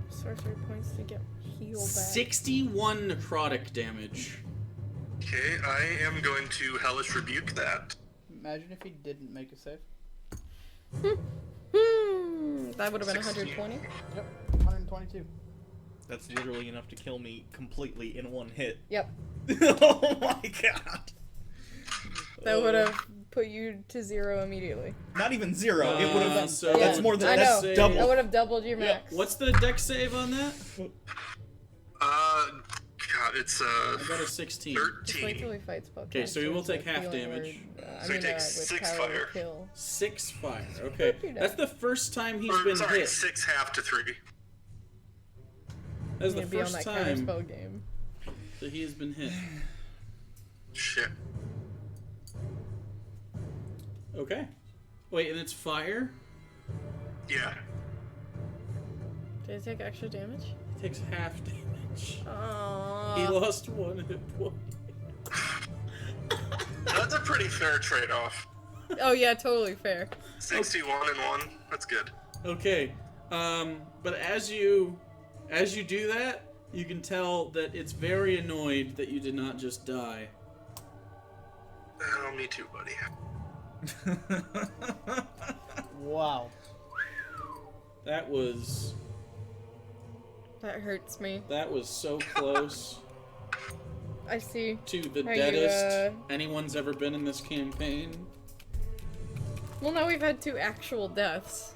Sorcery points to get healed back. 61 necrotic damage. Okay, I am going to Hellish Rebuke that. Imagine if he didn't make a save. That would have been 16. 120. Yep, 122. That's literally enough to kill me completely in one hit. Yep. Oh my god. That would have put you to 0 immediately. Not even 0. It would have been. So That's Yeah, more than I that's know. double. That would have doubled your Yeah. max. What's the dex save on that? God, it's I got a 16. Just wait till 13. he fights Spellcaster. Okay, so he will take with half healing damage. word, So he takes with 6 power to fire. Kill. 6 fire. Okay, You know. that's the first time he's Or, been sorry, hit. 6 half to 3. That's the Gonna be on first that time counterspell game. that he has been hit. Shit. Okay. Wait, and it's fire? Yeah. Did he take extra damage? He takes half damage. He Aww. lost 1 hit point. That's a pretty fair trade-off. Oh yeah, totally fair. 61 and 1. That's good. Okay. But as you do that, you can tell that it's very annoyed that you did not just die. Oh, me too, buddy. Wow. That was Hurts me. so close I see. to the Are you, deadest anyone's ever been in this campaign. Well, now we've had 2 actual deaths.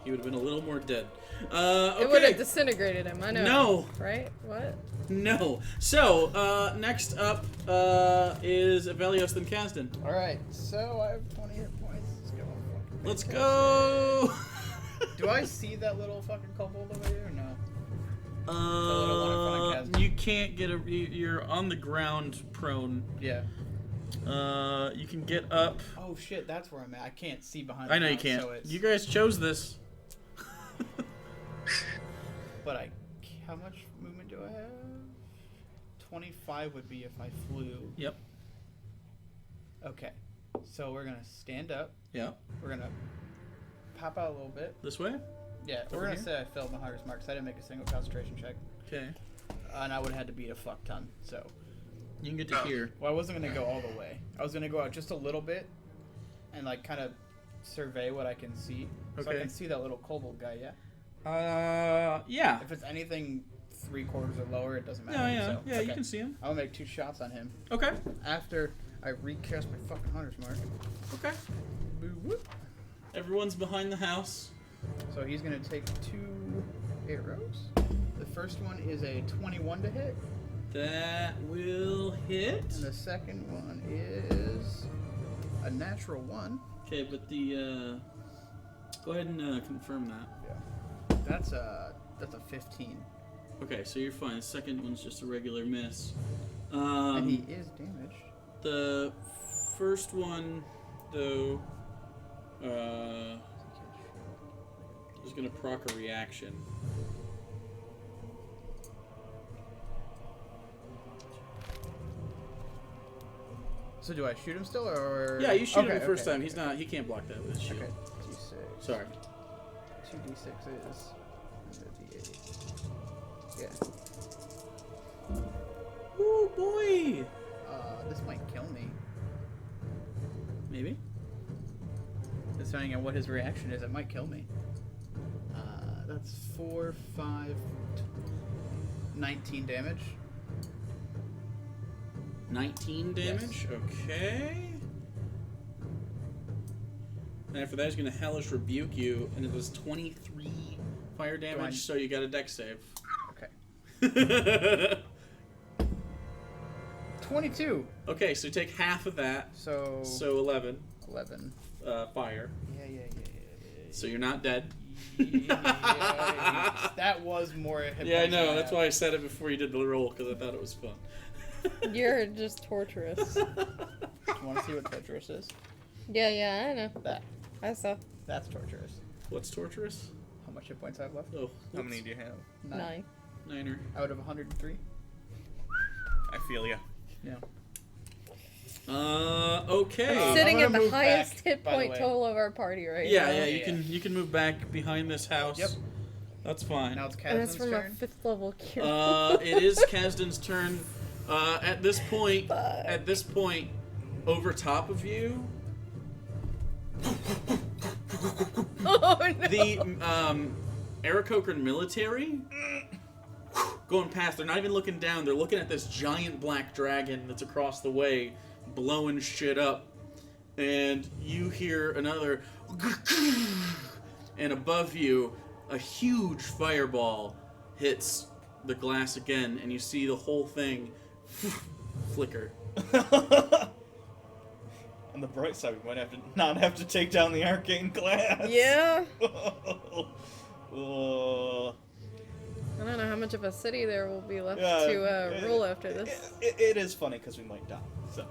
He would have been a little more dead. Okay. It would have disintegrated him, I know. No. Right? What? No. So, next up is Avelios then Kasdan. Alright, so I have 20 hit points. Let's go! Do I see that little fucking kobold over here or no? little one in front of Kasdan. You can't get you're on the ground prone. Yeah. You can get up. Oh shit, that's where I'm at. I can't see behind. I know the you house, can't. So it's... You guys chose this. But how much movement do I have? 25 would be if I flew. Yep. Okay. So we're gonna stand up. Yeah. We're gonna pop out a little bit. This way? Yeah. Over We're gonna here? say I failed my hunter's mark because I didn't make a single concentration check. Okay. And I would have had to beat a fuck ton. So. You can get to here. Well, I wasn't gonna go all the way. I was gonna go out just a little bit, and like kind of survey what I can see. So I Okay. can see that little kobold guy. Yeah. Yeah. If it's anything 3/4 or lower, it doesn't matter. Yeah, yeah. So, Yeah, okay. you can see him. I'll make 2 shots on him Okay. after I recast my fucking hunter's mark. Okay. Boo whoop. Everyone's behind the house. So he's gonna take 2 arrows. The first one is a 21 to hit, That will hit. and the second one is a natural 1. Okay, but the go ahead and confirm that. That's a 15, Okay, so you're fine. The second one's just a regular miss. and he is damaged. The first one, though, is gonna proc a reaction. So do I shoot him still, or? Yeah, you shoot him Okay, the first okay, time. He's not. He can't block that with his shield. Okay. D6. Sorry. 2d6s. And a d8. Yeah. Ooh boy. This might kill me. Maybe. Depending on what his reaction is, it might kill me. That's 4, 5, 19 damage. 19 damage. Okay. And after that, he's gonna hellish rebuke you, and it does 23 fire damage. So you got a dex save. Okay. 22. Okay, so take half of that. So. So 11 11. fire. Yeah. So you're not dead. Yeah, that was more. Hit Yeah, I points know. than That's have. why I said it before you did the roll, because I thought it was fun. You're just torturous. You want to see what torturous is? Yeah, I know. That. I saw. That's torturous. What's torturous? How much hit points I have left? Oh, How many do you have? 9. Niner. Out of 103. I feel ya. Yeah. Okay. I'm Sitting gonna at the move highest back, hit by the point way. total of our party right Yeah, now. yeah. Yeah. You can move back behind this house. Yep. That's fine. Now it's And it's Kasdan's from a turn. 5th level cure. It is Kasdan's turn. At this point, over top of you, Oh no! the Aarakocran military going past. They're not even looking down. They're looking at this giant black dragon that's across the way, blowing shit up. And you hear another, and above you, a huge fireball hits the glass again, and you see the whole thing flicker. On the bright side, we might have to not have to take down the arcane glass. Yeah. Oh. I don't know how much of a city there will be left Yeah, to rule after this. It is funny because we might die. So.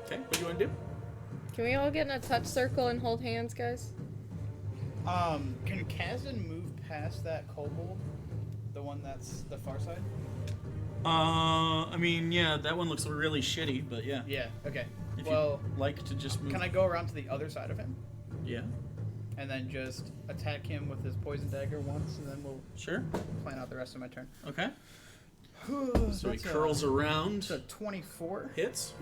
Okay, what do you want to do? Can we all get in a touch circle and hold hands, guys? Can Kasdan move past that kobold? The one that's the far side? I mean, yeah, that one looks really shitty, but yeah. Yeah, okay. If Well, you'd like to just move. can I go around to the other side of him? Yeah, And then just attack him with his poison dagger once, and then we'll sure. plan out the rest of my turn. Okay. So he That's curls around. It's a 24. Hits.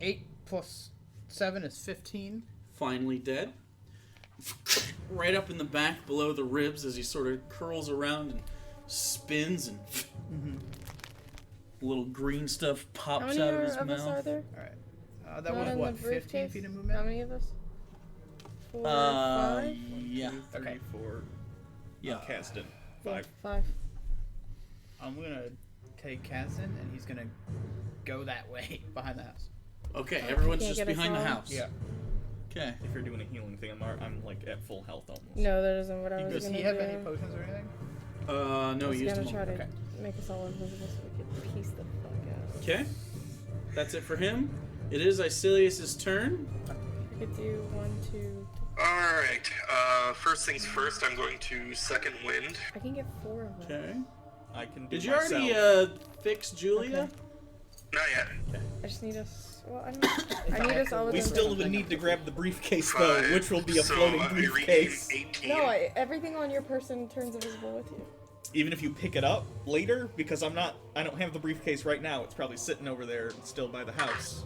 Eight plus 7 is 15. Finally dead. right up in the back below the ribs as he sort of curls around and spins and little green stuff How pops many out of his of us are mouth. there? Alright. That Not was in what, the 15 briefcase? feet of movement? How many of us? 4, 5? Yeah. 34. Yeah. Caston. Yeah, 5. 5. I'm gonna take Kazan, and he's gonna go that way, behind the house. Okay, everyone's Can't just get us behind the all? house. Yeah. Okay. If you're doing a healing thing, I'm like at full health almost. No, that isn't what I was Does gonna he do. have any potions or anything? No, I he was used gonna them try all. to Okay. make us all invisible so we could piece the fuck out. Okay. That's it for him. It is Icilius' turn. I could do 1, 2. Alright, first things first, I'm going to second wind. I can get 4 of them. Okay. I can do Did you myself. already fix Julia? Okay. Not yet. I just need us. Well, I don't. I need us all We within. still would need to grab the briefcase though, Five. which will be a So, floating I regain briefcase. 18. No, everything on your person turns invisible with you. Even if you pick it up later, because I don't have the briefcase right now. It's probably sitting over there still by the house.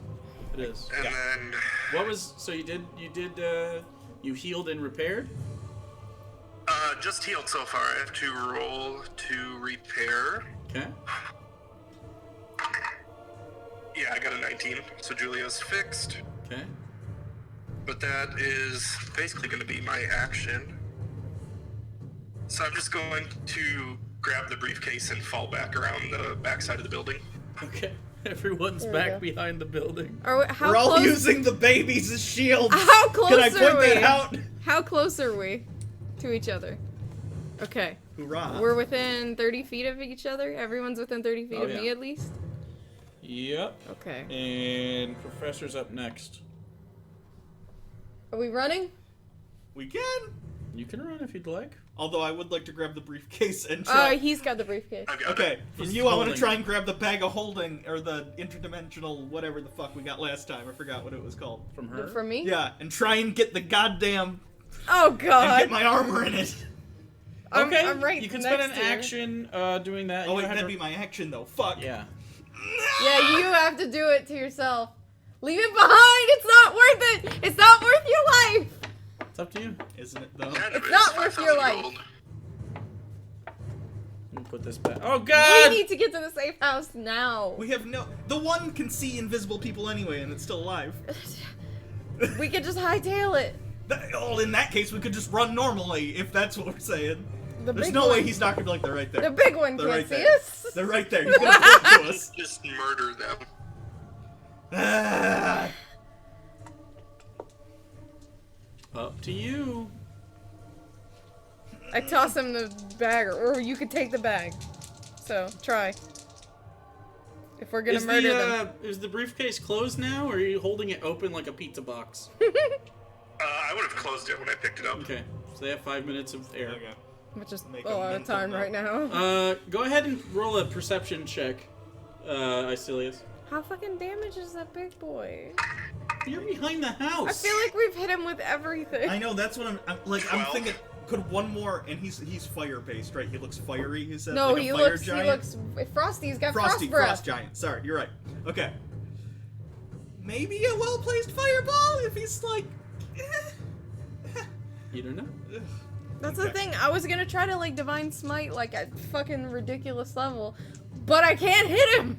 It is. And then, What was so you healed and repaired? just healed so far. I have to roll to repair. Okay. Yeah, I got a 19, so Julia's fixed. Okay. But that is basically going to be my action. So I'm just going to grab the briefcase and fall back around the backside of the building. Okay. Everyone's There we back go. behind the building. How We're all close? using the babies as shields. How close Can I are point we? that out? How close are we to each other? Okay. Hoorah. We're within 30 feet of each other. Everyone's within 30 feet Oh, of me yeah. at least. Yep. Okay. And Professor's up next. Are we running? We can. You can run if you'd like. Although I would like to grab the briefcase and try. He's got the briefcase. I've got Okay, it. from He's you, I want to holding try it. and grab the bag of holding, or the interdimensional, whatever the fuck we got last time. I forgot what it was called. From her. For me? Yeah, and try and get the goddamn, Oh and god. get my armor in it. Okay. I'm right You can next spend an to you. action doing that. Oh You wait, don't have that'd to- be my action though. Fuck. Yeah. Yeah, you have to do it to yourself. Leave it behind. It's not worth it. It's not worth your life. It's up to you. Isn't it though? Kind of It's is, not worth your 5,000 life. gold. Let me put this back. Oh We god! need to get to the safe house now. We have no. The one can see invisible people anyway, and it's still alive. We could just hightail it. Oh, in that case, we could just run normally, if that's what we're saying. The There's big no way one- he's not gonna be like, they're right there. The big one They're can't right see there. us. They're right there. He's gonna come to us. Just murder them. Ah. Up to you. I toss him the bag, or you could take the bag. So try. If we're gonna murder them. Is the briefcase closed now, or are you holding it open like a pizza box? I would have closed it when I picked it up. Okay, so they have 5 minutes of air. Okay. Which is Make a a lot of mental time note. right now. Go ahead and roll a perception check, Icilius. How fucking damaged is that big boy? You're behind the house. I feel like we've hit him with everything. I know, that's what I'm like. 12. I'm thinking, could one more, and he's fire based, right? He looks fiery. He said, No, like a he fire looks. giant. He looks. Frosty's got Frosty, frost breath. frost giant. Sorry, you're right. Okay. Maybe a well placed fireball if he's like. You don't know. That's the Okay. thing. I was gonna try to like divine smite like at fucking ridiculous level, but I can't hit him.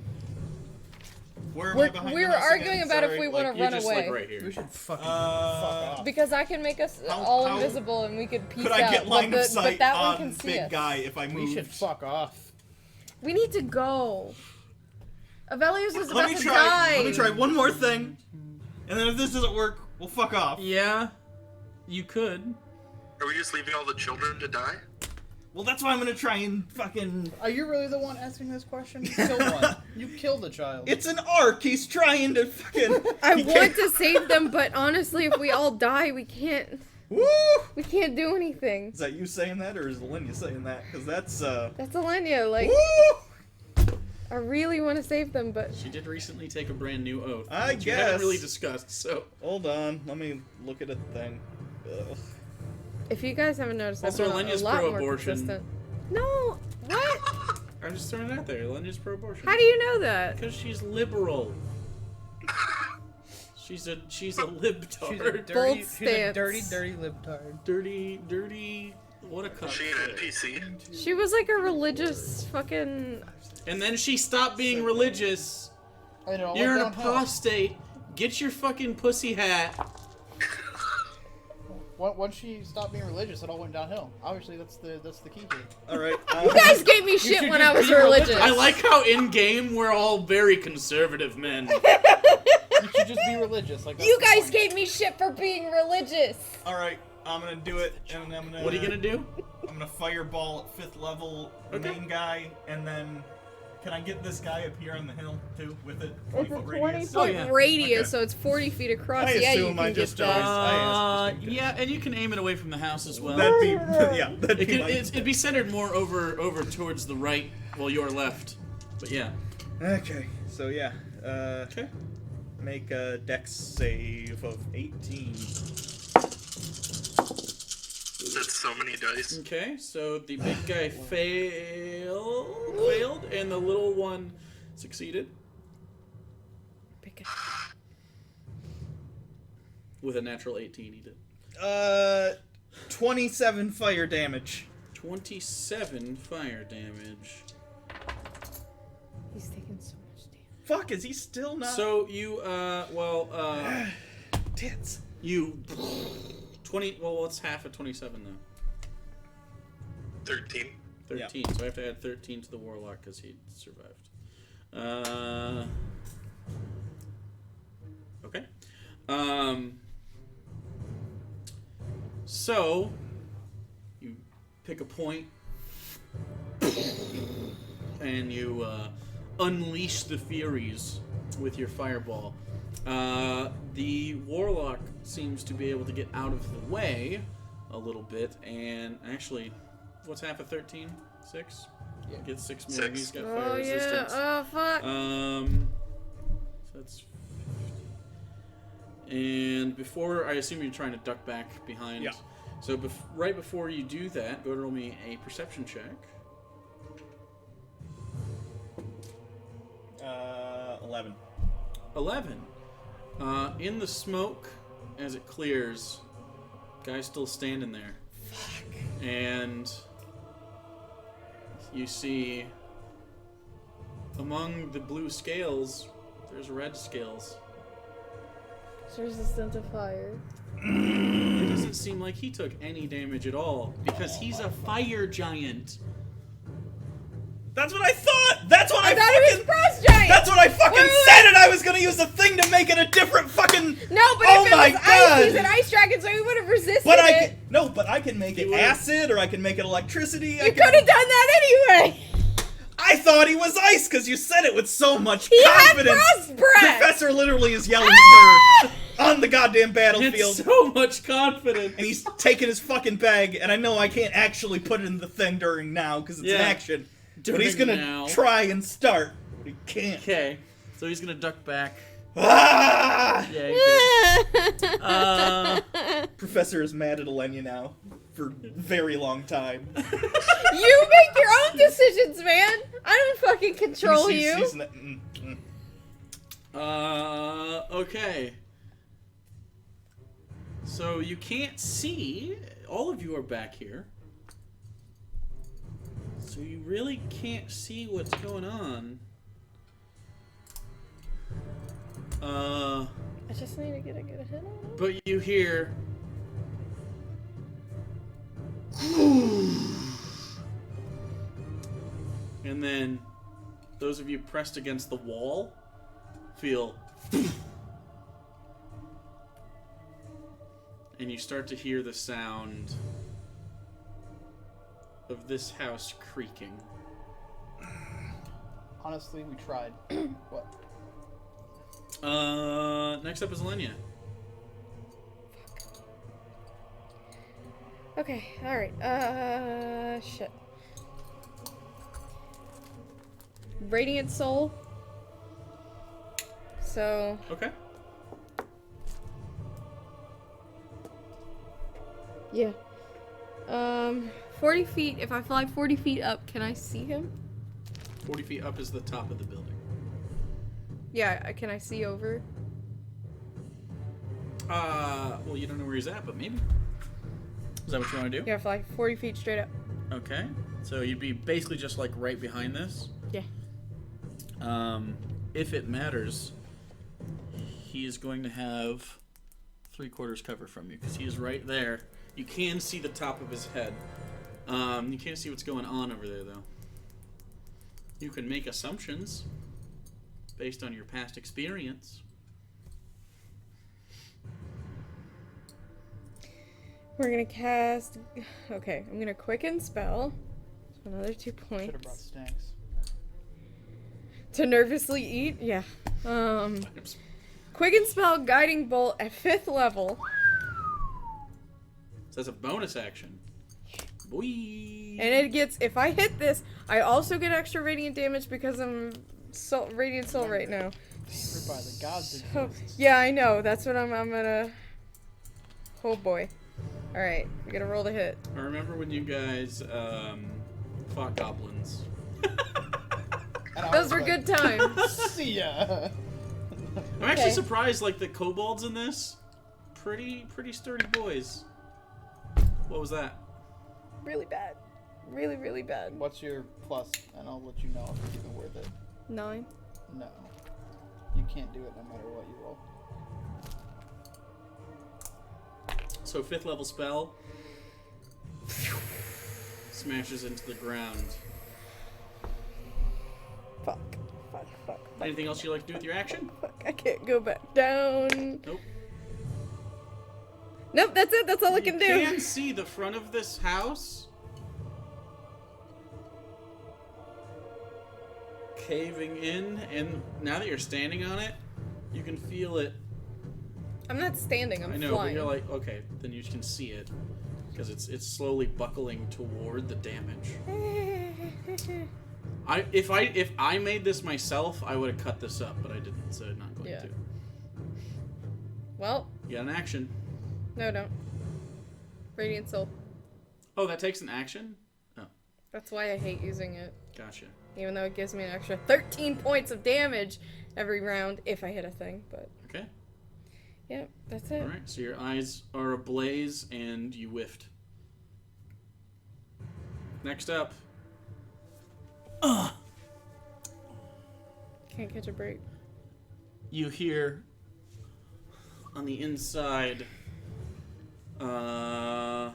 Where am I We're, behind we the were house arguing again? about if Sorry. we want to You're run just away. like right here. We should fucking Uh, fuck off. Because I can make us How- all how- invisible and we could peace Could out. I get line but, of sight but that one on can see big us. guy if I We move? should fuck off. We need to go. Avelius is Let about me to try. die. Let me try one more thing, and then if this doesn't work, we'll fuck off. Yeah, you could. Are we just leaving all the children to die? Well, that's why I'm gonna try and fucking. Are you really the one asking this question? You killed one. You killed a child. It's an arc. He's trying to fucking. I he want can't- to save them, but honestly, if we all die, we can't. Woo! We can't do anything. Is that you saying that, or is Linya saying that? Because that's That's Alenia. Like, Woo! I really want to save them, but She did recently take a brand new oath. I which we haven't guess. really discussed. So Hold on. Let me look at a thing. Ugh. if you guys haven't noticed, I've Also, been a Alenia's lot more pro-abortion. consistent. No, what? I'm just throwing it out there. Lenya's pro-abortion. How do you know that? Because she's liberal. She's a libtard. She's a Bold dirty, she's a stance. dirty libtard. dirty. What a cunt. She an NPC? She was like a religious fucking. And then she stopped being religious. And it all You're an went downhill. apostate. Get your fucking pussy hat. Once she stopped being religious, it all went downhill. Obviously, that's the key here. All right. You guys gave me shit when I was religious. I like how in game we're all very conservative men. You should just be religious. Like that's You the guys point. gave me shit for being religious. All right. I'm gonna do it, and I'm gonna. What are you gonna do? I'm gonna fireball at 5th level the Okay. main guy, and then can I get this guy up here on the hill too with it? It's a 20-foot 20 radius. foot yeah. radius, Okay. so it's 40 feet across. I Yeah, you assume can I get just that. always- Yeah, and you can aim it away from the house as well. That'd be yeah. That'd It be could, my it'd be centered more over towards the right, while your left. But yeah. Okay. So yeah. Okay. Make a dex save of 18. That's so many dice. Okay, so the big guy failed, and the little one succeeded with a natural 18. He did 27 fire damage. 27 fire damage. He's taking so much damage. Fuck, is he still not? So you Tits. you 20. Well, what's half of 27 though? 13. 13. So I have to add 13 to the warlock because he survived. Okay. So you pick a point and you unleash the Furies with your fireball. The warlock seems to be able to get out of the way a little bit, and actually, what's half of 13? 6? Yeah. Gets 6 more. 6. He's got Oh fire yeah. resistance. Oh fuck. So that's 50. And before, I assume you're trying to duck back behind. Yeah. So right before you do that, go to roll me a perception check. 11. 11. In the smoke, as it clears, guy's still standing there. Fuck. And you see among the blue scales, there's red scales. It's resistant to fire. It doesn't seem like he took any damage at all because he's a fire giant. That's what I thought. That's what I thought it was fucking. frost giant. That's what I fucking Wait. said, and I was gonna use the thing to make it a different fucking. No, but Oh if it my was God. ice, he's an ice dragon, so he would have resisted But I it. can, no, but I can make it He would've- acid, or I can make it electricity. You could have done that anyway. I thought he was ice because you said it with so much He had confidence. frost breath. Professor literally is yelling at her on the goddamn battlefield, It's so much confidence. and he's taking his fucking bag. And I know I can't actually put it in the thing during now because it's an Yeah. action. But he's During gonna now. try and start. But he can't. Okay, so he's gonna duck back. Ah! Yeah, he did. Professor is mad at Elenia now for a very long time. You make your own decisions, man. I don't fucking control you. He's Okay. So you can't see. All of you are back here. So you really can't see what's going on. I just need to get a good hit on him. But you hear. And then those of you pressed against the wall feel. And you start to hear the sound of this house creaking. Honestly, we tried. What? Next up is Lenya. Okay, alright. Shit. Radiant Soul. So, Okay. yeah. 40 feet. If I fly 40 feet up, can I see him? 40 feet up is the top of the building. Yeah, can I see over? Well, you don't know where he's at, but maybe. Is that what you want to do? Yeah, for like 40 feet straight up. Okay. So you'd be basically just like right behind this. Yeah. If it matters, he is going to have 3/4 cover from you because he is right there. You can see the top of his head. You can't see what's going on over there, though. You can make assumptions based on your past experience. We're gonna cast. Okay, I'm gonna quicken spell. So another 2 Should have brought points. snacks. To nervously eat? Yeah. Quicken spell guiding bolt at 5th level. So that's a bonus action. Boy. And it gets, if I hit this, I also get extra radiant damage because I'm radiant soul right now. Hampered by the gods So, exists. yeah, I know. That's what I'm gonna. Oh boy. Alright, we gotta roll the hit. I remember when you guys fought goblins. And I Those was were like, good times. See ya. I'm actually Okay. surprised, like, the kobolds in this, pretty sturdy boys. What was that? Really bad. Really, really bad. What's your plus? And I'll let you know if it's even worth it. 9. No. You can't do it no matter what you roll. So 5th level spell smashes into the ground. Fuck. Fuck, fuck. Anything else you'd like to do with your action? Fuck, I can't go back down. Nope. Nope, that's it. That's all I can do. You can see the front of this house caving in, and now that you're standing on it, you can feel it. I'm not standing. I'm I know, flying. but you're like, okay, then you can see it because it's slowly buckling toward the damage. If I made this myself, I would have cut this up, but I didn't, so I'm not going Yeah. to. Well, You got an action. no, don't. Radiant soul. Oh, that takes an action? Oh, That's why I hate using it. gotcha. Even though it gives me an extra 13 points of damage every round if I hit a thing. But Okay. yeah, that's it. Alright, so your eyes are ablaze and you whiffed. Next up. Can't catch a break. You hear on the inside I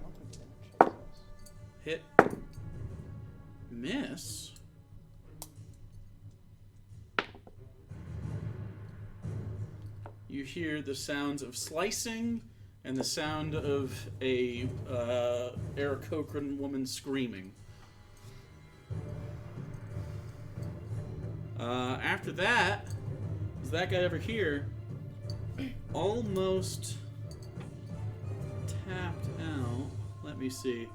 don't think they ever checked this. hit miss. You hear the sounds of slicing and the sound of a Aarakocran woman screaming. After that, is that guy over here almost tapped out? Let me see.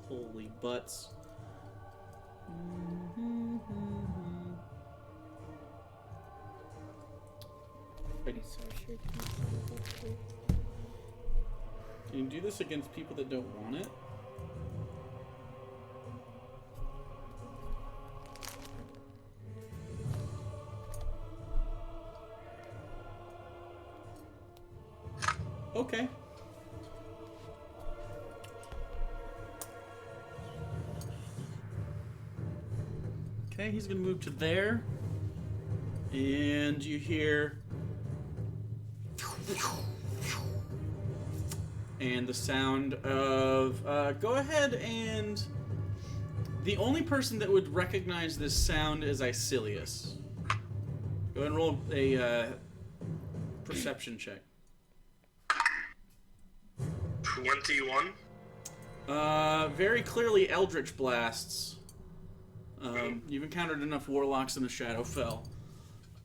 Holy butts. Can you do this against people that don't want it? Okay. Okay, he's gonna move to there. And you hear... and the sound of... go ahead and... the only person that would recognize this sound is Icilius. Go ahead and roll a perception check. 21. Very clearly Eldritch Blasts. You've encountered enough warlocks in the Shadowfell.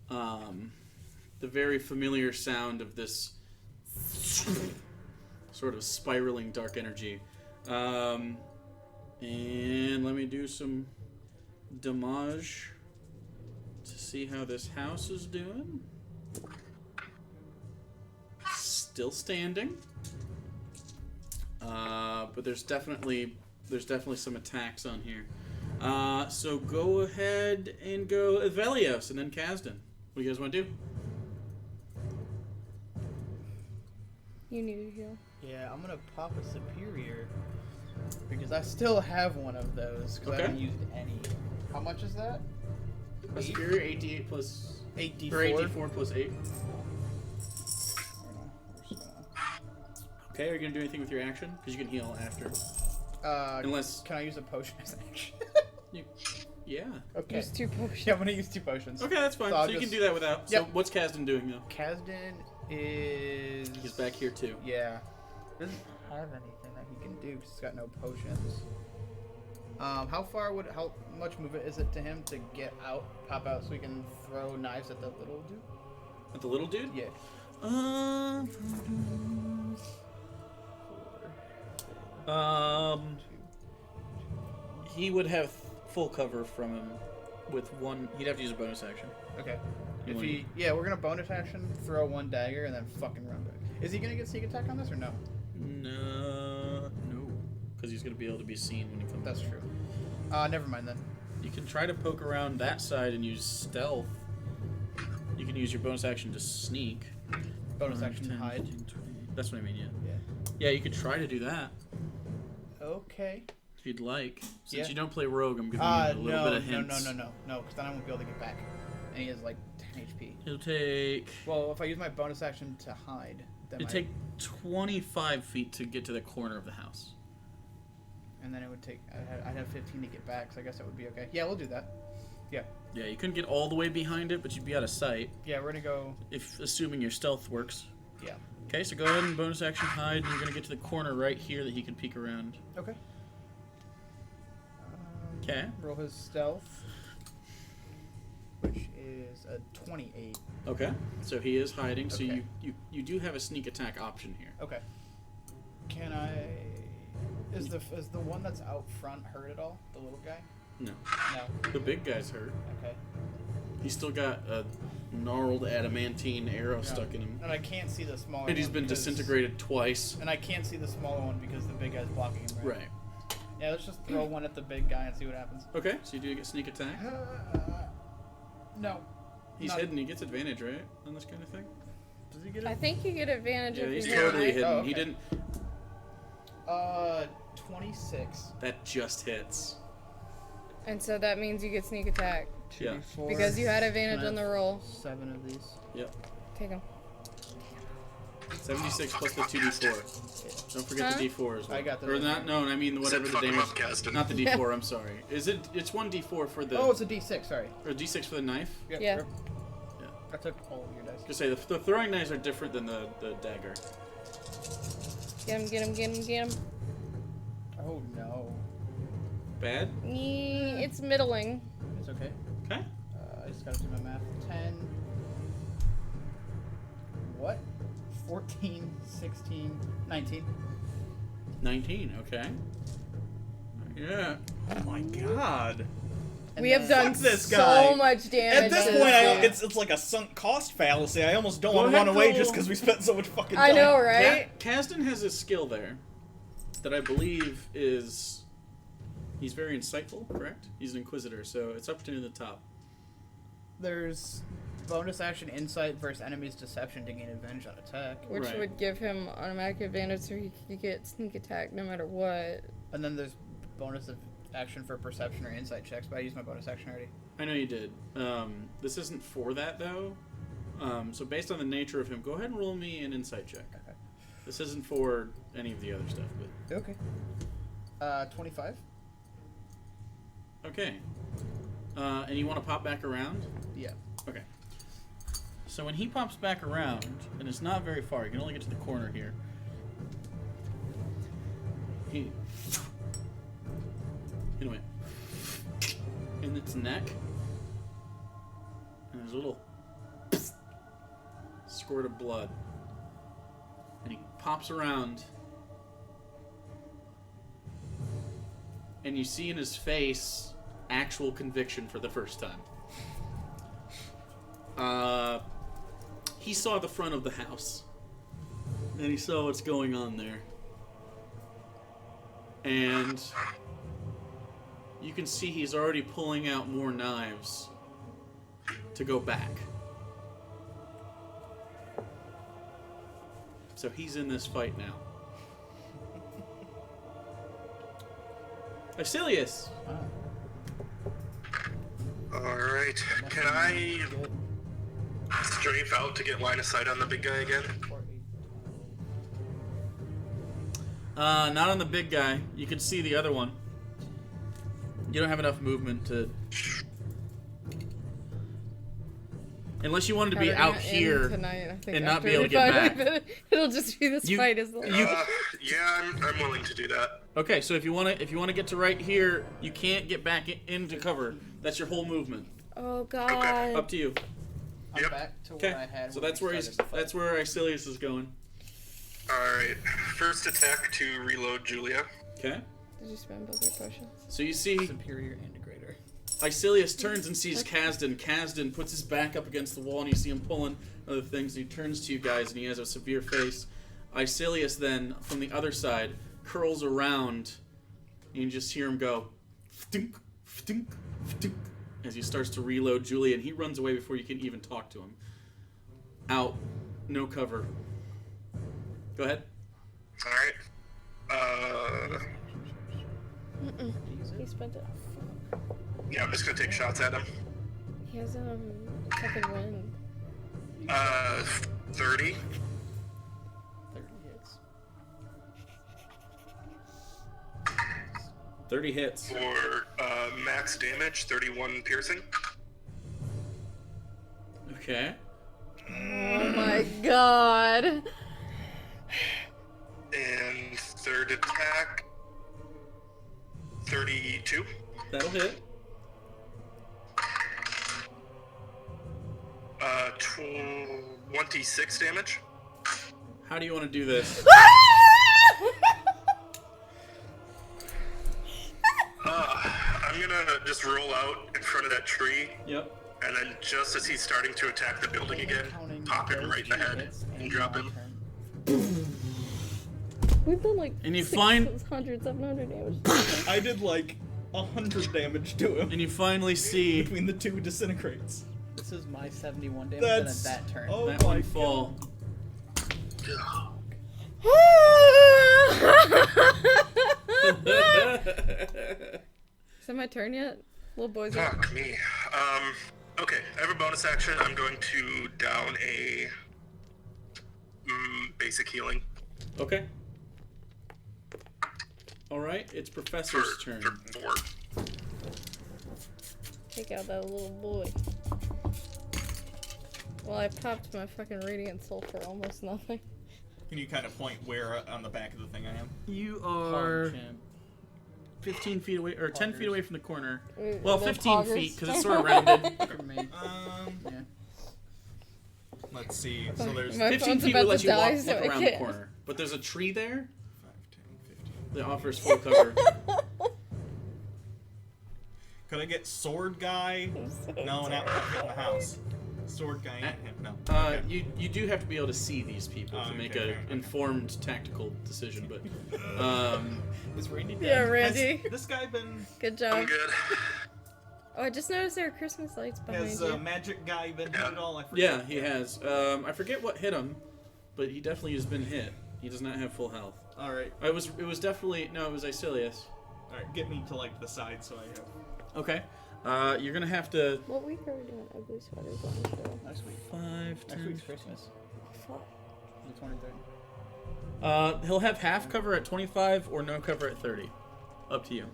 The very familiar sound of this sort of spiraling dark energy. And let me do some damage to see how this house is doing. Still standing. But there's definitely there's definitely some attacks on here. So go ahead and go Evelios and then Kazdan. What do you guys want to do? You need to heal. Yeah, I'm gonna pop a superior because I still have one of those because I haven't used any. How much is that? A superior 8d8 plus 8d4. or 8d4 plus 8. Okay, are you gonna do anything with your action? Because you can heal after. Unless can I use a potion as action? yeah. Okay. Use 2 potions. Yeah, I'm gonna use 2 potions. Okay, that's fine. So So you can do that without. Yep. So what's Kazdan doing though? Kazdan is. He's back here too. Yeah. Doesn't have anything that he can do because he's got no potions. How much movement is it to him to get out, pop out, so he can throw knives at the little dude? At the little dude? Yeah. He would have full cover from him with one. He'd have to use a bonus action. Okay. You We're gonna bonus action, throw 1 dagger, and then fucking run back. Is he gonna get sneak attack on this or no? No, because he's gonna be able to be seen when he comes. That's true. Never mind then. You can try to poke around that side and use stealth. You can use your bonus action to sneak. Bonus action 10, hide. 15, 20. That's what I mean. Yeah. Yeah. Yeah, you could try to do that Okay. if you'd like. Since Yeah. you don't play rogue, I'm giving you a little bit of hints. No, because then I won't be able to get back. And he has like 10 HP. He'll take. Well, if I use my bonus action to hide, then It'd take 25 feet to get to the corner of the house. and then it would take. I'd have 15 to get back, so I guess that would be okay. Yeah, we'll do that. Yeah. Yeah, you couldn't get all the way behind it, but you'd be out of sight. Yeah, we're gonna go. If assuming your stealth works. Yeah. Okay, so go ahead and bonus action hide, and you're gonna get to the corner right here that he can peek around. Okay. Okay. Roll his stealth, which is a 28. Okay. So he is hiding. So Okay. you do have a sneak attack option here. Okay. Can I? Is the one that's out front hurt at all? The little guy? No. No. The big guy's hurt. Okay. He's still got a gnarled adamantine arrow Yeah. stuck in him. And I can't see the smaller. And he's one been because- disintegrated twice. And I can't see the smaller one because the big guy's blocking him. Right. Right. Yeah, let's just throw one at the big guy and see what happens. Okay, so you do get sneak attack. No. He's Not- hidden. He gets advantage, right? On this kind of thing? Does he get I it? think you get advantage Yeah, if he's you totally hit. hidden. Oh, He okay. didn't. 26. That just hits. And so that means you get sneak attack. Yeah. 2d4. Because you had advantage Can I on the have roll. 7 of these. Yep. Take them. 76 plus the 2d4. Don't forget Huh? the d4 as well. I got the- Or not? No, I mean whatever Said the fuck him damage. up, Kazdan. Not the d4. I'm sorry. Is it? It's 1d4 for the. Oh, it's a d6, sorry. Or d6 for the knife. Yep, Yeah. yep. Yeah. I took all of your dice. Just say the throwing knives are different than the dagger. Get him, get him, get him, get him. Oh no. Bad. It's middling. It's okay. Okay. I just gotta do my math. 10. What? 14, 16, 19. 19. Okay. Yeah. Oh my god. And We have then- done this guy. so much damage. At this to point, dude. it's like a sunk cost fallacy. I almost don't Go want to ahead, run away roll. just because we spent so much fucking time. I know, right? Kazdan has a skill there that I believe is. He's very insightful, correct? He's an inquisitor, so it's up to the top. There's bonus action insight versus enemy's deception to gain advantage on attack. Which Right. would give him automatic advantage so he could get sneak attack no matter what. And then there's bonus of action for perception or insight checks, but I used my bonus action already. I know you did. This isn't for that though. So based on the nature of him, go ahead and roll me an insight check. Okay. This isn't for any of the other stuff, but Okay. 25? okay. And you want to pop back around? Yeah. Okay. So when he pops back around, and it's not very far, you can only get to the corner here. He went in its neck, and there's a little squirt of blood, and he pops around, and you see in his face actual conviction for the first time. He saw the front of the house, and he saw what's going on there. And you can see he's already pulling out more knives to go back. So he's in this fight now. Escalation! Alright, can I strafe out to get line of sight on the big guy again? Not on the big guy. You can see the other one. You don't have enough movement to... Unless you wanted to be out here tonight, and not be able to get back. It'll just be this fight as well. Yeah, I'm willing to do that. Okay, so if you want to get to right here, you can't get back into cover. That's your whole movement. Oh God. Okay. Up to you. I'm Yep. back to Okay. what I had. So when that's we where started the fight. that's where Escalation is going. Alright, first attack to reload Julia. Okay. Did you spend both your potions? So you see Superior Integrator. Icilius turns and sees Kasdan. Kasdan puts his back up against the wall, and you see him pulling other things. And he turns to you guys, and he has a severe face. Icilius then, from the other side, curls around, and you just hear him go, "Ftunk, ftunk, ftunk," as he starts to reload Julia, and he runs away before you can even talk to him. Out. No cover. Go ahead. Alright. He spent it. Yeah, I'm just gonna take shots at him. He has second wind. 30. 30 hits. 30 hits. For max damage, 31 piercing. Okay. Oh my God. And third attack, 32. That'll hit. 26 damage. How do you want to do this? I'm gonna just roll out in front of that tree, Yep. and then just as he's starting to attack the building again, pop him right in the head and drop him. We've done like And you find- 600, 700 damage. I did like 100 damage to him And you finally see between the two disintegrates. This is my 71 damage That's and that turn. oh that my one fall. Is that my turn yet? Little boys. Fuck me. Okay, I have a bonus action. I'm going to down a basic healing Okay. Alright, it's for, Professor's turn. for 4. Take out that little boy. Well, I popped my fucking Radiant Soul for almost nothing. Can you kind of point where on the back of the thing I am? You Pog are champ. 15 feet away, or 10 feet Poggers. away from the corner. Wait, Well, they're 15 poggers? feet, because it's sort of rounded. For me. Yeah. Let's see. So there's My 15 phone's feet about will let to you die, walk so I around the can't. corner. But there's a tree there 5, 10, 15. that offers full cover. Could I get sword guy? No, not in the house. Sword guy ain't him. No. Okay. You do have to be able to see these people to Oh, make okay, an okay. informed tactical decision, but Is Randy dead? Yeah, Randy. Has this guy been? Good I'm job. good. Oh, I just noticed there are Christmas lights behind Has you. magic guy been hit at all? I forget. yeah, he has. I forget what hit him, but he definitely has been hit. He does not have full health. All right. It was definitely no, it was Icilius. All right. Get me to like the side so I have. Okay. You're gonna have to What week are we doing ugly sweaters on the show? Next week. 5, Next 10. week's Christmas. Fuck. The 23rd. He'll have half cover at 25 or no cover at 30. Up to you.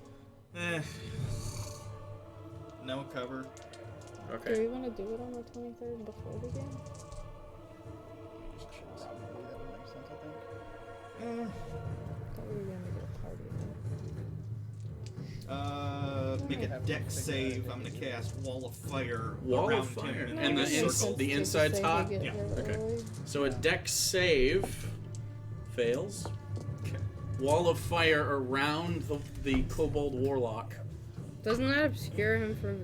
No cover. Do Okay. we want to do it on the 23rd before the game? Probably that would make sense, I think. Thought we were going to do a party. Make a deck save. I'm gonna cast Wall of Fire Wall around of Fire. him And in the a ins- circle. the inside's hot? Yeah, okay. So a deck save fails. Okay. Wall of fire around the Kobold Warlock. Doesn't that obscure him from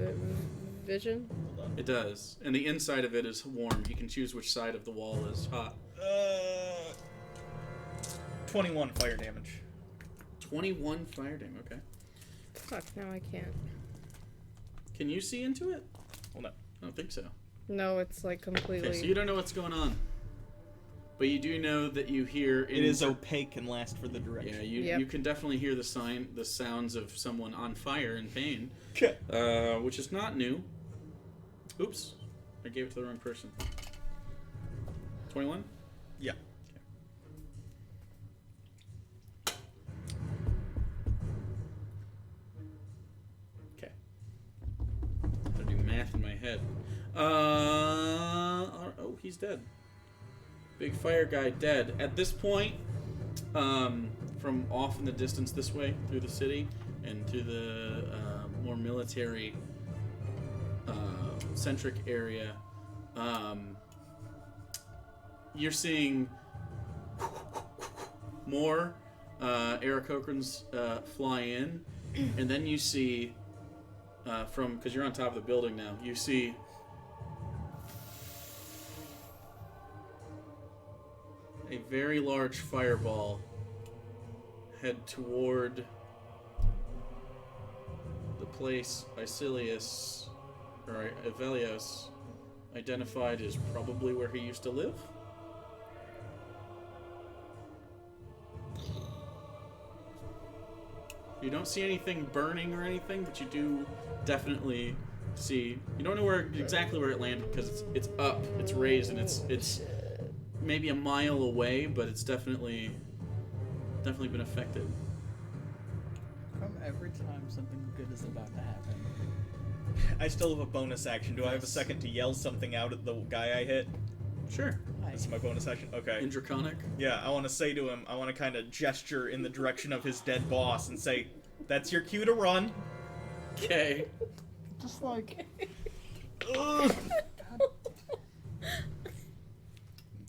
vision? It does. And the inside of it is warm. You can choose which side of the wall is hot. 21 fire damage. 21 fire damage. Okay. Fuck, now I can't. Can you see into it? Well, no. I don't think so. No, it's like completely... Okay, so you don't know what's going on. But you do know that you hear... It is opaque and last for the direction. Yeah, you can definitely hear the sounds of someone on fire in pain. Okay. Which is not new. Oops. I gave it to the wrong person. 21? Yeah. Okay. I do math in my head. Oh, he's dead. Big fire guy dead. At this point, from off in the distance this way, through the city, and through the more military centric area, you're seeing more Aarakocrans fly in, and then you see, because you're on top of the building now, you see a very large fireball head toward the place Icilius, or Evelios, identified as probably where he used to live. You don't see anything burning or anything, but you do definitely see. You don't know exactly where it landed because it's up, it's raised, and it's maybe a mile away, but it's definitely been affected. Come every time something good is about to happen. I still have a bonus action. Do I have a second to yell something out at the guy I hit? Sure. This is my bonus action? Okay. In Draconic? Yeah, I want to say to him, I want to kind of gesture in the direction of his dead boss and say, that's your cue to run. Okay. Just like...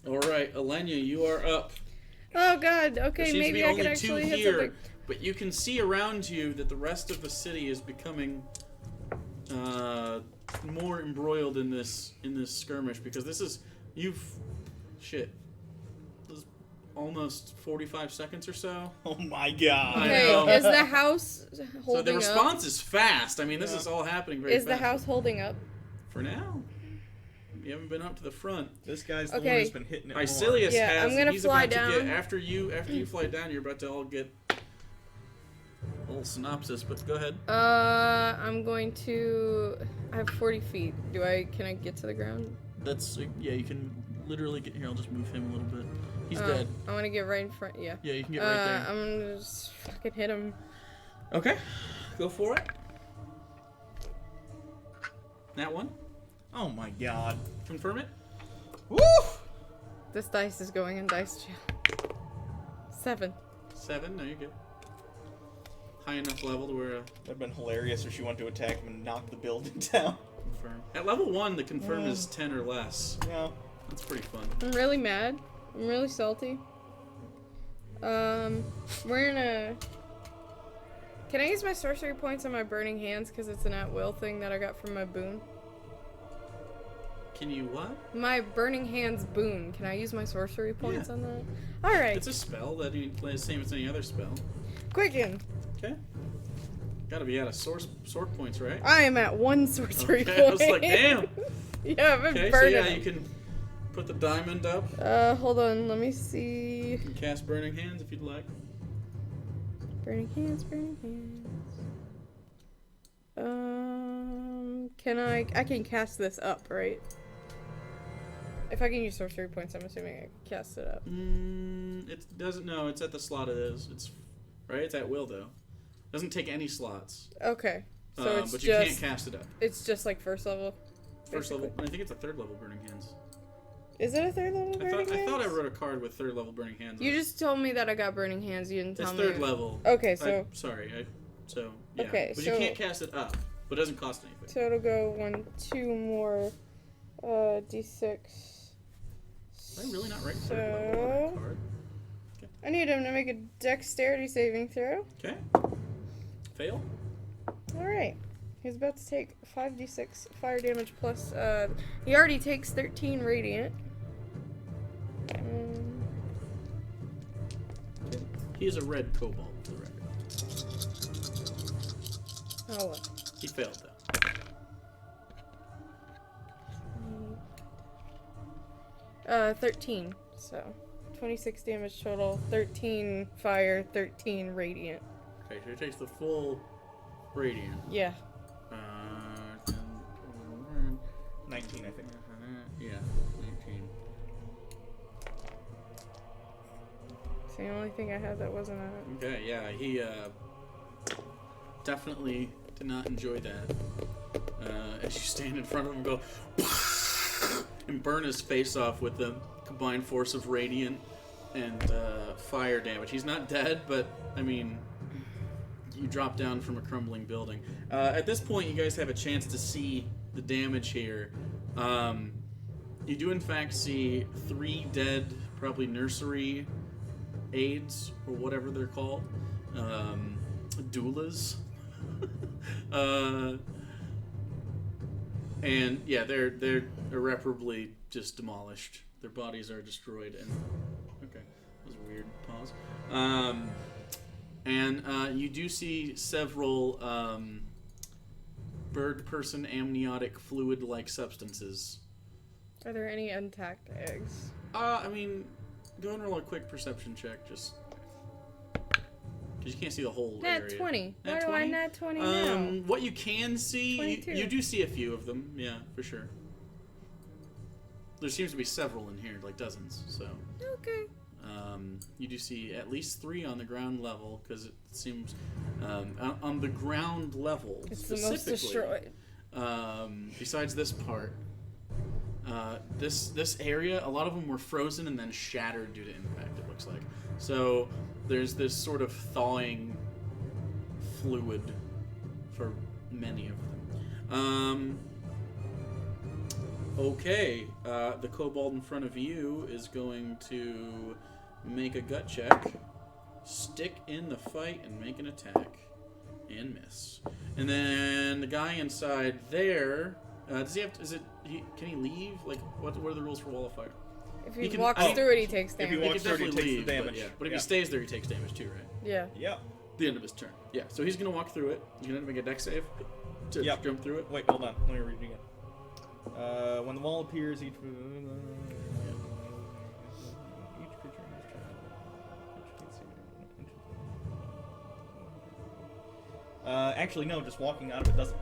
Alright, Alenia, you are up. Oh god, There okay, seems to maybe be I only can two actually hit here, something. but you can see around you that the rest of the city is becoming more embroiled in this skirmish, because this is this is almost 45 seconds or so. Oh my god. I Okay, know. is the house holding So the up? response is fast. I mean, this is all happening very Is fast. the house holding up? For now. You haven't been up to the front. This guy's the one Okay. who's been hitting it more. Icilius Yeah, has. I'm gonna he's fly about to down. get after you fly down. You're about to all get a little synopsis. But go ahead. I'm going to. I have 40 feet. Can I get to the ground? That's You can literally get here. I'll just move him a little bit. He's dead. I want to get right in front. Yeah. Yeah, you can get right there. I'm gonna just fucking hit him. Okay, go for it. That one. Oh my god. Confirm it. Woo! This dice is going in dice jail. 7. 7. No, you're good. High enough level to where That'd been hilarious if she wanted to attack him and knock the building down. confirm. At level 1, the confirm is 10 or less. Yeah. That's pretty fun. I'm really mad. I'm really salty. We're gonna. Can I use my sorcery points on my burning hands because it's an at-will thing that I got from my boon? Can you what? My burning hands boon. Can I use my sorcery points Yeah. on that? All right. It's a spell that you play the same as any other spell. Quicken. Okay. Gotta be out of sword points, right? I am at 1 sorcery Okay, point. I was like, damn. Yeah, I've been Okay, so burning. yeah, you can put the diamond up. Hold on. Let me see. You can cast Burning Hands if you'd like. Burning hands, burning hands. Can I can cast this up, right? If I can use sorcery points, I'm assuming I can cast it up. It doesn't. No, it's at the slot it is. It's right. It's at will though. Doesn't take any slots. Okay. So it's but just you can't cast it up. it's just like first level. First basically. level. I think it's a third level Burning Hands. Is it a third level I burning thought I hands? wrote a card with third level Burning Hands. You on it. just told me that I got burning hands. You didn't tell It's me. third level. Okay, so Sorry. Yeah. Okay, But so- you can't cast it up. But it doesn't cost anything. so it'll go 1, 2 more, d6. Did I really not write third level on that So card? I need him to make a dexterity saving throw. Okay. Fail. All right. He's about to take 5d6 fire damage plus. He already takes 13 radiant. He is a red kobold, for the record. Oh well. He failed though. 13. So, 26 damage total. 13 fire, 13 radiant. Okay, so he takes the full radiant. Yeah. 19, I think. Yeah, 19. It's the only thing I had that wasn't a... Okay, yeah, he definitely did not enjoy that. As you stand in front of him and go and burn his face off with the combined force of radiant and fire damage. He's not dead, but I mean, you drop down from a crumbling building. At this point, you guys have a chance to see the damage here. You do in fact see 3 dead, probably nursery aides or whatever they're called, doulas. And yeah, they're irreparably just demolished. Their bodies are destroyed. And okay, that was a weird pause. And you do see several bird person amniotic fluid-like substances. Are there any intact eggs? I mean, go and roll a quick perception check, just because you can't see the whole Nat area. 20. Nat Why 20? do I nat 20 now? What you can see, 22. you do see a few of them, yeah, for sure. There seems to be several in here, like dozens, so. Okay. You do see at least 3 on the ground level, because it seems, on the ground level, It's the most specifically, destroyed. besides this part, this area, a lot of them were frozen and then shattered due to impact, it looks like. So there's this sort of thawing fluid for many of them. Okay, the kobold in front of you is going to make a gut check, stick in the fight, and make an attack, and miss. And then the guy inside there, does he have? Can he leave? Like, what are the rules for Wall of Fire? If he can- walks oh, through it, he takes if he damage. He walks can through it, he definitely takes the leave, damage. but if Yeah. he stays there, he takes damage too, right? Yeah. Yep. The end of his turn. Yeah, so he's gonna walk through it. He's gonna make a deck save to Yep. jump through it. Wait, hold on. Let me read it again. When the wall appears, each creature in this actually, no. Just walking out of it doesn't.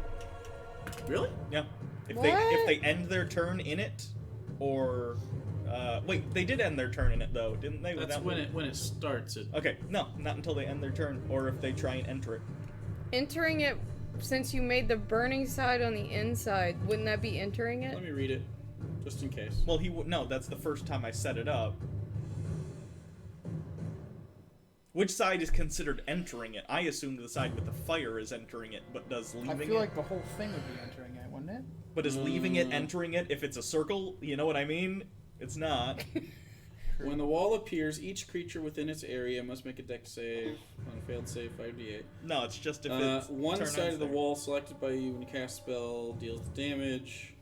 Really? Yeah. If What? they end their turn in it, or wait, they did end their turn in it though, didn't they? That's Without when it starts. Okay, no, not until they end their turn, or if they try and enter it. Entering it, since you made the burning side on the inside, wouldn't that be entering it? Let me read it, just in case. Well, he would no. That's the first time I set it up. Which side is considered entering it? I assumed the side with the fire is entering it, but does I leaving feel it? like the whole thing would be entering it, wouldn't it? But is leaving it entering it if it's a circle? You know what I mean? It's not. When the wall appears, each creature within its area must make a deck save. On a failed save, 5d8. No, it's just if it's One turn side ends of the there. wall selected by you when you cast spell deals damage.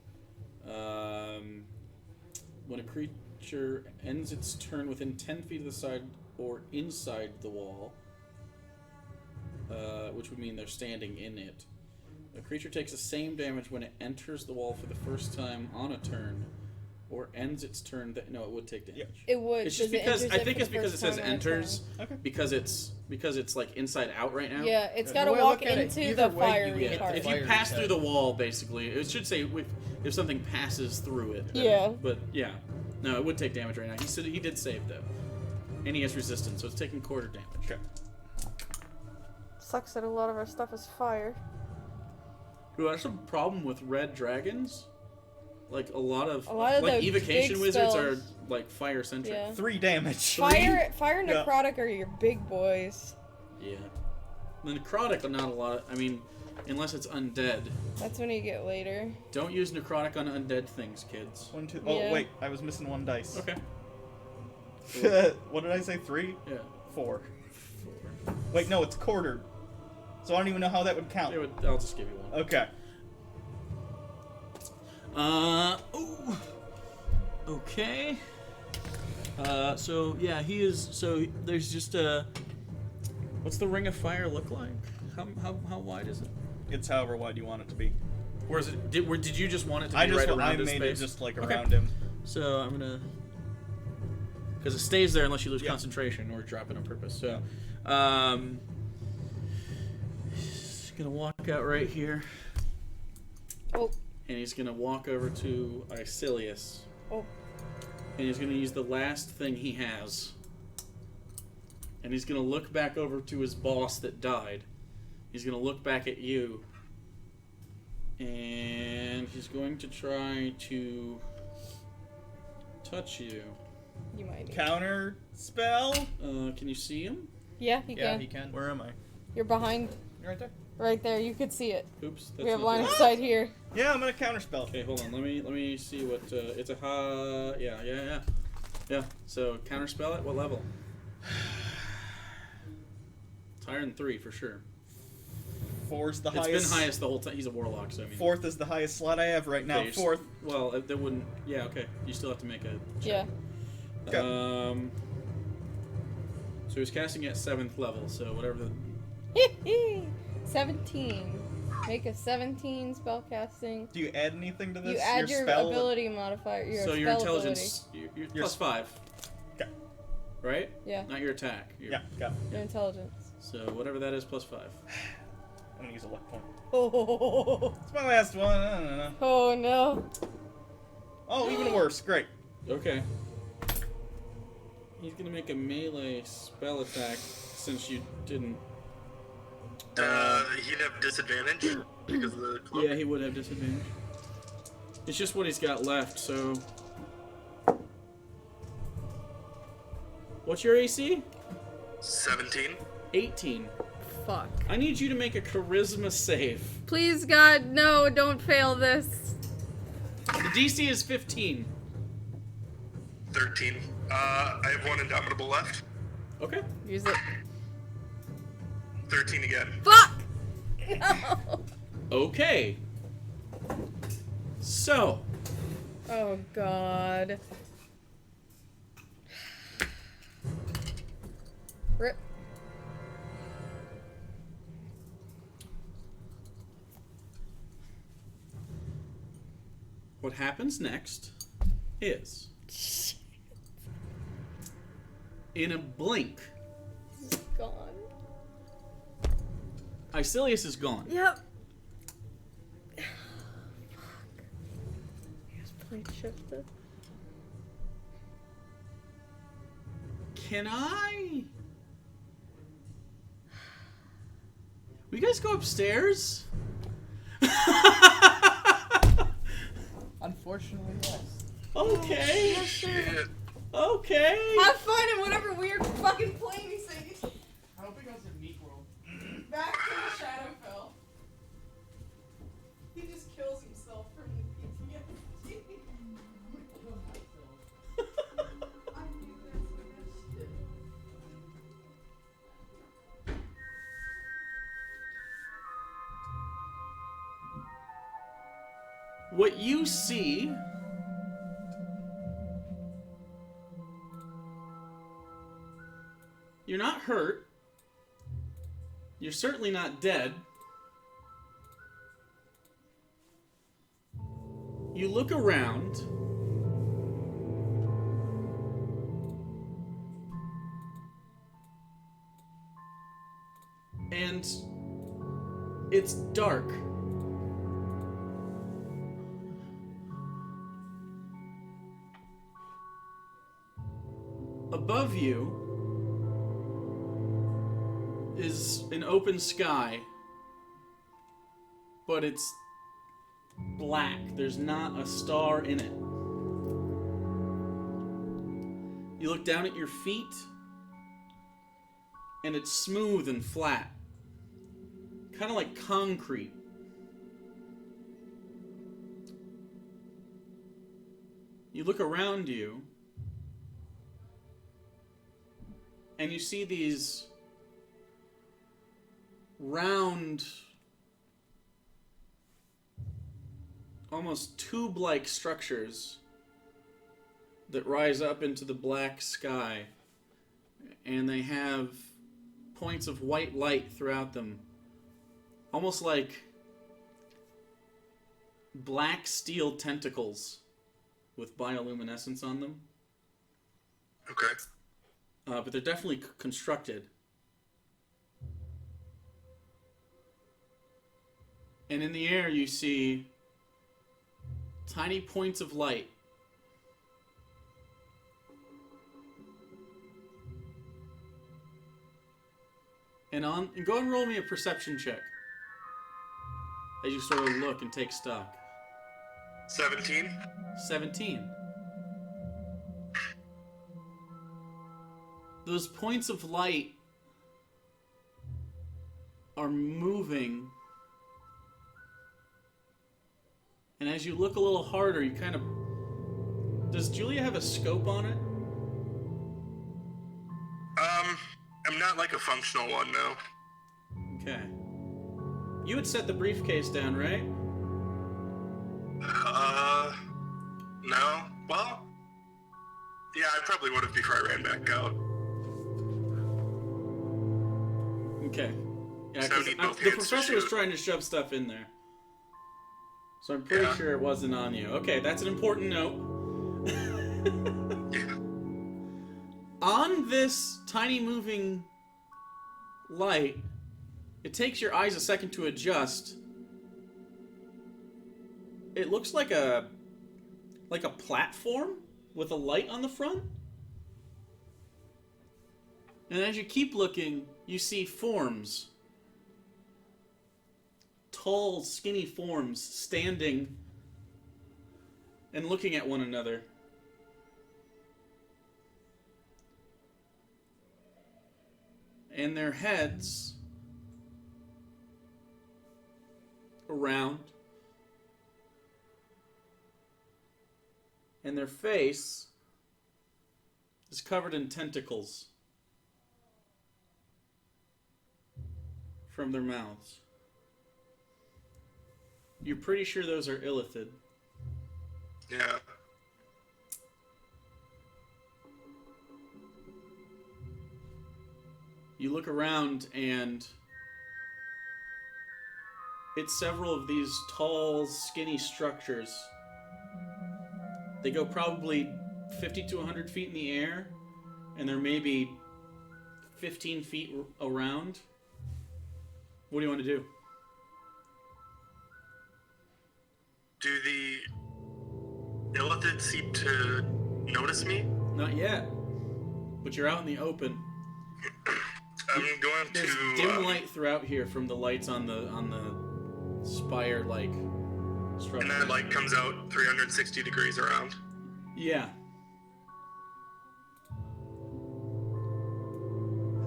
When a creature ends its turn within 10 feet of the side or inside the wall, which would mean they're standing in it, a creature takes the same damage when it enters the wall for the first time on a turn, or ends its turn. No, it would take damage. Yeah. It would. It's just 'cause it because enters I think for it's the because it first says time on its enters turn. Okay. because it's like inside out right now. Yeah, it's The got to way I walk look at it, into either the way, you fiery would get part. If you Fire pass inside. through the wall, basically, it should say if something passes through it. then- Yeah. But yeah, no, it would take damage right now. He said he did save though, and he has resistance, so it's taking quarter damage. Okay. Sucks that a lot of our stuff is fire. Ooh, that's a problem with red dragons. Like a lot of like like the evocation big wizards spells. are like fire centric. Yeah. 3 damage. Fire Yeah. necrotic are your big boys. Yeah. The necrotic are not a lot. I mean, unless it's undead. That's when you get later. Don't use necrotic on undead things, kids. 1, 2. Oh Yeah. wait, I was missing 1 dice. Okay. What did I say? 3? Yeah. 4. Wait, no, it's quartered. So I don't even know how that would count. I'll just give you one. Okay. Ooh. Okay. So yeah, he is. So there's just a. What's the ring of fire look like? How wide is it? It's however wide you want it to be. Or is it? Did you just want it to be I right around his made face? it just like Okay. around him. So I'm gonna, because it stays there unless you lose concentration or drop it on purpose. So, he's gonna walk out right here, Oh. and he's gonna walk over to Icilius, Oh. and he's gonna use the last thing he has, and he's gonna look back over to his boss that died. He's gonna look back at you, and he's going to try to touch you. You might need. Counter spell? Can you see him? Yeah, you Yeah, can. he can. Where am I? You're behind, You're right there. right there. You could see it. Oops. We have not line the- of sight here. Yeah, I'm gonna counter spell. Okay, hold on. Let me see what it's a yeah. So counterspell it. What level? It's higher than 3 for sure. 4's the It's highest. been highest the whole time. He's a warlock, so I mean. 4th is the highest slot I have right now. Okay, 4th. Well, that wouldn't. Yeah. Okay. You still have to make a. Yeah. Okay. So he's casting at 7th level. So whatever the. 17. Make a 17 spell casting. Do you add anything to this? You add your spell? ability modifier. Your So spell your intelligence. You're Your plus 5. Okay. Right? Yeah. Not your attack. Yeah, got it. Your intelligence. So whatever that is, plus 5. I'm gonna use a luck point. Oh It's my last one. I don't know. no. Oh, even worse. Great. Okay. He's gonna make a melee spell attack since you didn't. He'd have disadvantage because of the cloak. Yeah, he would have disadvantage. It's just what he's got left, so. What's your AC? 17. 18. Fuck. I need you to make a charisma save. Please, God, no, don't fail this. The DC is 15. 13. I have one indomitable left. Okay. Use it. 13 again. Fuck! No. Okay. So, Oh, God. Rip. what happens next is, in a blink, Gone. Icilius is gone. Yep. Fuck. Here's plate shifted. Can I? Will you guys go upstairs? Unfortunately, yes. Okay. Shit. Okay. Have fun in whatever weird fucking plane he says. I hope he goes to Meat World. Back to the Shadowfell. He just kills himself from the PTSD. I knew that's shit. What you see you're not hurt. You're certainly not dead. You look around. And it's dark. Above you is an open sky, but it's black. There's not a star in it. You look down at your feet, and it's smooth and flat, kind of like concrete. You look around you, and you see these round, almost tube-like structures that rise up into the black sky, and they have points of white light throughout them, almost like black steel tentacles with bioluminescence on them. Okay. But they're definitely constructed. And in the air you see tiny points of light. And go and roll me a perception check. As you sort of look and take stock. 17. 17. Those points of light are moving. And as you look a little harder, you kind of... Does Julia have a scope on it? I'm not like a functional one, no. Okay. You had set the briefcase down, right? No. Well, yeah, I probably would have before I ran back out. Okay. Yeah, So I because need both the hands to professor was shoot. trying to shove stuff in there. So I'm pretty sure it wasn't on you. Okay, that's an important note. Yeah. On this tiny moving light, it takes your eyes a second to adjust. It looks like a platform with a light on the front. And as you keep looking, you see forms. Tall, skinny forms standing and looking at one another. And their heads around, and their face is covered in tentacles from their mouths. You're pretty sure those are illithid. Yeah. You look around and it's several of these tall, skinny structures. They go probably 50 to 100 feet in the air, and they're maybe 15 feet around. What do you want to do? Do the illithids seem to notice me? Not yet. But you're out in the open. I'm going There's to dim light throughout here from the lights on the spire-like structure. and that light comes out 360 degrees around. Yeah.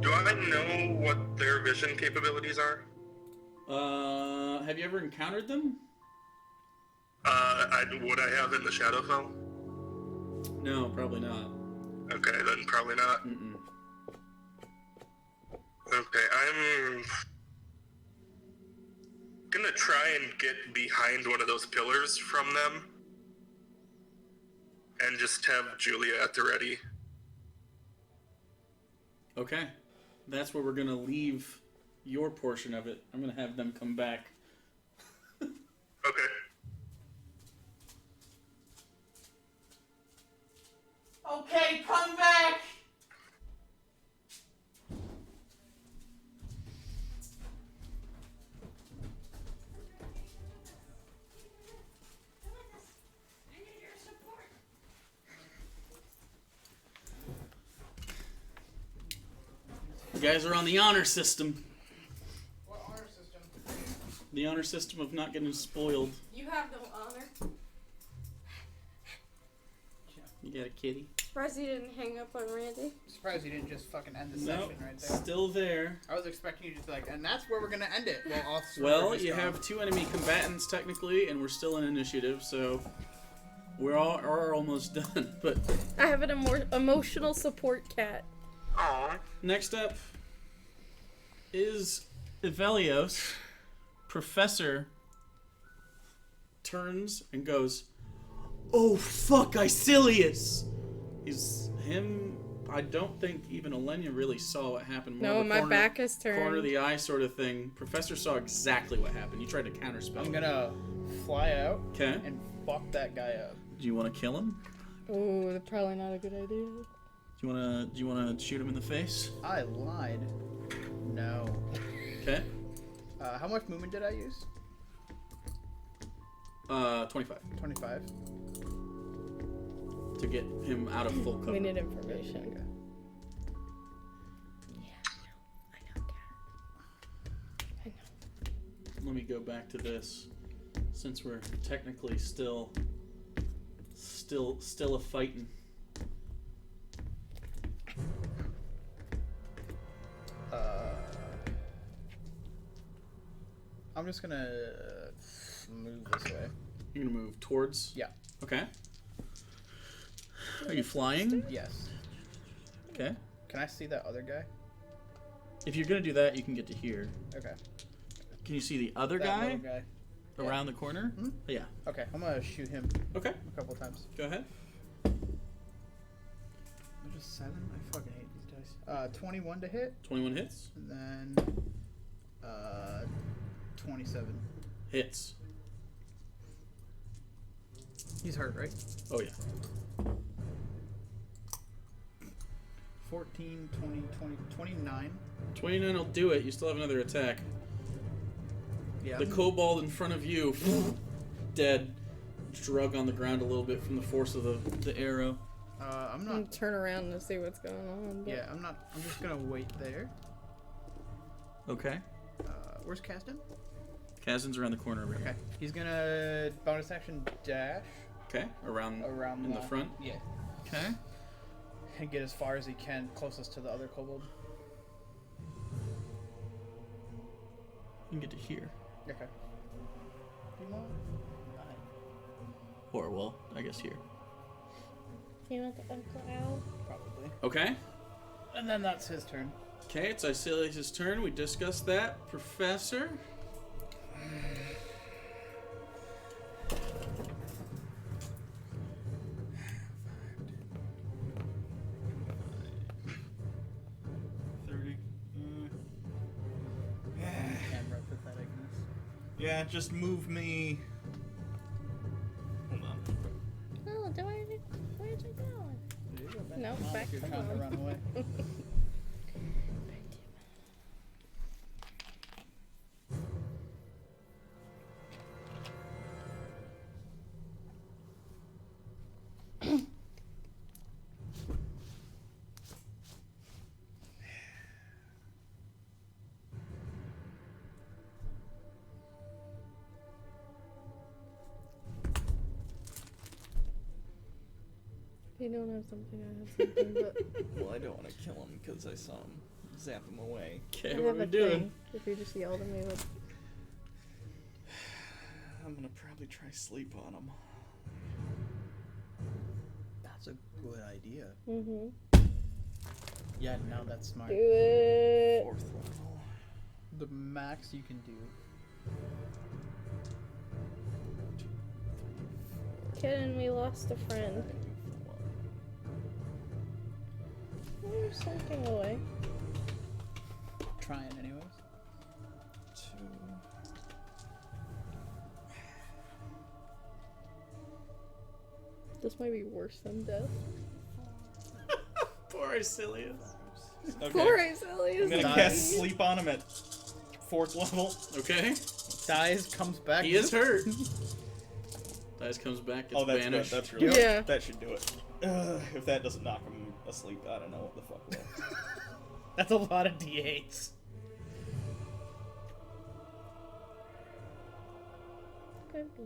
Do I know what their vision capabilities are? Have you ever encountered them? Would I have in the Shadowfell? No, probably not. Okay, then probably not. Mm-mm. Okay, I'm gonna try and get behind one of those pillars from them and just have Julia at the ready. Okay. That's where we're going to leave your portion of it. I'm going to have them come back. Okay. Okay, come back! You guys are on the honor system. What honor system? The honor system of not getting spoiled. You have no honor. You got a kitty? Surprised you didn't hang up on Randy. Surprised you didn't just fucking end the Nope, session right there. still there. I was expecting you to be like, and that's where we're gonna end it. Well, also Well, you have 2 enemy combatants technically, and we're still in initiative, so we're almost done. But I have an emotional support cat. Aww. next up is Evelios. Professor turns and goes, "Oh fuck, Icilius!" I don't think even Elenia really saw what happened. More No, of a my back is turned. Corner of the eye sort of thing. Professor saw exactly what happened. You tried to counterspell. I'm it. gonna fly out Okay. and fuck that guy up. Do you want to kill him? Ooh, that's probably not a good idea. Do you wanna shoot him in the face? I lied. No. Okay. How much movement did I use? 25 25. to get him out of full cover. We need information. Okay. I know, Kat. I know. Let me go back to this, since we're technically still a fighting. I'm just gonna move this way. You're gonna move towards. Yeah. Okay. Are you flying? Yes. Okay. Can I see that other guy? If you're gonna do that, you can get to here. Okay. Can you see the other That guy little guy. around the corner? Mhm. Yeah. Okay, I'm gonna shoot him Okay. a couple times. Go ahead. There's just 7? I fucking hate these dice. 21 to hit, 21 hits. and then 27. Hits. He's hurt, right? Oh yeah. 14, 20, 29. 29 will do it. You still have another attack. Yeah. The kobold in front of you, dead, drug on the ground a little bit from the force of the arrow. I'm I'm not. gonna turn around to see what's going on. But... Yeah, I'm not. I'm just gonna wait there. Okay. Where's Caston? Kazin's around the corner over here. Okay. He's gonna bonus action dash Okay. Around in the front. Yeah. Okay. And get as far as he can, closest to the other kobold. You can get to here. Okay. You want? Or, well, I guess here. You want the Uncle Al? Probably. Okay. And then that's his turn. Okay, it's Isilius' turn. We discussed that. Professor. Camera patheticness. Yeah, just move me. Hold on. Oh, where'd you go? There you go, man. No, Come on, back if you're to trying to home. run away. You don't have something, I have something, but Well, I don't want to kill him because I saw him zap him away. Okay, I what have are we a doing? thing. If you just yelled at me, like, I'm gonna probably try sleep on him. That's a good idea. mm-hmm. Yeah, no, that's smart. Do it. 4th level. The max you can do. Kitten, we lost a friend. We're sulking away. Trying anyways. 2. This might be worse than death. Poor Isilius. Okay. Poor Isilius. I'm gonna Nice. cast sleep on him at 4th level. Okay. Dies, comes back. He is hurt. Dice comes back, gets Oh, that's banished. good. That's really Yeah. good. That should do it. If that doesn't knock him asleep, I don't know what the fuck will. That's a lot of D8s. Could be.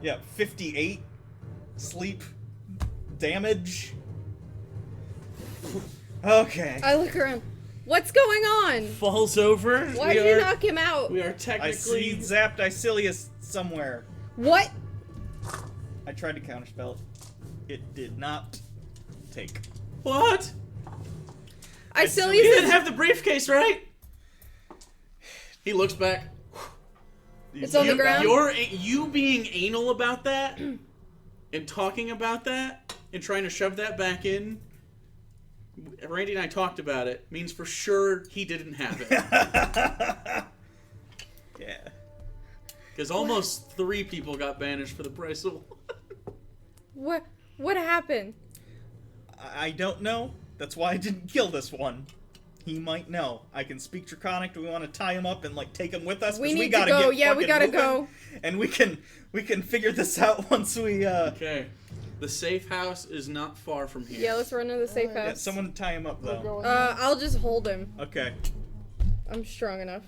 Yeah, 58 sleep damage. Okay. I look around. What's going on? Falls over. Why did you knock him out? We are I technically. see zapped Isilius somewhere. What? I tried to counterspell it. It did not take. What? Isilius You didn't is. have the briefcase, right? He looks back. It's on the ground? You being anal about that and talking about that and trying to shove that back in Randy and I talked about it. Means for sure he didn't have it. Yeah. Because almost 3 people got banished for the price of 1. What happened? I don't know. That's why I didn't kill this one. He might know. I can speak Draconic. Do we want to tie him up and like take him with us? 'Cause We need gotta to go. Get Yeah, we fucking gotta moving, go. And we can figure this out once we. Okay. The safe house is not far from here. Yeah, let's run to the safe Yeah, house. someone tie him up though. I'll just hold him. Okay. I'm strong enough.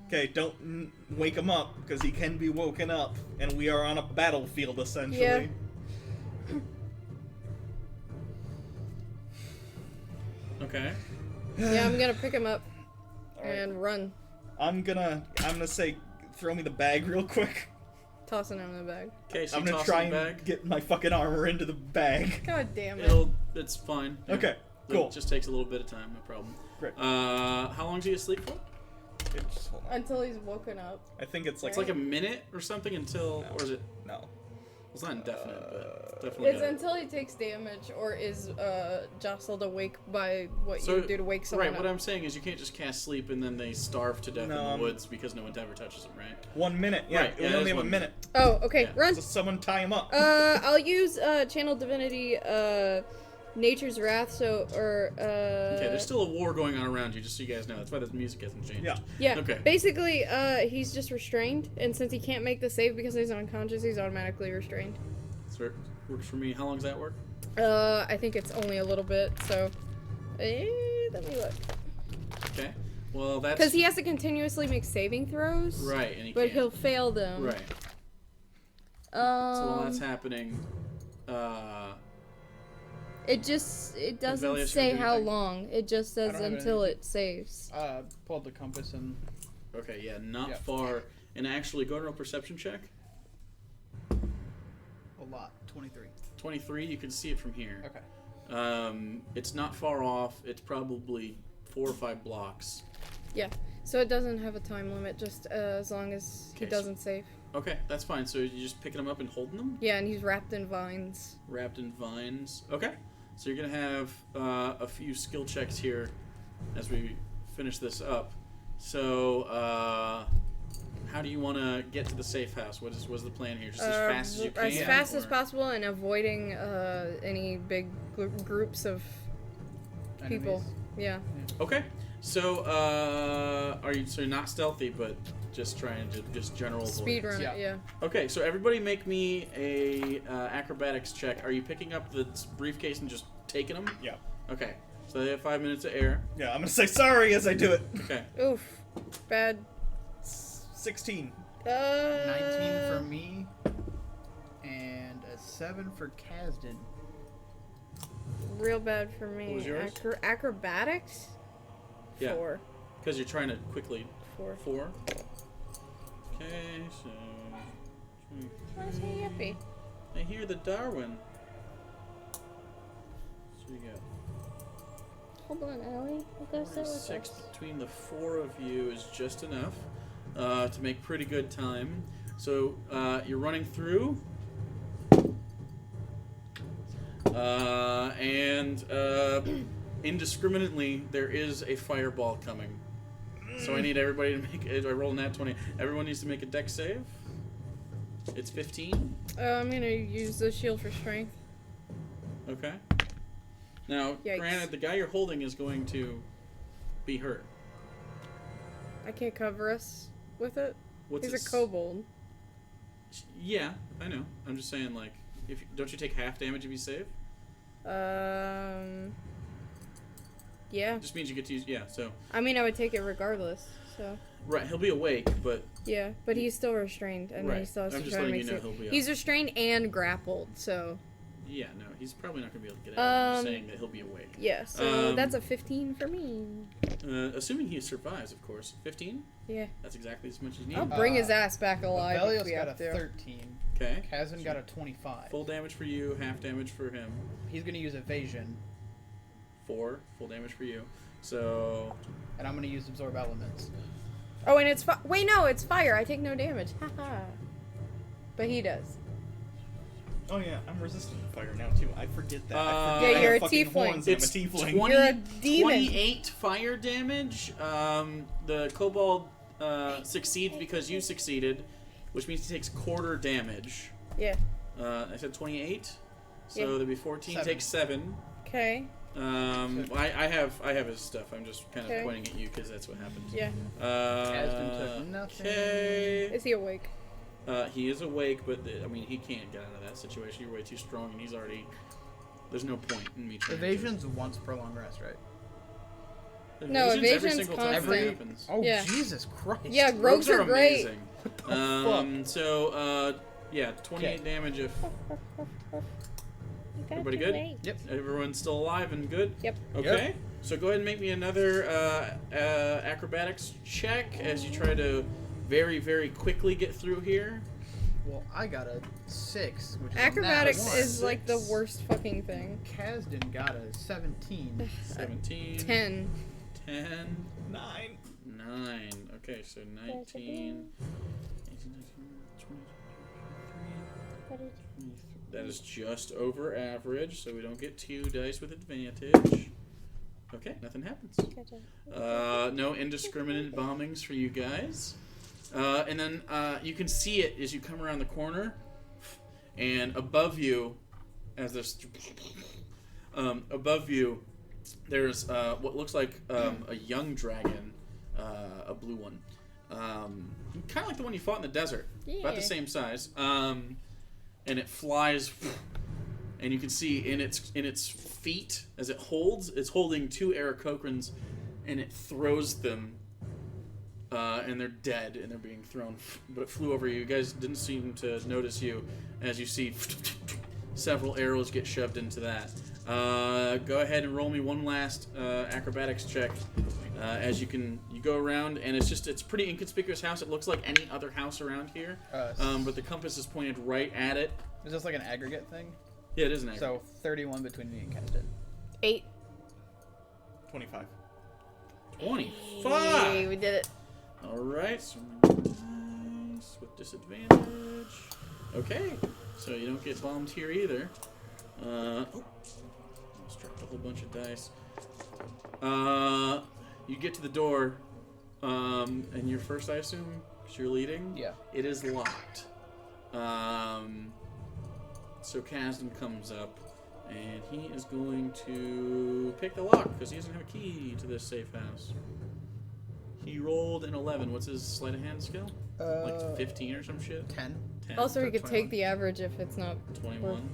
Okay, don't wake him up because he can be woken up, and we are on a battlefield essentially. Yeah. Okay. Yeah, I'm gonna pick him up and run, I'm gonna say, throw me the bag real quick. tossing him in the bag. Okay, so I'm you gonna toss try in the and bag. get my fucking armor into the bag. God damn it. It's fine. Yeah. Okay, cool. It just takes a little bit of time, no problem. Great. How long do you sleep for? Hold on. Until he's woken up. I think it's like It's like a minute or something until, or is it? no. It's not indefinite, but definitely. It's until he takes damage or is jostled awake by what So- you do to wake someone Right, up. what I'm saying is you can't just cast sleep and then they starve to death No, in the woods because no one ever touches them, right? 1 minute. Yeah, Right, we yeah, it only is have a 1 minute. Oh, okay, Yeah. run. So someone tie him up. I'll use Channel Divinity, Nature's Wrath, Okay, there's still a war going on around you, just so you guys know. That's why the music hasn't changed. Yeah. Yeah, Okay. basically, he's just restrained, and since he can't make the save because he's unconscious, he's automatically restrained. So works for me. How long does that work? I think it's only a little bit, so... let me look. Okay. Well, that's... Because he has to continuously make saving throws. Right, and he But can't. he'll fail them. Right. So while that's happening, It doesn't Velius, say you do how anything? long. It just says don't have until anything. it saves. Pulled the compass and okay, yeah, not Yeah. far. And actually, go to a perception check. a lot. 23. 23, you can see it from here. Okay. It's not far off. It's probably 4 or 5 blocks. Yeah. So it doesn't have a time limit, just as long as he Okay, so- doesn't save. Okay, that's fine. So you're just picking them up and holding them? Yeah, and he's wrapped in vines. Wrapped in vines. Okay. So you're going to have a few skill checks here as we finish this up. So, how do you want to get to the safe house? What's the plan here? Just as fast as you can? As fast as or- possible and avoiding any big groups of people. Enemies. Yeah. Okay. So, so you're not stealthy, but just trying to just general avoid. Speed run Yeah. it, yeah. Okay, so everybody make me a acrobatics check. Are you picking up the briefcase and just taking them? Yeah. Okay. So they have 5 minutes of air. Yeah, I'm gonna say sorry as I do it. Okay. Oof. Bad. 16. 19 for me. And a 7 for Kasdan. Real bad for me. What was yours? Acrobatics? Yeah. 4. Because you're trying to quickly. 4. 4. Okay, so. Where's he yippee? I hear the Darwin. So you got Hold on, Ellie. What goes sit with 6 us? between the 4 of you is just enough to make pretty good time. So you're running through. And indiscriminately, there is a fireball coming. So I need everybody to make it. I roll a nat 20. Everyone needs to make a dex save. It's 15. I'm gonna use the shield for strength. Okay. Now, Yikes. granted, the guy you're holding is going to be hurt. I can't cover us with it. What's He's his- a kobold. Yeah, I know. I'm just saying, like, if don't you take half damage if you save? Yeah. It just means you get to use. Yeah. So I mean, I would take it regardless. So. right, he'll be awake, but Yeah, but he's still restrained, and he Right. still has I'm to just try to letting make you know save. he'll be He's restrained and grappled, so yeah, no, he's probably not gonna be able to get out. I'm just saying that he'll be awake. yeah. So Um, that's a 15 for me. Assuming he survives, of course. 15. Yeah. That's exactly as much as you need. I'll bring his ass back alive if Velios we got a have to. 13. Okay. Kasdan got a 25. Full damage for you, half damage for him. He's gonna use evasion, 4 full damage for you. So and I'm gonna use absorb elements. Oh, and it's wait, no, it's fire. I take no damage. Haha. But he does. Oh yeah, I'm resistant to fire now too. I forget that. I Uh, forget Yeah, I you're have a fucking tiefling. horns and It's I'm a tiefling. 20, You're a demon. 28 fire damage. The kobold succeeds because you succeeded, which means he takes quarter damage. Yeah. I said 28, so Yeah. there'd be 14. 7. Takes 7. Okay. I have his stuff. I'm just kind of Okay. pointing at you because that's what happened. Yeah. Kasdan took nothing. Okay. Is he awake? He is awake, but I mean he can't get out of that situation. You're way too strong, and he's already. There's no point in me trying. Evasion's once per long rest, right? No, every evasion's single time it constant. happens. Oh, Yeah. Jesus Christ. Yeah, rogues are great. amazing. So, yeah, 28 damage if everybody good? Yep. Everyone's still alive and good? Yep. Okay. So go ahead and make me another acrobatics check as you try to very, very quickly get through here. Well, I got a 6, which is Acrobatics a nat is 1. like the worst fucking thing. Kasdan got a 17. 17. 10. 10. 9. 9. Okay, so 19. 18, 19, 20, 23. That is just over average, so we don't get 2 dice with advantage. Okay, nothing happens. No indiscriminate bombings for you guys. And then you can see it as you come around the corner, and above you, as there's above you, there's what looks like a young dragon, a blue one, kind of like the one you fought in the desert, about the Yeah. same size, and it flies. And you can see in its feet as it holds, it's holding 2 Aarakocrans, and it throws them, and they're dead and they're being thrown. But it flew over you. You guys didn't seem to notice you as you see several arrows get shoved into that. Go ahead and roll me one last acrobatics check. As you go around, and it's a pretty inconspicuous house. It looks like any other house around here, but the compass is pointed right at it. Is this like an aggregate thing? Yeah, it is an aggregate. So 31 between me and Kasdan. 8. 25. 25. Yay, we did it. All right, so nice with disadvantage. Okay, so you don't get bombed here either. Almost dropped a whole bunch of dice. You get to the door, and you're first, I assume, because you're leading. Yeah. It is locked. So Kasdan comes up, and he is going to pick the lock because he doesn't have a key to this safe house. He rolled an 11. What's his sleight of hand skill? Like 15 or some shit? 10. 10. Also, he could 21. take the average if it's not. 21.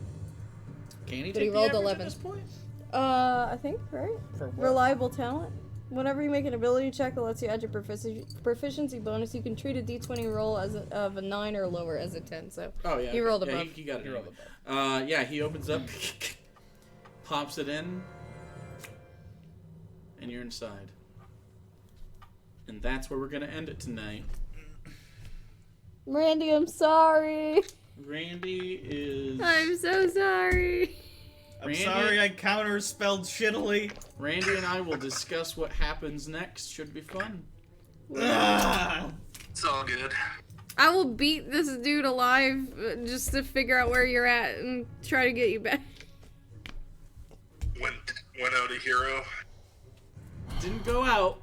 Can he But take he the rolled average 11. at this point? I think, right? For what? Reliable talent. Whenever you make an ability check that lets you add your proficiency bonus, you can treat a d20 roll as of a 9 or lower as a 10. So Oh, yeah. he rolled yeah, above. He got it. He rolled anyway. Yeah, he opens up, pops it in, and you're inside. And that's where we're going to end it tonight. Randy, I'm sorry. Randy is... I'm so sorry. I'm Randy? sorry I counterspelled shittily. Randy and I will discuss what happens next. Should be fun. Ah! It's all good. I will beat this dude alive just to figure out where you're at and try to get you back. Went out a hero. Didn't go out.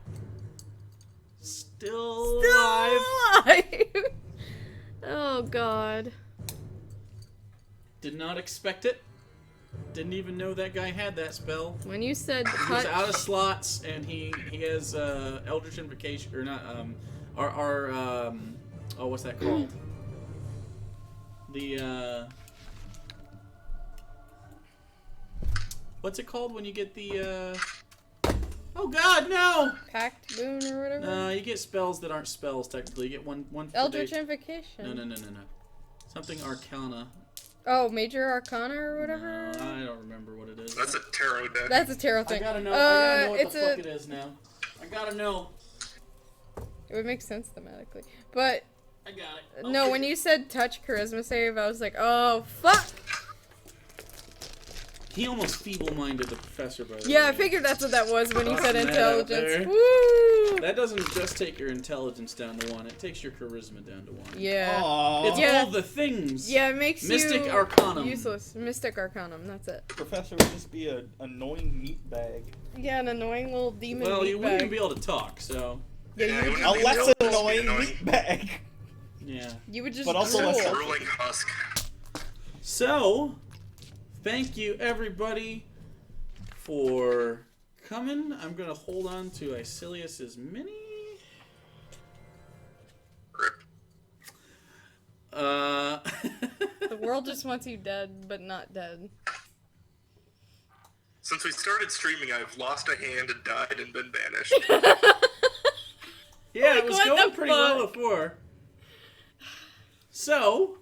Still alive. alive. Oh God. Did not expect it. Didn't even know that guy had that spell. When you said He was touch, out of slots, and he has Eldritch Invocation, or not, oh, what's that called? The, what's it called when you get the, oh God, no! packed boon or whatever. You get spells that aren't spells, technically. You get one per Eldritch day. Invocation. No. Something Arcana. Oh, Major Arcana or whatever. No, I don't remember what it is. That's a tarot deck. That's a tarot I thing. gotta know, I gotta know what it's the fuck it is now. I gotta know. It would make sense thematically, but I got it. no. Okay. When you said touch charisma save, I was like, oh fuck. He almost feeble-minded the professor, by the way. Yeah, I figured that's what that was when he said Tossing that out intelligence. there. Woo! That doesn't just take your intelligence down to 1, it takes your charisma down to 1. Yeah. Aww. It's Yeah. all the things. Yeah, it makes Mystic you Arcanum. useless. Mystic Arcanum, that's it. Professor would just be an annoying meatbag. Yeah, an annoying little demon Well, you wouldn't even meatbag. be able to talk, so... Yeah, Yeah, you it would, wouldn't A be less just annoying meatbag. Yeah. you would just But also drool. less- Drooling husk. So, thank you everybody for coming. I'm gonna hold on to Icilius's mini. The world just wants you dead, but not dead. Since we started streaming, I've lost a hand and died and been banished. Yeah, Like, it was what going the pretty well fuck? before. So,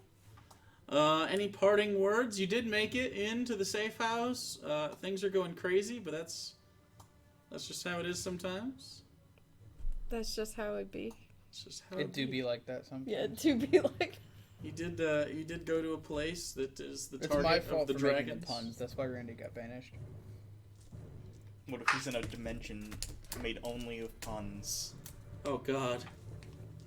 any parting words? You did make it into the safe house. Things are going crazy, but that's just how it is sometimes. That's just how it be. It's just how It do be like that sometimes. Yeah, to be like. You did go to a place that is the It's target my of fault the for dragons. making the puns. That's why Randy got banished. What if he's in a dimension made only of puns? Oh God,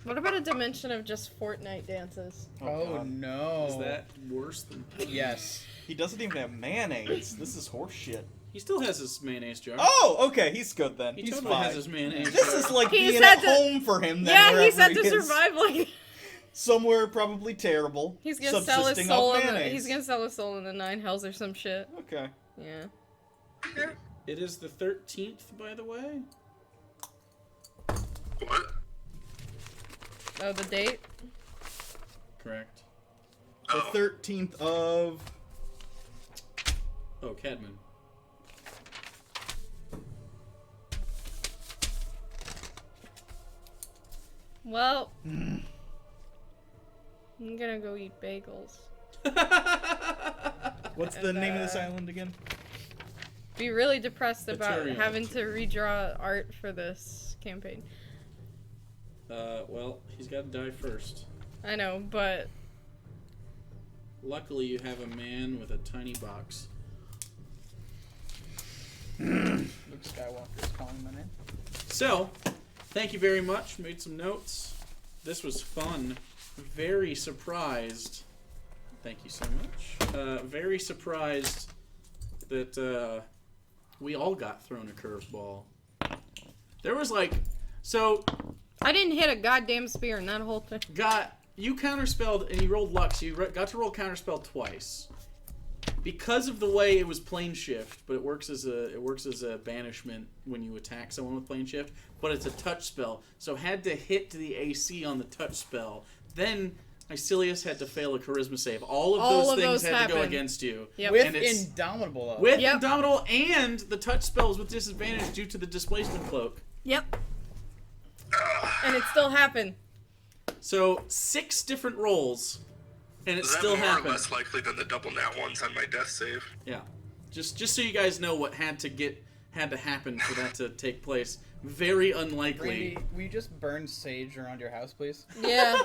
What about a dimension of just Fortnite dances? Oh, God. no. is that worse than? Yes. He doesn't even have mayonnaise. This is horseshit. He still has his mayonnaise jar. Oh, okay, he's good then. he He's totally fine. has his mayonnaise This jar. is like He being said at to- home for him. Then Yeah, he wherever said to is. survive like. Somewhere probably terrible. He's gonna sell his subsisting soul. off In the, mayonnaise. he's gonna sell his soul in the 9 hells or some shit. Okay. Yeah. It is the 13th, by the way. What? Oh, the date? Correct. The Oh. 13th of... Oh, Cadman. Well, I'm gonna go eat bagels. What's the name of this island again? Be really depressed about Etturium. having to redraw art for this campaign. Well, he's got to die first. I know, but Luckily, you have a man with a tiny box. Luke Skywalker is calling my name. So, thank you very much. Made some notes. This was fun. Very surprised. Thank you so much. Very surprised that we all got thrown a curveball. There was like, so I didn't hit a goddamn spear in that whole thing. you counterspelled and you rolled luck, so you got to roll counterspell twice. Because of the way it was plane shift, but it works as a banishment when you attack someone with plane shift, but it's a touch spell, so had to hit the AC on the touch spell. Then Icilius had to fail a charisma save. All of those things had to go happened. against you. Yep. With And it's- Indomitable, though. With Yep. Indomitable and the touch spells with disadvantage due to the displacement cloak. Yep. And it still happened. So 6 different rolls, and it Is that still more or happened. less likely than the double nat ones on my death save? Yeah, just so you guys know what had to happen for that to take place. Very unlikely. Randy, will you just burn sage around your house, please? Yeah.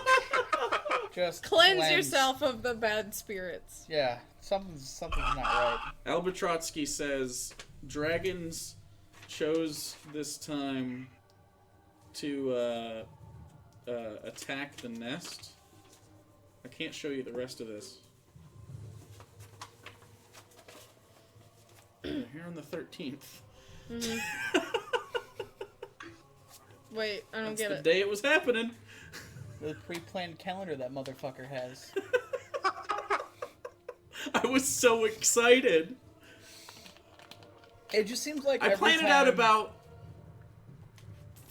Just Cleanse yourself of the bad spirits. Yeah, something's not right. Albatrotsky says dragons chose this time to attack the nest. I can't show you the rest of this. Here on the 13th. Wait, I don't That's get the it. day it was happening. The pre-planned calendar that motherfucker has. I was so excited. It just seems like I every planned it time, out about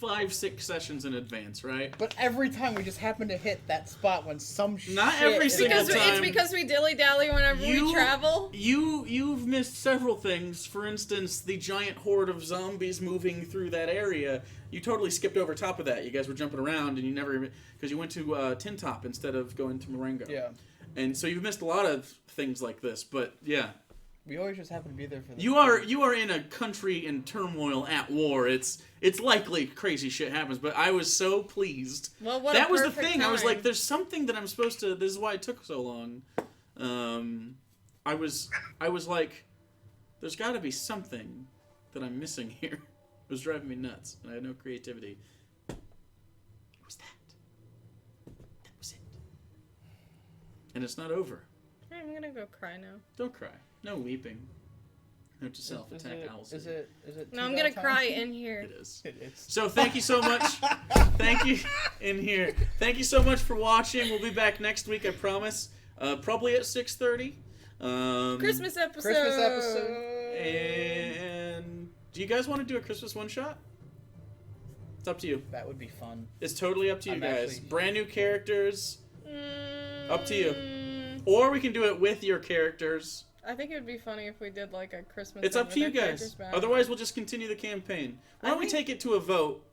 5-6 sessions in advance, right? But every time we just happen to hit that spot when some Not shit every is single Because time. it's because we dilly-dally whenever we travel. You've missed several things. For instance, the giant horde of zombies moving through that area. You totally skipped over top of that. You guys were jumping around, and you never because you went to Tin Top instead of going to Marengo. Yeah. And so you've missed a lot of things like this. But yeah, We always just happen to be there for the you are in a country in turmoil at war. It's likely crazy shit happens. But I was so pleased. Well, what That a was the perfect thing. I was time. like, there's something that I'm supposed to. This is why it took so long. I was like, there's got to be something that I'm missing here. It was driving me nuts, and I had no creativity. It was that. That was it. And it's not over. I'm gonna go cry now. Don't cry. No weeping. Note to self: attack owls. Is it? No, I'm gonna cry in here. It is. It is. So thank you so much. Thank you in here. Thank you so much for watching. We'll be back next week, I promise. Probably at 6:30. Christmas episode. Christmas episode. And do you guys want to do a Christmas one shot? It's up to you. That would be fun. It's totally up to you I'm guys. actually- Brand new characters. Up to you. Or we can do it with your characters. I think it would be funny if we did like a Christmas. It's thing up to with you our guys. characters back. Otherwise, we'll just continue the campaign. Why don't we take it to a vote?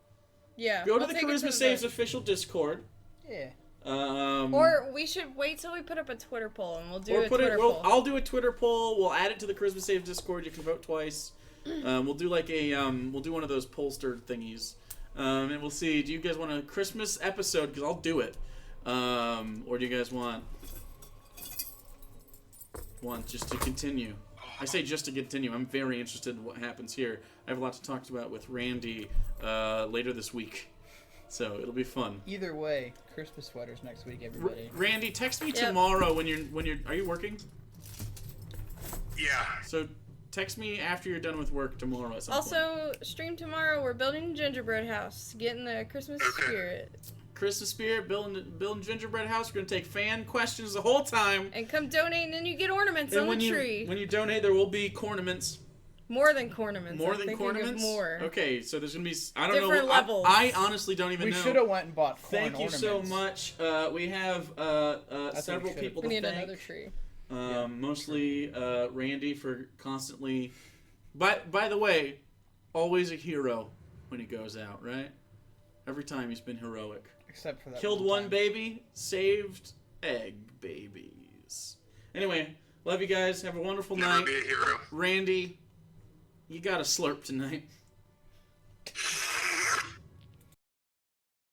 Yeah. Go to I'll the take it Charisma the Saves vote. official Discord. Yeah. Or we should wait till we put up a Twitter poll and we'll do a Twitter well, poll. I'll do a Twitter poll. We'll add it to the Charisma Saves Discord. You can vote twice. We'll do like a we'll do one of those pollster thingies, and we'll see. Do you guys want a Christmas episode? Because I'll do it. Or do you guys want just to continue? I say just to continue. I'm very interested in what happens here. I have a lot to talk about with Randy later this week, so it'll be fun. Either way, Christmas sweaters next week, everybody. Randy, text me Yep. tomorrow when you're. Are you working? Yeah. So text me after you're done with work tomorrow at some point. Also, stream tomorrow. We're building a gingerbread house, getting the Christmas Okay. spirit, Christmas spirit, building gingerbread house. We're gonna take fan questions the whole time. and come donate, and then you get ornaments on when the you tree. when you donate, there will be cornaments. More than cornaments. More I'm than thinking of ornaments. More. Okay, so there's gonna be I don't Different know. levels. I honestly don't even We know. should have went and bought corn Thank you ornaments. so much. We have several should've. people We to need thank. another tree. Mostly Randy for constantly. By the way, always a hero when he goes out, right? Every time he's been heroic. Except for that. Killed one time. baby, saved egg babies. Anyway, love you guys. Have a wonderful Never night. be a hero. Randy, you got a slurp tonight.